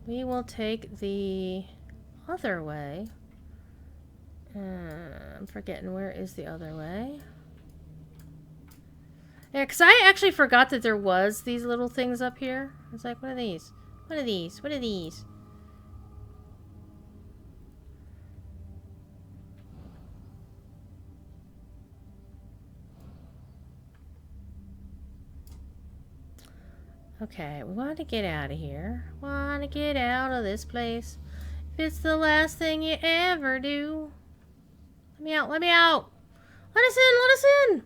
We will take the other way. I'm forgetting, where is the other way? Yeah, because I actually forgot that there was these little things up here. I was like, what are these? What are these? What are these? Okay, we want to get out of here. Want to get out of this place. If it's the last thing you ever do. Let me out, let me out. Let us in, let us in.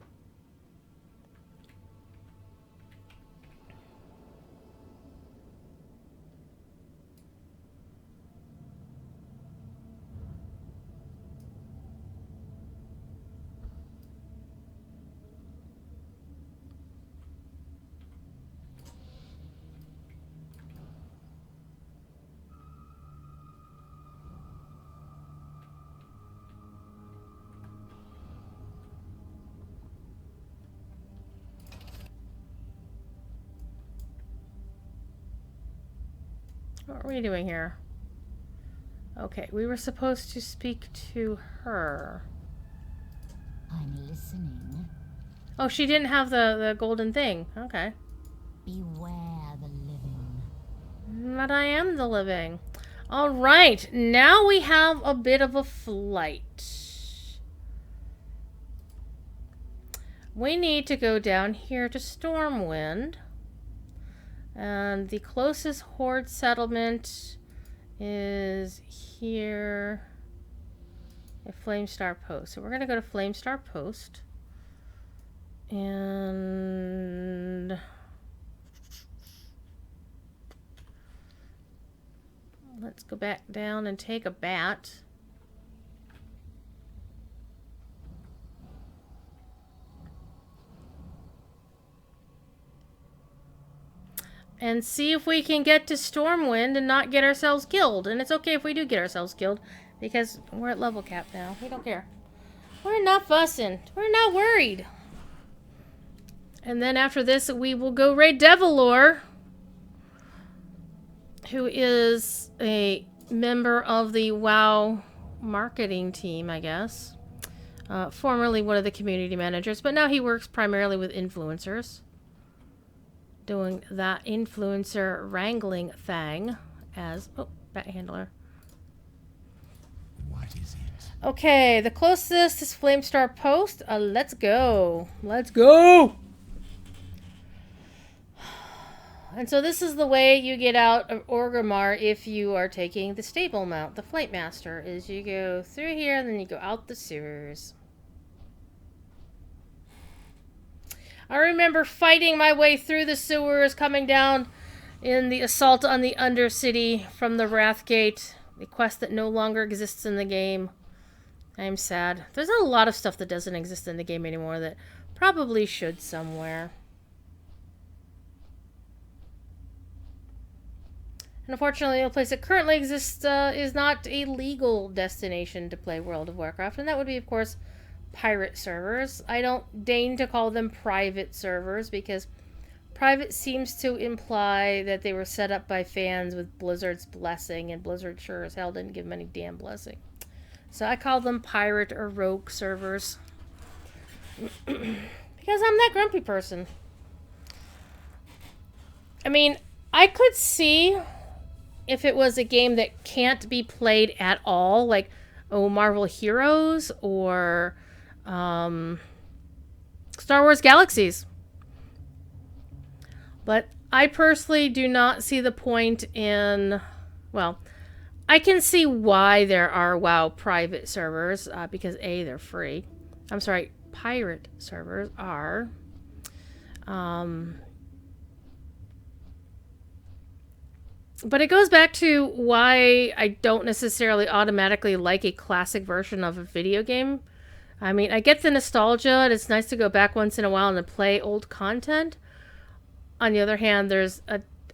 What are we doing here? Okay, we were supposed to speak to her. I'm listening. Oh, she didn't have the golden thing. Okay. Beware the living. But I am the living. Alright, now we have a bit of a flight. We need to go down here to Stormwind. And the closest horde settlement is here at Flamestar Post. So we're going to go to Flamestar Post. And let's go back down and take a bat. And see if we can get to Stormwind and not get ourselves killed. And it's okay if we do get ourselves killed, because we're at level cap now. We don't care. We're not fussing. We're not worried. And then after this, we will go raid Devilor, who is a member of the WoW marketing team, I guess. Formerly one of the community managers, but now he works primarily with influencers. Doing that influencer wrangling thing as... Oh, bat handler. What is it? Okay, the closest is Flamestar Post. Let's go. Let's go! And so this is the way you get out of Orgrimmar if you are taking the stable mount, the Flight Master, is you go through here and then you go out the sewers. I remember fighting my way through the sewers, coming down in the assault on the Undercity from the Wrathgate, the quest that no longer exists in the game. I'm sad. There's a lot of stuff that doesn't exist in the game anymore that probably should somewhere. And unfortunately, the place that currently exists is not a legal destination to play World of Warcraft, and that would be, of course, pirate servers. I don't deign to call them private servers because private seems to imply that they were set up by fans with Blizzard's blessing, and Blizzard sure as hell didn't give them any damn blessing. So I call them pirate or rogue servers. Because I'm that grumpy person. I mean, I could see if it was a game that can't be played at all, like, Marvel Heroes or Star Wars Galaxies. But I personally do not see the point in, well, I can see why there are WoW private servers, because A, they're free. I'm sorry, pirate servers are. But it goes back to why I don't necessarily automatically like a classic version of a video game. I mean, I get the nostalgia, and it's nice to go back once in a while and play old content. On the other hand, there's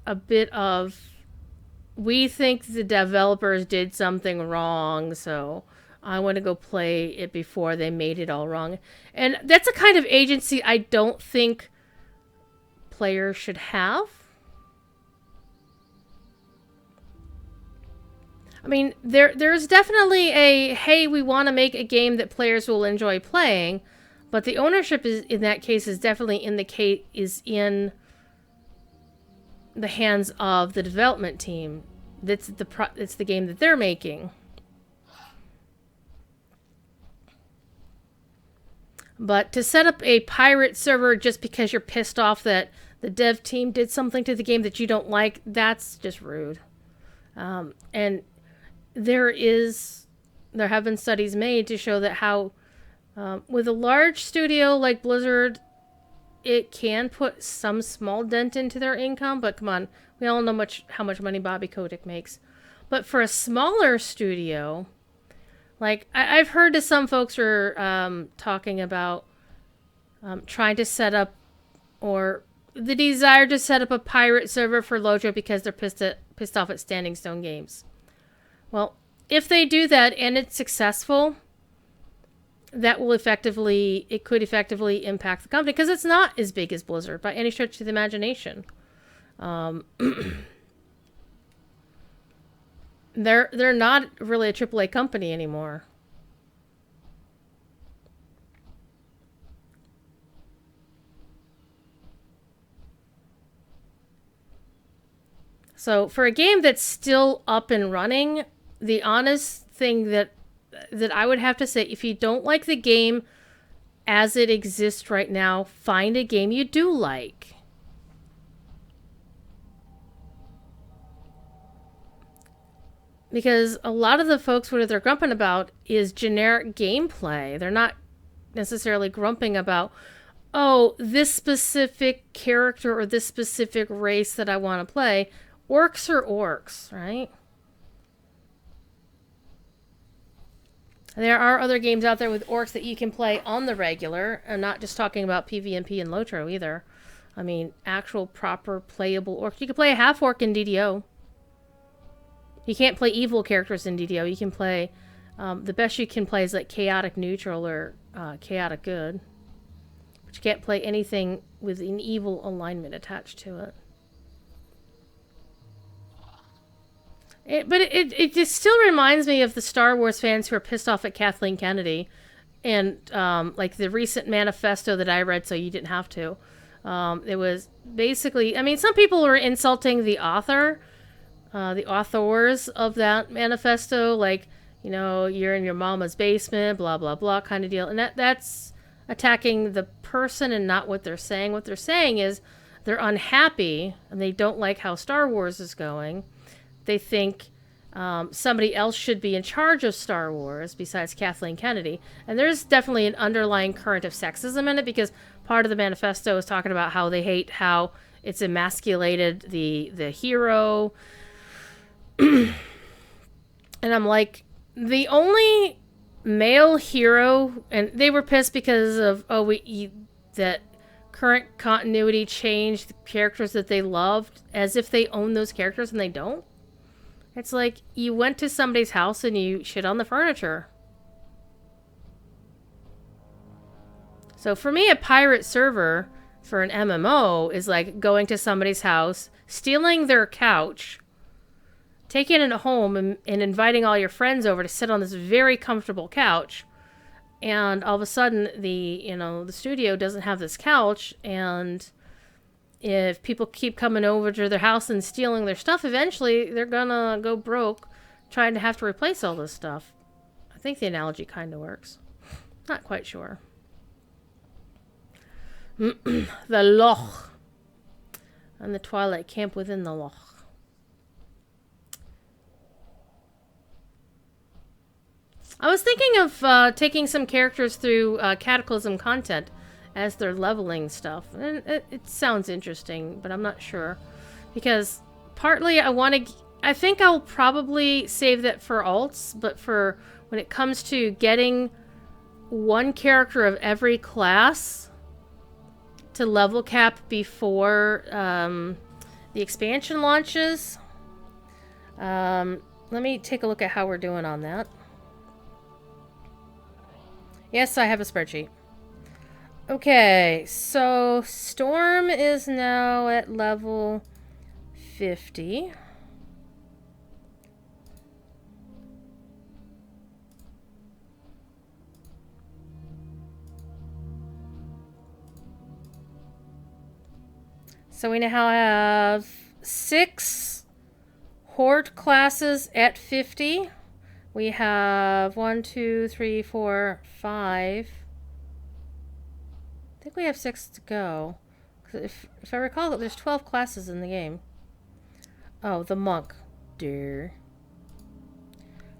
a bit of, we think the developers did something wrong, so I want to go play it before they made it all wrong. And that's a kind of agency I don't think players should have. I mean, there's definitely a, hey, we want to make a game that players will enjoy playing, but the ownership is, in that case, is definitely in the hands of the development team. It's the game that they're making. But to set up a pirate server just because you're pissed off that the dev team did something to the game that you don't like, that's just rude. And there have been studies made to show that how with a large studio like Blizzard, it can put some small dent into their income, but come on, we all know how much money Bobby Kotick makes. But for a smaller studio, like I've heard that some folks are talking about trying to set up, or the desire to set up a pirate server for Lojo because they're pissed off at Standing Stone Games. Well, if they do that and it's successful, that will it could effectively impact the company, because it's not as big as Blizzard by any stretch of the imagination. They're not really a AAA company anymore. So for a game that's still up and running, the honest thing that I would have to say, if you don't like the game as it exists right now, find a game you do like. Because a lot of the folks, what they're grumping about is generic gameplay. They're not necessarily grumping about, oh, this specific character or this specific race that I want to play. Orcs are orcs, right? There are other games out there with orcs that you can play on the regular. I'm not just talking about PvMP and Lotro either. I mean, actual proper playable orcs. You can play a half-orc in DDO. You can't play evil characters in DDO. You can play... the best you can play is like chaotic neutral or chaotic good. But you can't play anything with an evil alignment attached to it. But it just still reminds me of the Star Wars fans who are pissed off at Kathleen Kennedy, and like the recent manifesto that I read, so you didn't have to. It was basically, I mean, some people were insulting the authors of that manifesto, like, you know, you're in your mama's basement, blah blah blah, kind of deal, and that's attacking the person and not what they're saying. What they're saying is, they're unhappy and they don't like how Star Wars is going. They think somebody else should be in charge of Star Wars besides Kathleen Kennedy. And there's definitely an underlying current of sexism in it, because part of the manifesto is talking about how they hate how it's emasculated the hero. And I'm like, the only male hero, and they were pissed because of that current continuity changed the characters that they loved as if they own those characters, and they don't. It's like you went to somebody's house and you shit on the furniture. So for me, a pirate server for an MMO is like going to somebody's house, stealing their couch, taking it home, and inviting all your friends over to sit on this very comfortable couch. And all of a sudden, the studio doesn't have this couch, and if people keep coming over to their house and stealing their stuff, eventually they're gonna go broke trying to have to replace all this stuff. I think the analogy kind of works. Not quite sure. The Loch. And the Twilight Camp within the Loch. I was thinking of taking some characters through Cataclysm content as they're leveling stuff. And it sounds interesting, but I'm not sure. Because partly I think I'll probably save that for alts, but for when it comes to getting one character of every class to level cap before the expansion launches. Let me take a look at how we're doing on that. Yes, I have a spreadsheet. Okay, so Storm is now at level 50. So we now have 6 Horde classes at 50. We have 1, 2, 3, 4, 5. I think we have 6 to go. If I recall, there's 12 classes in the game. Oh, the monk. Dear.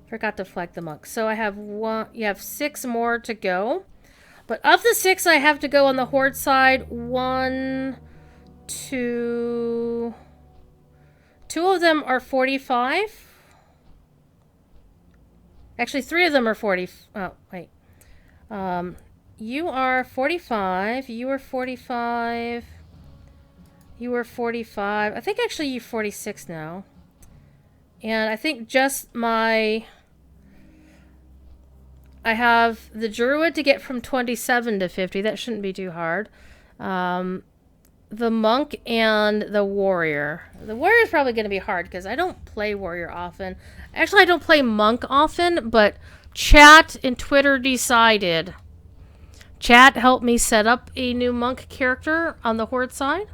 Forgot to flag the monk. So I have you have 6 more to go. But of the 6 I have to go on the Horde side, 1, 2... 2 of them are 45. Actually, 3 of them are 40. Oh, wait. You are 45. You are 45. You are 45. I think actually you're 46 now. And I think just I have the Druid to get from 27 to 50. That shouldn't be too hard. The Monk and the Warrior. The Warrior is probably going to be hard because I don't play Warrior often. Actually, I don't play Monk often, but chat and Twitter decided. Chat helped me set up a new Monk character on the Horde side.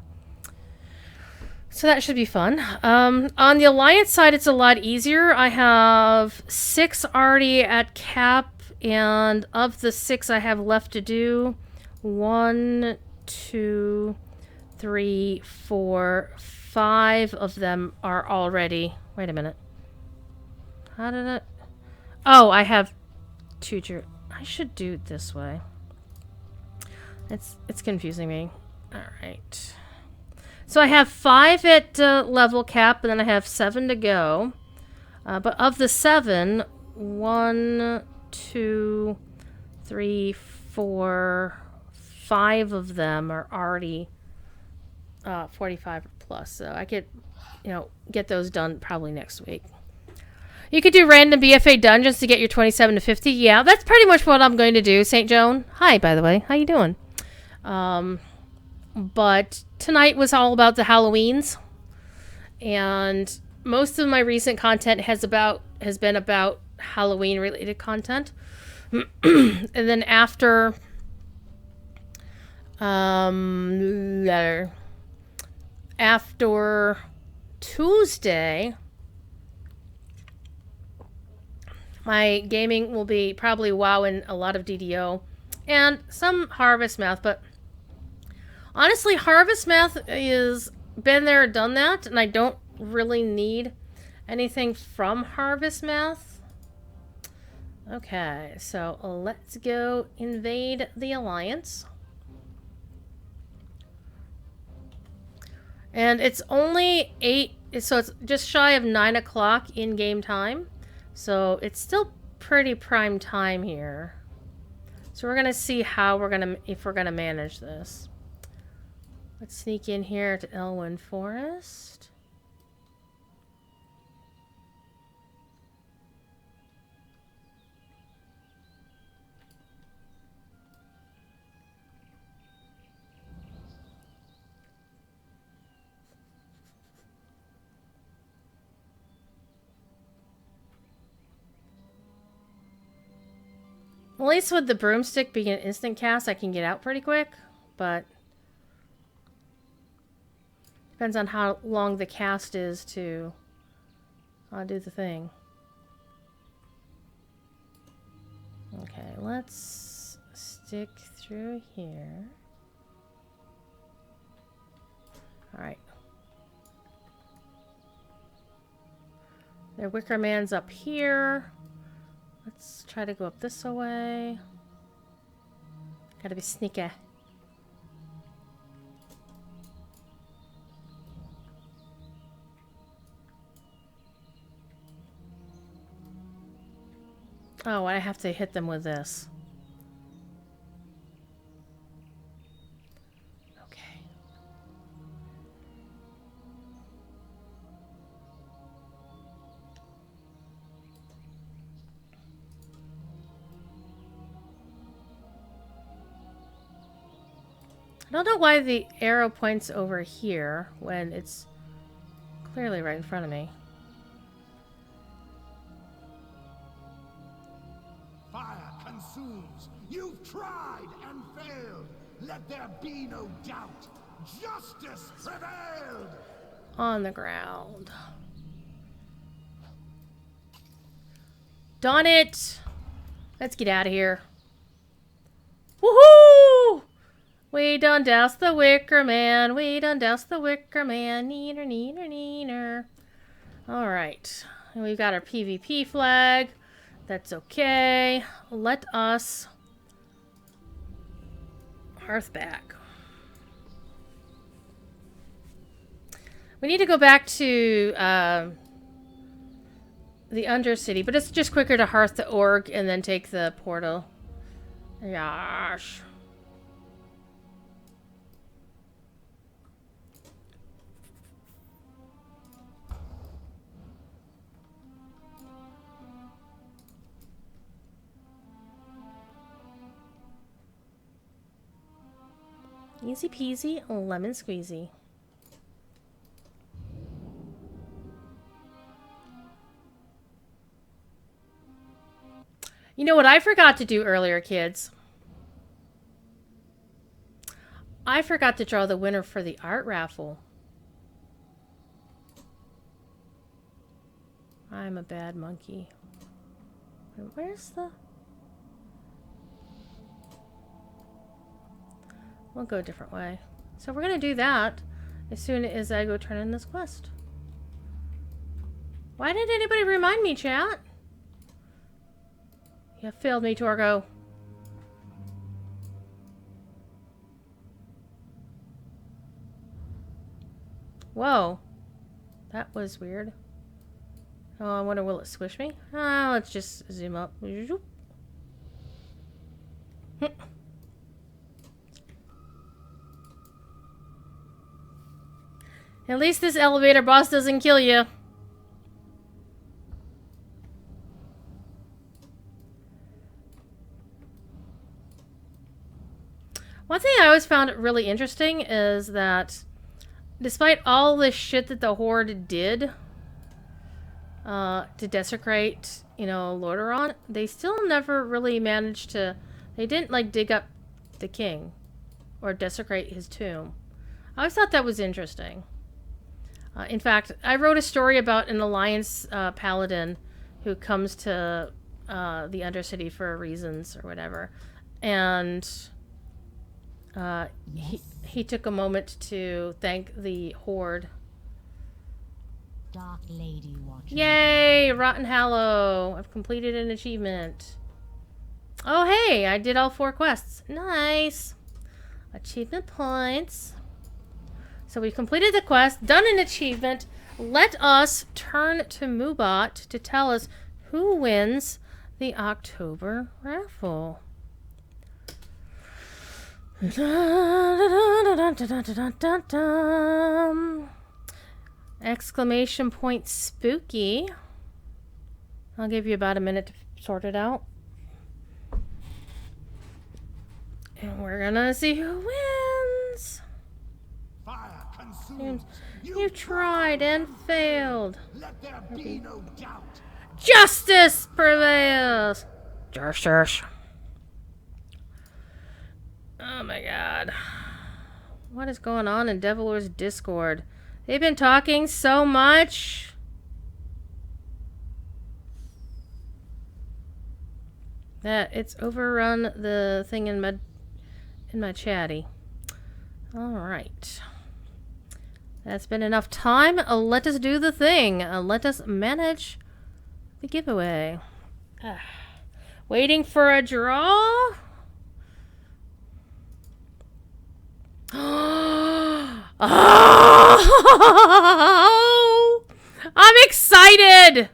So that should be fun. On the Alliance side, it's a lot easier. I have 6 already at cap, and of the 6 I have left to do, 1, 2, 3, 4, 5 of them are already... Wait a minute. How did it... Oh, I have 2... I should do it this way. It's confusing me. Alright. So I have 5 at level cap, and then I have 7 to go. But of the 7, 1, 2, 3, 4, 5 of them are already 45 plus. So I could, get those done probably next week. You could do random BFA dungeons to get your 27 to 50. Yeah, that's pretty much what I'm going to do. St. Joan, hi, by the way. How you doing? But tonight was all about the Halloweens. And most of my recent content has been about Halloween-related content. And then after... After Tuesday, my gaming will be probably WoW and a lot of DDO and some Harvest Math, but Honestly, Harvest Math is been there, done that, and I don't really need anything from Harvest Math. Okay, so let's go invade the Alliance. And it's only 8, so it's just shy of 9 o'clock in-game time. So it's still pretty prime time here. So we're gonna see how if we're gonna manage this. Let's sneak in here to Elwyn Forest. At least with the broomstick being an instant cast, I can get out pretty quick, but depends on how long the cast is to do the thing. Okay, let's stick through here. Alright. Their Wicker Man's up here. Let's try to go up this way. Gotta be sneaky. Oh, I have to hit them with this. Okay. I don't know why the arrow points over here when it's clearly right in front of me. Fire consumes. You've tried and failed. Let there be no doubt. Justice prevailed. On the ground. Darn it! Let's get out of here. Woohoo! We done doused the Wicker Man. We done doused the Wicker Man. Neener, neener, neener. Alright. We've got our PvP flag. That's okay. Let us hearth back. We need to go back to the Undercity, but it's just quicker to hearth the org and then take the portal. Gosh. Easy peasy, lemon squeezy. You know what I forgot to do earlier, kids? I forgot to draw the winner for the art raffle. I'm a bad monkey. Where's the... We'll go a different way. So we're going to do that as soon as I go turn in this quest. Why didn't anybody remind me, chat? You failed me, Torgo. Whoa. That was weird. Oh, I wonder, will it squish me? Let's just zoom up. At least this elevator boss doesn't kill you. One thing I always found really interesting is that despite all this shit that the Horde did to desecrate, Lordaeron, they still never really managed to... They didn't, dig up the king or desecrate his tomb. I always thought that was interesting. In fact, I wrote a story about an Alliance paladin who comes to the Undercity for reasons or whatever. And He took a moment to thank the Horde. Dark Lady watching. Yay! Rotten Hallow. I've completed an achievement. Oh, hey! I did all 4 quests. Nice. Achievement points. So we completed the quest, done an achievement. Let us turn to Moobot to tell us who wins the October raffle. Exclamation point spooky. I'll give you about a minute to sort it out. And we're gonna see who wins. Fire consumes. You tried and failed. Let there be no doubt. Justice prevails. Justice. Oh my god. What is going on in Devilor's Discord? They've been talking so much. That it's overrun the thing in my chatty. All right. That's been enough time. Let us do the thing. Let us manage the giveaway. Waiting for a draw. Oh, I'm excited.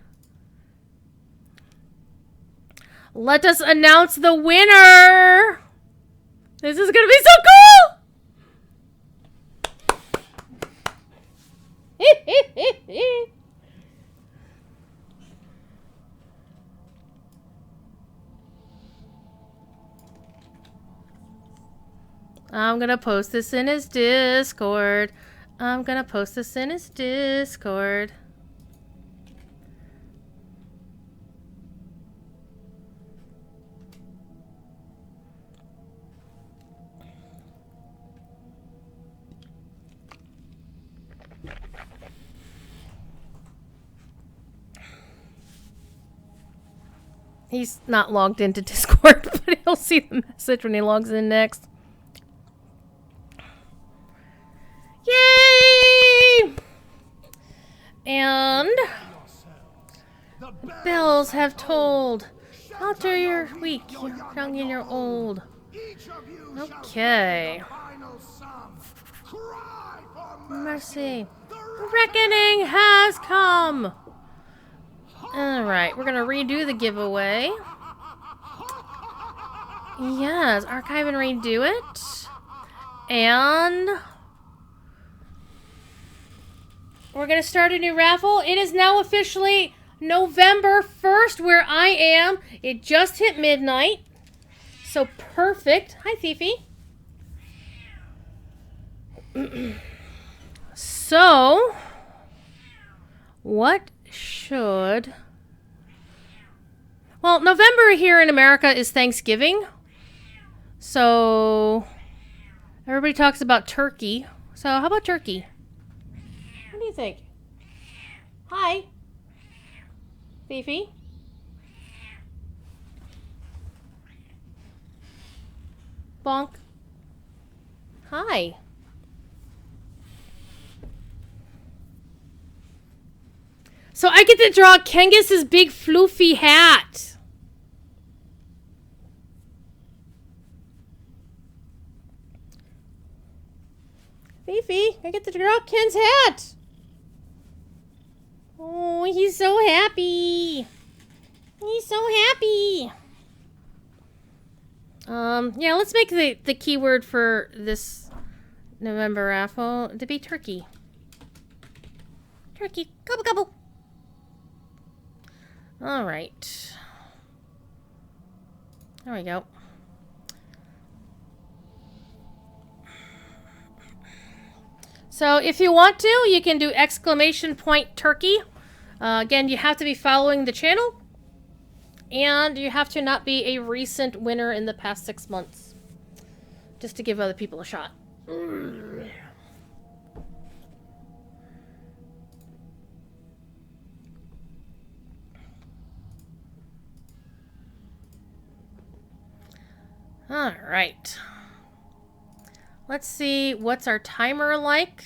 Let us announce the winner. This is gonna be so cool. I'm gonna post this in his Discord. He's not logged into Discord, but he'll see the message when he logs in next. Yay! And the bells have tolled. Alter your weak, you're young and you're old. Okay. Mercy. Reckoning has come. Alright, we're gonna redo the giveaway. Yes, archive and redo it. And we're gonna start a new raffle. It is now officially November 1st where I am. It just hit midnight. So perfect. Hi, Fifi. So, what should... Well, November here in America is Thanksgiving. So, everybody talks about turkey. So, how about turkey? What do you think? Hi. Fifi. Bonk. Hi. So I get to draw Kengus's big floofy hat. Fifi, I get to draw Ken's hat. Oh, he's so happy. He's so happy. Yeah, let's make the keyword for this November raffle to be turkey. Turkey. Gobble, gobble. All right. There we go. So if you want to, you can do exclamation point turkey. Again, you have to be following the channel. And you have to not be a recent winner in the past 6 months. Just to give other people a shot. All right. Let's see, what's our timer like?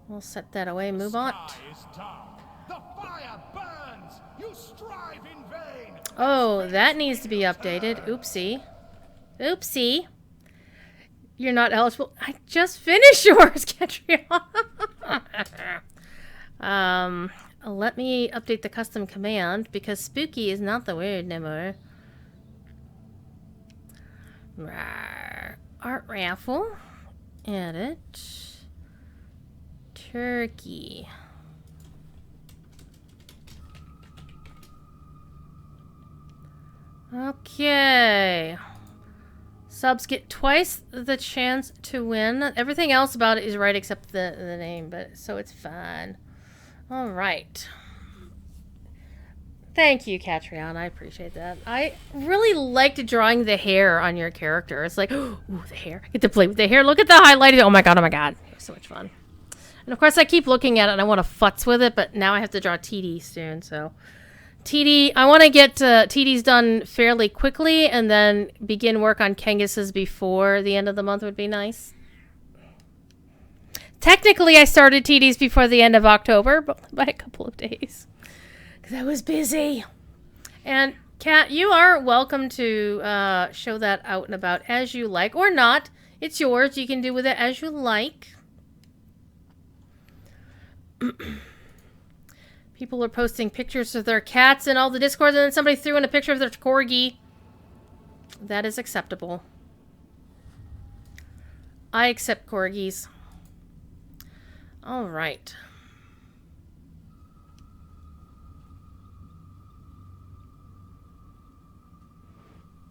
We'll set that away, move on. Sky is dark. The fire burns. You strive in vain. Oh, that needs to be updated. Oopsie. Oopsie. You're not eligible. I just finished yours, Catriona. Let me update the custom command because spooky is not the word no more. Art raffle. Edit. Turkey. Okay. Subs get twice the chance to win. Everything else about it is right except the name, but so it's fine. All right. Thank you, Catriona. I appreciate that. I really liked drawing the hair on your character. It's like, ooh, the hair. I get to play with the hair. Look at the highlighted. Oh my god, oh my god. It's so much fun. And of course, I keep looking at it and I want to futz with it, but now I have to draw TD soon, so. TD, I want to get TDs done fairly quickly and then begin work on Kengus's before the end of the month would be nice. Technically, I started TDs before the end of October, but by a couple of days. Because I was busy. And, Kat, you are welcome to show that out and about as you like. Or not. It's yours. You can do with it as you like. People are posting pictures of their cats in all the Discords, and then somebody threw in a picture of their corgi. That is acceptable. I accept corgis. All right.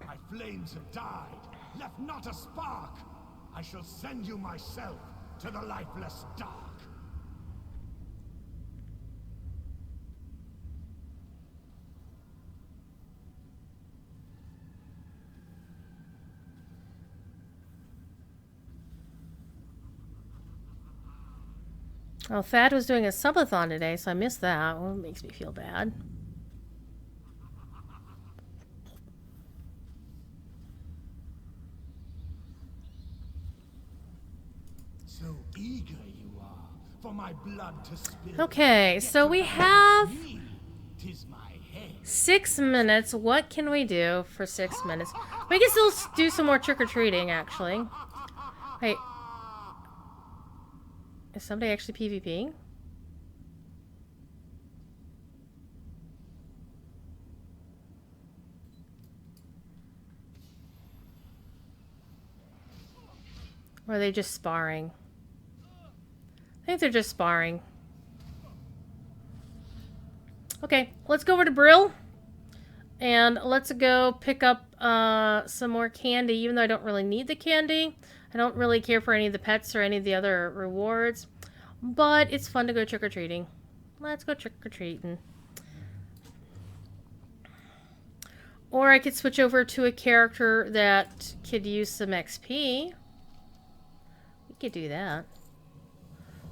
My flames have died, left not a spark. I shall send you myself to the lifeless dark. Oh, Thad was doing a subathon today, so I missed that. Well, it makes me feel bad. So eager you are for my blood to spill. Okay, so we have Tis my head. 6 minutes. What can we do for 6 minutes? We can still do some more trick-or-treating, actually. Wait. Is somebody actually PvPing? Or are they just sparring? I think they're just sparring. Okay, let's go over to Brill. And let's go pick up some more candy, even though I don't really need the candy. I don't really care for any of the pets or any of the other rewards. But it's fun to go trick-or-treating. Let's go trick-or-treating. Or I could switch over to a character that could use some XP. We could do that.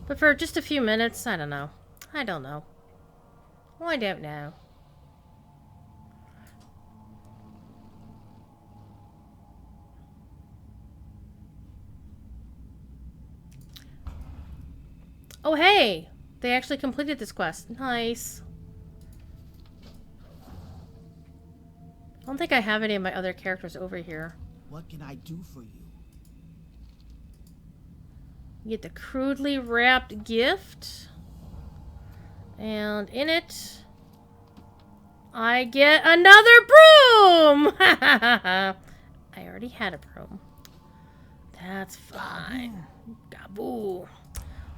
But for just a few minutes, I don't know. I don't know. I don't know. Oh, hey! They actually completed this quest. Nice. I don't think I have any of my other characters over here. What can I do for you? You get the crudely wrapped gift. And in it, I get another broom! I already had a broom. That's fine. Gaboo.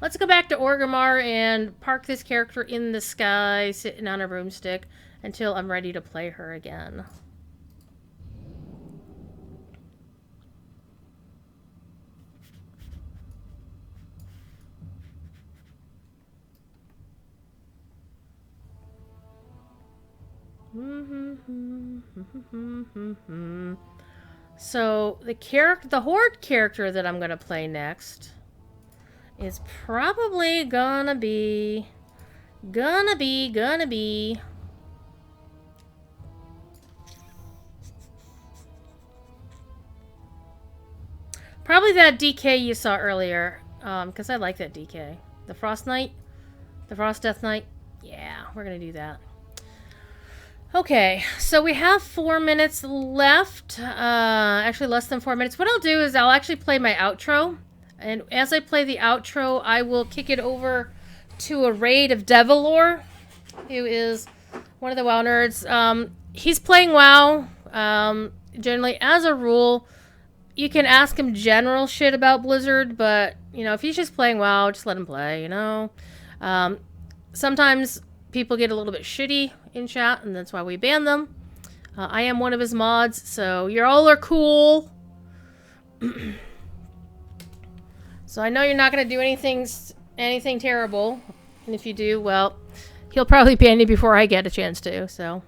Let's go back to Orgrimmar and park this character in the sky, sitting on a broomstick, until I'm ready to play her again. So the horde character that I'm gonna play next is probably gonna be Probably that DK you saw earlier, because I like that DK. The Frost Knight? The Frost Death Knight? Yeah, we're going to do that. Okay, so we have 4 minutes left. Actually, less than 4 minutes. What I'll do is I'll actually play my outro. And as I play the outro, I will kick it over to a raid of Devilor, who is one of the WoW nerds. He's playing WoW. Generally, as a rule, you can ask him general shit about Blizzard, but, you know, if he's just playing WoW, just let him play, you know? Sometimes people get a little bit shitty in chat, and that's why we ban them. I am one of his mods, so you all are cool. So I know you're not going to do anything terrible, and if you do, well, he'll probably ban you before I get a chance to, so...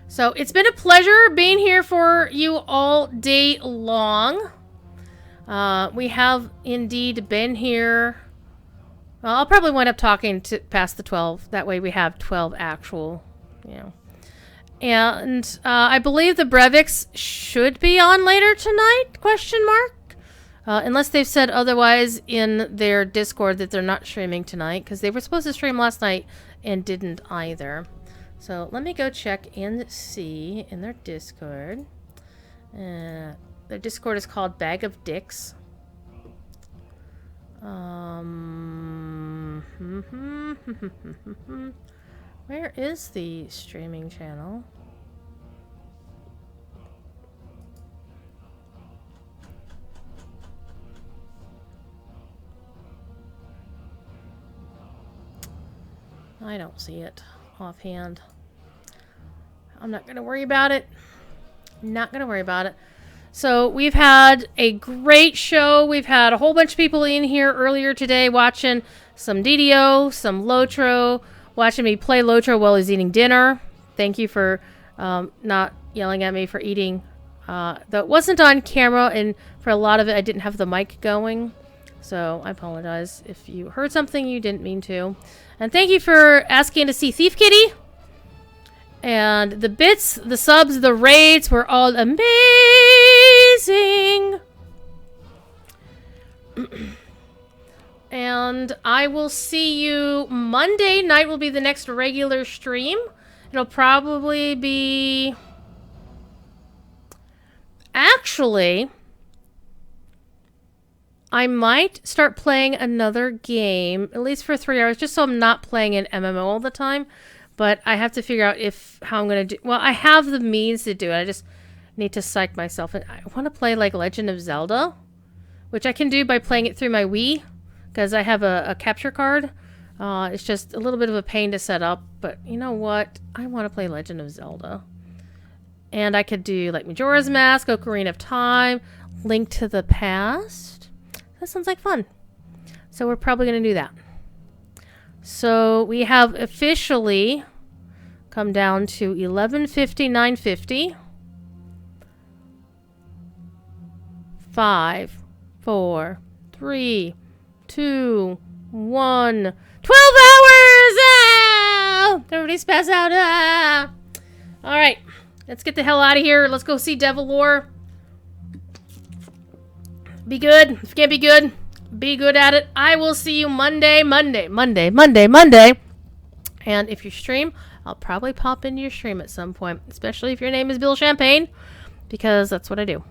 So it's been a pleasure being here for you all day long. We have indeed been here. Well, I'll probably wind up talking to past the 12. That way we have 12 actual, you know. And I believe the Breviks should be on later tonight, question mark. Unless they've said otherwise in their Discord that they're not streaming tonight. Because they were supposed to stream last night and didn't either. So let me go check and see in their Discord. Their Discord is called Bag of Dicks. Where is the streaming channel? I don't see it offhand. I'm not going to worry about it. Not going to worry about it. So we've had a great show. We've had a whole bunch of people in here earlier today watching some DDO, some Lotro, watching me play Lotro while he's eating dinner. Thank you for not yelling at me for eating. That wasn't on camera, and for a lot of it I didn't have the mic going. So I apologize if you heard something you didn't mean to. And thank you for asking to see Thief Kitty. And the bits, the subs, the raids were all amazing. And I will see you Monday night will be the next regular stream. It'll probably be... Actually, I might start playing another game, at least for 3 hours, just so I'm not playing an MMO all the time. But I have to figure out how I'm going to do... Well, I have the means to do it. I just need to psych myself. And I want to play, like, Legend of Zelda, which I can do by playing it through my Wii, because I have a capture card. It's just a little bit of a pain to set up. But you know what? I want to play Legend of Zelda. And I could do, like, Majora's Mask, Ocarina of Time, Link to the Past. That sounds like fun. So we're probably going to do that. So we have officially come down to 11:50, 9:50. 5, 4, 3, 2, 1. 12 hours! Ah! Everybody spaz out. Ah! All right. Let's get the hell out of here. Let's go see Devilor. Be good. If you can't be good, be good at it. I will see you Monday. And if you stream, I'll probably pop into your stream at some point, especially if your name is Bill Champagne, because that's what I do.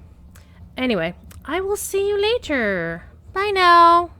Anyway, I will see you later. Bye now.